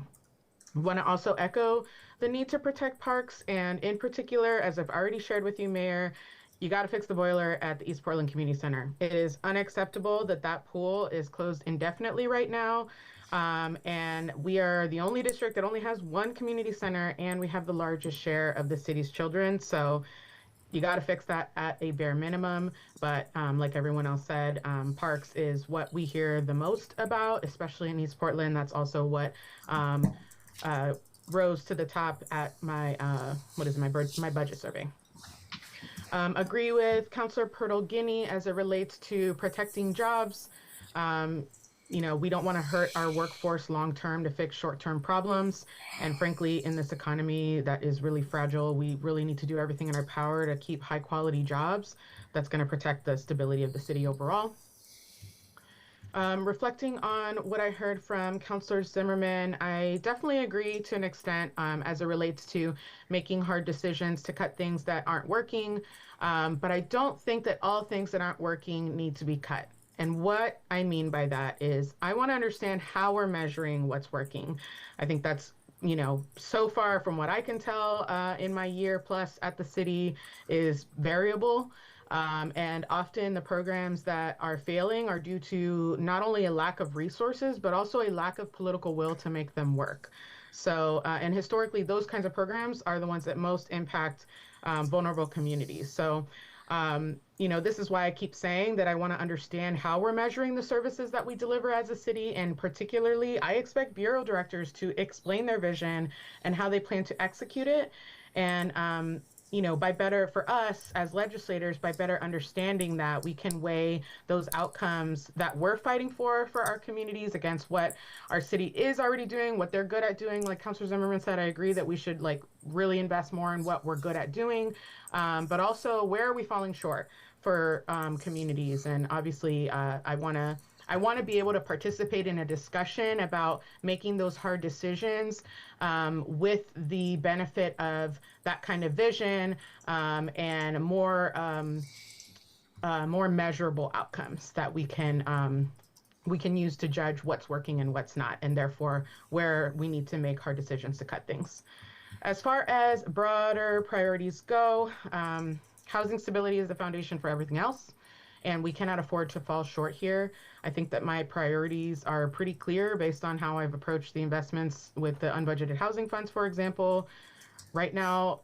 I want to also echo the need to protect parks, and in particular, as I've already shared with you, Mayor, you got to fix the boiler at the East Portland Community Center. It is unacceptable that that pool is closed indefinitely right now. And we are the only district that only has one community center, and we have the largest share of the city's children. So you got to fix that at a bare minimum. But like everyone else said, parks is what we hear the most about, especially in East Portland. That's also what rose to the top at my my budget survey. Agree with Councilor Purtle-Guinea as it relates to protecting jobs. We don't want to hurt our workforce long-term to fix short-term problems. And frankly, in this economy that is really fragile, we really need to do everything in our power to keep high-quality jobs. That's going to protect the stability of the city overall. Reflecting on what I heard from Councilor Zimmerman, I definitely agree to an extent as it relates to making hard decisions to cut things that aren't working. But I don't think that all things that aren't working need to be cut. And what I mean by that is I want to understand how we're measuring what's working. I think that's, so far from what I can tell in my year plus at the city is variable. And often the programs that are failing are due to not only a lack of resources, but also a lack of political will to make them work. So, and historically, those kinds of programs are the ones that most impact vulnerable communities. So, this is why I keep saying that I want to understand how we're measuring the services that we deliver as a city. And particularly, I expect bureau directors to explain their vision and how they plan to execute it. And, for us as legislators, by better understanding that, we can weigh those outcomes that we're fighting for our communities against what our city is already doing, what they're good at doing. Like Councilor Zimmerman said, I agree that we should really invest more in what we're good at doing, but also where are we falling short for communities. And obviously, I want to be able to participate in a discussion about making those hard decisions with the benefit of that kind of vision and more measurable outcomes that we can use to judge what's working and what's not, and therefore where we need to make hard decisions to cut things. As far as broader priorities go, housing stability is the foundation for everything else, and we cannot afford to fall short here. I think that my priorities are pretty clear based on how I've approached the investments with the unbudgeted housing funds, for example. Right now,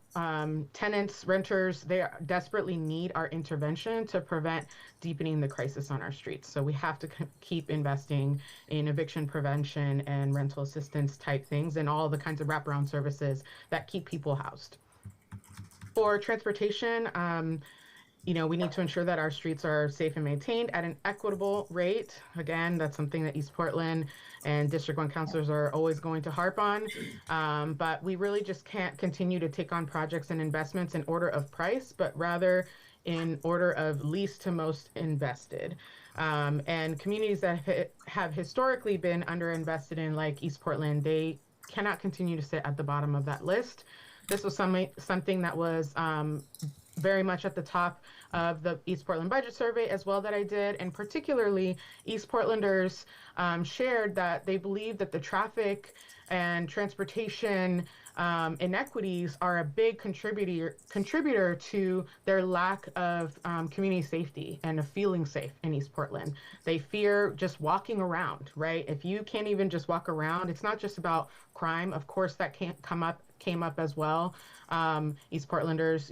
tenants, renters, they desperately need our intervention to prevent deepening the crisis on our streets. So we have to keep investing in eviction prevention and rental assistance type things and all the kinds of wraparound services that keep people housed. For transportation, we need to ensure that our streets are safe and maintained at an equitable rate. Again, that's something that East Portland and District 1 councilors are always going to harp on. But we really just can't continue to take on projects and investments in order of price, but rather in order of least to most invested. And communities that have historically been underinvested in, like East Portland, they cannot continue to sit at the bottom of that list. This was something that was very much at the top of the East Portland budget survey as well that I did, and particularly East Portlanders shared that they believe that the traffic and transportation inequities are a big contributor to their lack of community safety and of feeling safe in East Portland. They fear just walking around, right? If you can't even just walk around, it's not just about crime. Of course, that came up as well. East Portlanders,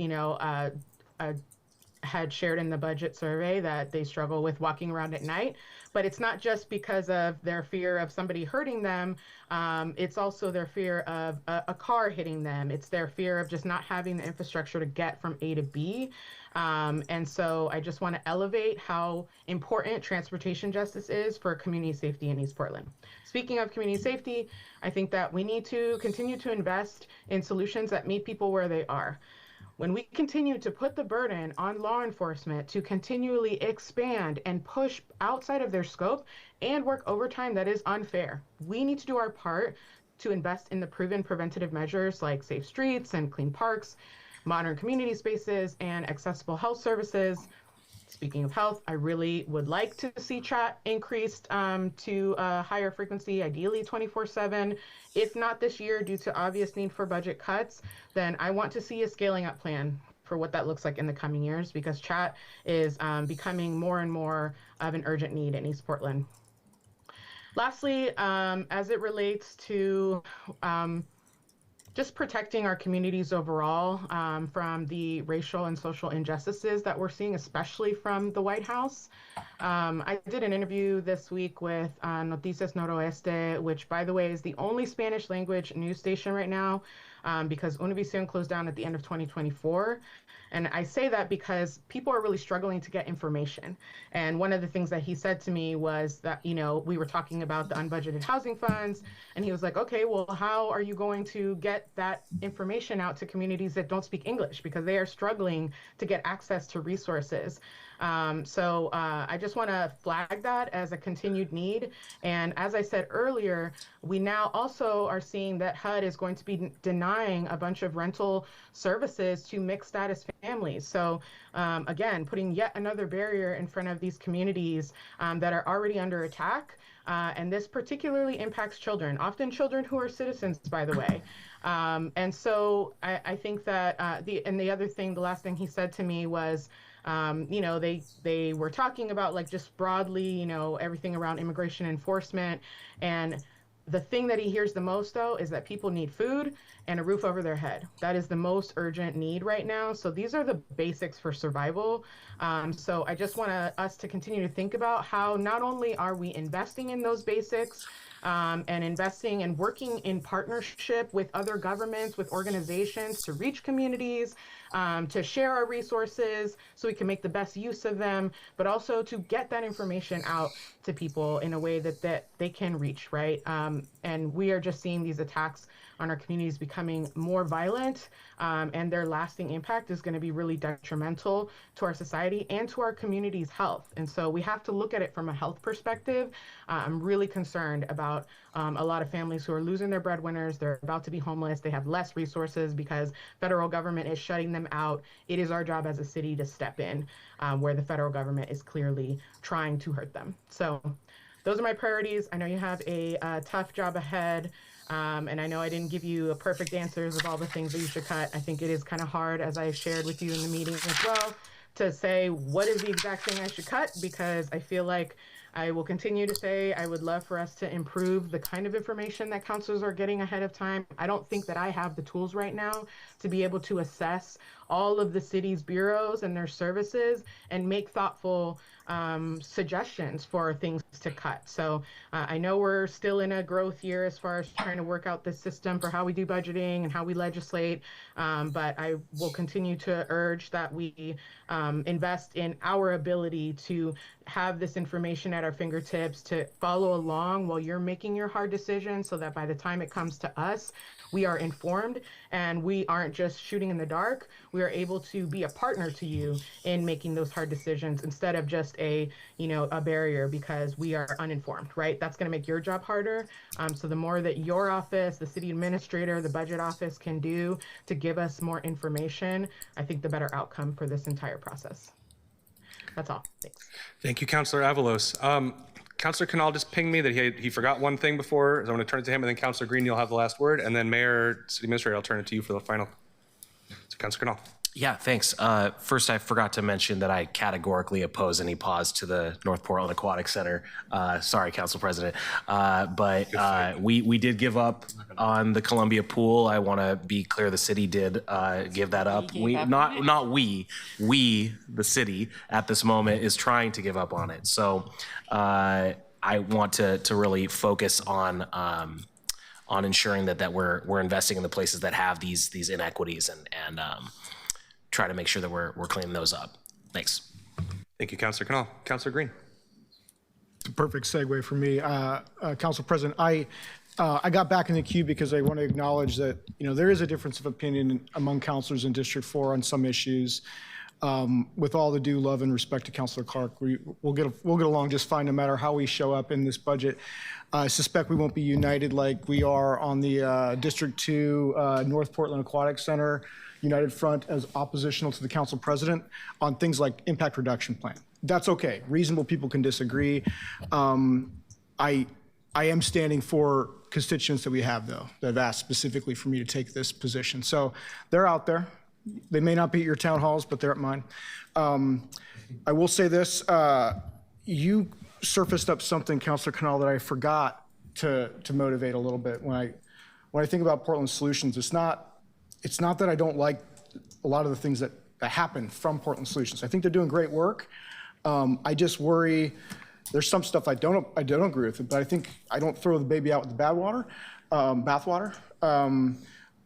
had shared in the budget survey that they struggle with walking around at night, but it's not just because of their fear of somebody hurting them. It's also their fear of a car hitting them. It's their fear of just not having the infrastructure to get from A to B. And so I just want to elevate how important transportation justice is for community safety in East Portland. Speaking of community safety, I think that we need to continue to invest in solutions that meet people where they are. When we continue to put the burden on law enforcement to continually expand and push outside of their scope and work overtime, that is unfair. We need to do our part to invest in the proven preventative measures like safe streets and clean parks, modern community spaces, and accessible health services. Speaking of health, I really would like to see chat increased to a higher frequency, ideally 24/7. If not this year due to obvious need for budget cuts, then I want to see a scaling up plan for what that looks like in the coming years, because chat is becoming more and more of an urgent need in East Portland. Lastly, as it relates to just protecting our communities overall from the racial and social injustices that we're seeing, especially from the White House. I did an interview this week with Noticias Noroeste, which, by the way, is the only Spanish language news station right now because Univision closed down at the end of 2024. And I say that because people are really struggling to get information. And one of the things that he said to me was that, we were talking about the unbudgeted housing funds. And he was like, okay, well, how are you going to get that information out to communities that don't speak English? Because they are struggling to get access to resources. So I just want to flag that as a continued need. And as I said earlier, we now also are seeing that HUD is going to be denying a bunch of rental services to mixed status families. So again, putting yet another barrier in front of these communities that are already under attack. And this particularly impacts children, often children who are citizens, by the way. And so I think that the other thing, the last thing he said to me was, they were talking about like just broadly, everything around immigration enforcement. And the thing that he hears the most, though, is that people need food and a roof over their head. That is the most urgent need right now. So these are the basics for survival. So I just want us to continue to think about how not only are we investing in those basics, and investing and working in partnership with other governments, with organizations to reach communities, to share our resources so we can make the best use of them, but also to get that information out to people in a way that they can reach, right? And we are just seeing these attacks on our communities becoming more violent, and their lasting impact is going to be really detrimental to our society and to our community's health. And so we have to look at it from a health perspective. I'm really concerned about a lot of families who are losing their breadwinners. They're about to be homeless. They have less resources because federal government is shutting them out. It is our job as a city to step in where the federal government is clearly trying to hurt them. So those are my priorities. I know you have a tough job ahead. And I know I didn't give you perfect answers of all the things that you should cut. I think it is kind of hard, as I shared with you in the meeting as well, to say what is the exact thing I should cut, because I feel like I will continue to say I would love for us to improve the kind of information that counselors are getting ahead of time. I don't think that I have the tools right now to be able to assess all of the city's bureaus and their services and make thoughtful suggestions for things to cut. So I know we're still in a growth year as far as trying to work out this system for how we do budgeting and how we legislate, but I will continue to urge that we invest in our ability to have this information at our fingertips, to follow along while you're making your hard decisions, so that by the time it comes to us, we are informed and we aren't just shooting in the dark. We are able to be a partner to you in making those hard decisions instead of just a barrier because we are uninformed, right? That's going to make your job harder. So the more that your office, the city administrator, the budget office can do to give us more information, I think the better outcome for this entire process. That's all. Thanks. Thank you, Councilor Avalos. Councilor Canal just pinged me that he forgot one thing before, so I'm going to turn it to him, and then Councilor Green, you'll have the last word, and then Mayor, City Administrator, I'll turn it to you for the final. So Councilor Canal. Yeah, thanks. First, I forgot to mention that I categorically oppose any pause to the North Portland Aquatic Center. Sorry, Council President. But we did give up on the Columbia Pool. I want to be clear, the city did give that up. We, the city, at this moment is trying to give up on it. So I want to really focus on ensuring that we're investing in the places that have these inequities and try to make sure that we're cleaning those up. Thanks. Thank you, Councilor Canal. Councilor Green. It's a perfect segue for me. Council President, I got back in the queue because I want to acknowledge that, there is a difference of opinion among councilors in District 4 on some issues. With all the due love and respect to Councilor Clark, we'll get along just fine no matter how we show up in this budget. I suspect we won't be united like we are on the District 2 North Portland Aquatic Center United Front as oppositional to the council president on things like impact reduction plan. That's okay. Reasonable people can disagree. I am standing for constituents that we have, though, that have asked specifically for me to take this position. So they're out there. They may not be at your town halls, but they're at mine. I will say this. You surfaced up something, Councilor Canal, that I forgot to motivate a little bit. When I think about Portland Solutions, it's not that I don't like a lot of the things that happen from Portland Solutions. I think they're doing great work. I just worry, there's some stuff I don't agree with, but I think I don't throw the baby out with the bathwater.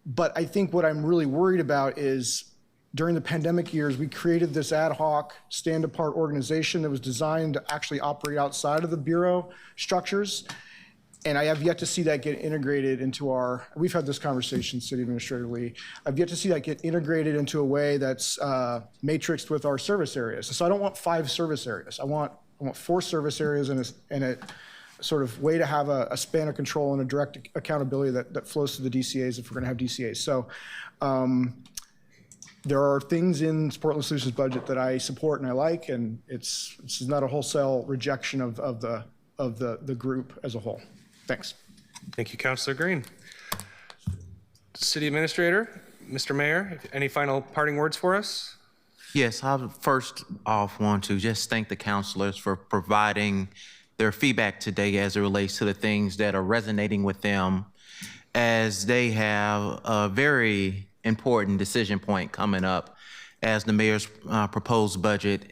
But I think what I'm really worried about is during the pandemic years, we created this ad hoc, stand-apart organization that was designed to actually operate outside of the Bureau structures. And I have yet to see that get integrated into we've had this conversation, City Administrator Lee. I've yet to see that get integrated into a way that's matrixed with our service areas. So I don't want 5 service areas. I want 4 service areas and a sort of way to have a span of control and a direct accountability that flows to the DCAs if we're gonna have DCAs. So there are things in Portland Solutions budget that I support and I like, and it's not a wholesale rejection of the group as a whole. Thanks. Thank you, Councilor Green. City Administrator, Mr. Mayor, any final parting words for us? Yes, I first off want to just thank the councilors for providing their feedback today as it relates to the things that are resonating with them as they have a very important decision point coming up as the mayor's proposed budget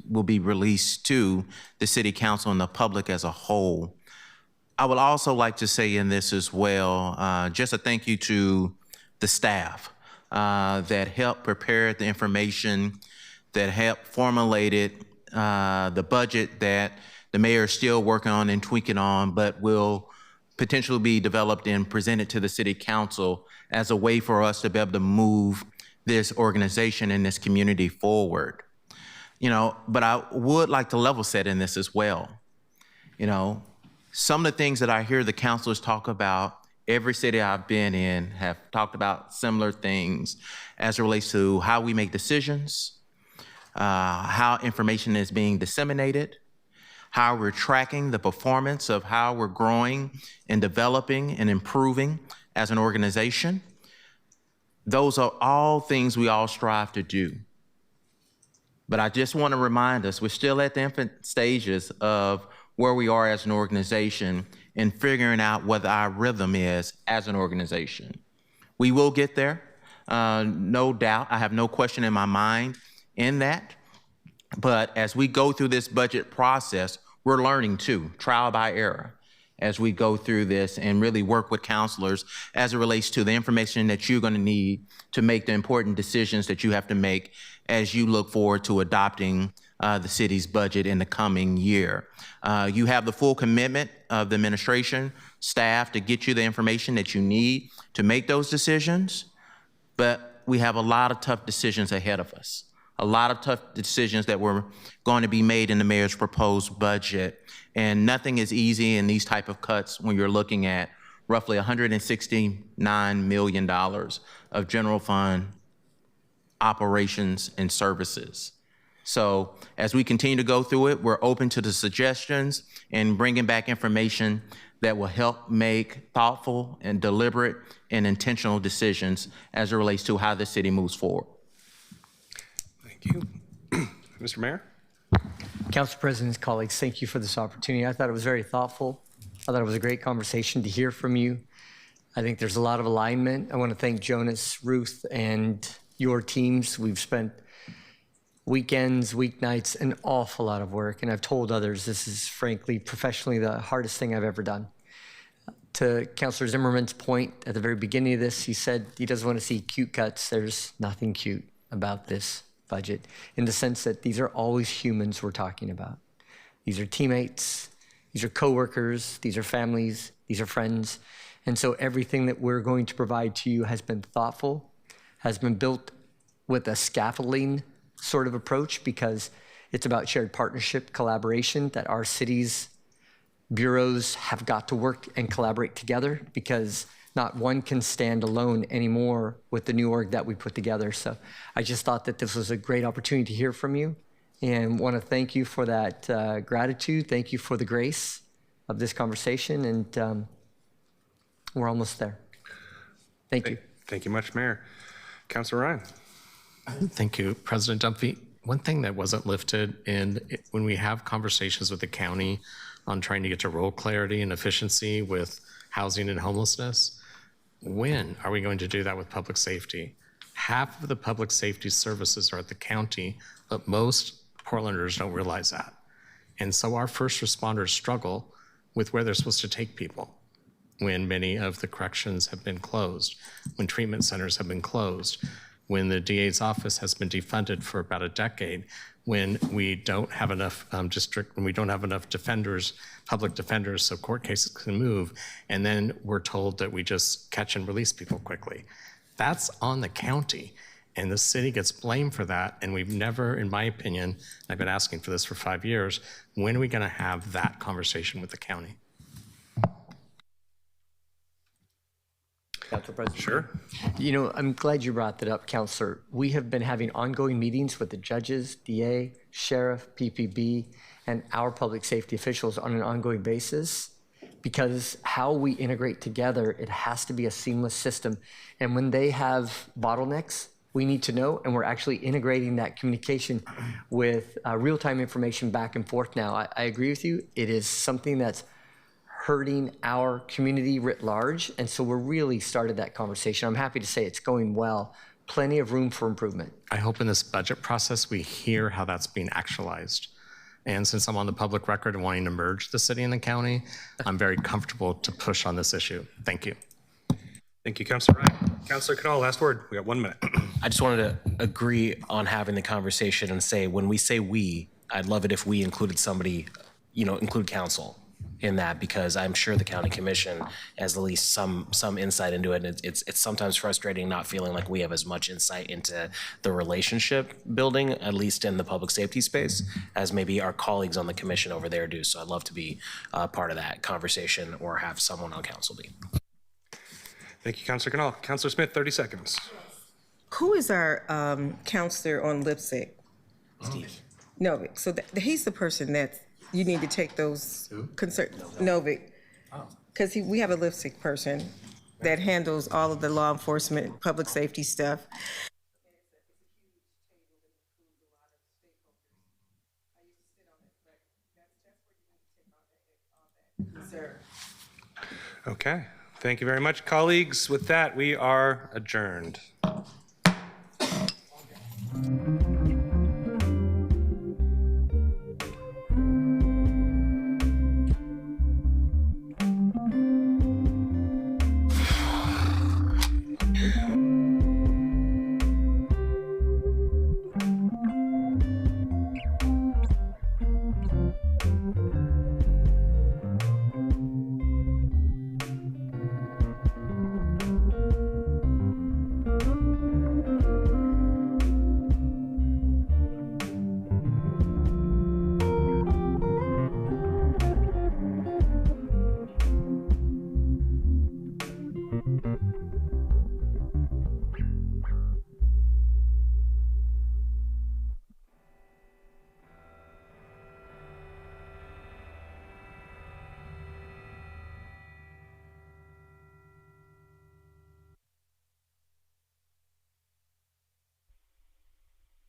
will be released to the city council and the public as a whole. I would also like to say in this as well, just a thank you to the staff that helped prepare the information, that helped formulated the budget that the mayor is still working on and tweaking on, but will potentially be developed and presented to the city council as a way for us to be able to move this organization and this community forward. But I would like to level set in this as well. Some of the things that I hear the councilors talk about, every city I've been in have talked about similar things as it relates to how we make decisions, how information is being disseminated, how we're tracking the performance of how we're growing and developing and improving as an organization. Those are all things we all strive to do. But I just want to remind us, we're still at the infant stages of where we are as an organization and figuring out what our rhythm is as an organization. We will get there, no doubt. I have no question in my mind in that. But as we go through this budget process, we're learning too, trial by error, as we go through this and really work with counselors as it relates to the information that you're going to need to make the important decisions that you have to make as you look forward to adopting the city's budget in the coming year. You have the full commitment of the administration, staff to get you the information that you need to make those decisions, but we have a lot of tough decisions ahead of us. A lot of tough decisions that were going to be made in the mayor's proposed budget. And nothing is easy in these type of cuts when you're looking at roughly $169 million of general fund operations and services. So as we continue to go through it, we're open to the suggestions and bringing back information that will help make thoughtful and deliberate and intentional decisions as it relates to how the city moves forward. Thank you. Mr. Mayor? Council President's colleagues, thank you for this opportunity. I thought it was very thoughtful. I thought it was a great conversation to hear from you. I think there's a lot of alignment. I want to thank Jonas, Ruth, and your teams. We've spent weekends, weeknights, an awful lot of work. And I've told others this is frankly, professionally, the hardest thing I've ever done. To Councilor Zimmerman's point at the very beginning of this, he said he doesn't want to see cute cuts. There's nothing cute about this budget in the sense that these are always humans we're talking about. These are teammates, these are coworkers, these are families, these are friends. And so everything that we're going to provide to you has been thoughtful, has been built with a scaffolding sort of approach because it's about shared partnership, collaboration, that our cities, bureaus have got to work and collaborate together because not one can stand alone anymore with the new org that we put together. So I just thought that this was a great opportunity to hear from you and want to thank you for that gratitude. Thank you for the grace of this conversation, and we're almost there. Thank you. Thank you much, Mayor. Councilor Ryan. Thank you, President Dunphy. One thing that wasn't lifted when we have conversations with the county on trying to get to role clarity and efficiency with housing and homelessness, when are we going to do that with public safety? Half of the public safety services are at the county, but most Portlanders don't realize that. And so our first responders struggle with where they're supposed to take people when many of the corrections have been closed, when treatment centers have been closed, when the DA's office has been defunded for about a decade, when we don't have enough when we don't have enough defenders, public defenders, so court cases can move, and then we're told that we just catch and release people quickly. That's on the county, and the city gets blamed for that, and we've never, in my opinion, I've been asking for this for 5 years, when are we gonna have that conversation with the county? Council President. Sure. You know, I'm glad you brought that up, Councilor. We have been having ongoing meetings with the judges, DA, sheriff, PPB, and our public safety officials on an ongoing basis because how we integrate together, it has to be a seamless system. And when they have bottlenecks, we need to know, and we're actually integrating that communication with real-time information back and forth now. I agree with you. It is something that's hurting our community writ large, and so we're really started that conversation. I'm happy to say it's going well. Plenty of room for improvement. I hope in this budget process we hear how that's being actualized. And since I'm on the public record and wanting to merge the city and the county, I'm very comfortable to push on this issue. Thank you. Thank you, Councilor Ryan. Councilor Canal, last word. We got 1 minute. I just wanted to agree on having the conversation and say, when we say we, I'd love it if we included somebody, include council in that, because I'm sure the county commission has at least some insight into it. And it's sometimes frustrating not feeling like we have as much insight into the relationship building, at least in the public safety space, as maybe our colleagues on the commission over there do. So I'd love to be part of that conversation or have someone on council be. Thank you, Councilor Canal. Councilor Smith, 30 seconds. Who is our counselor on lipstick? Steve. Novik. So he's the person that you need to take those Novik. Because we have a lipstick person that handles all of the law enforcement, public safety stuff. Okay. Thank you very much, colleagues. With that, we are adjourned.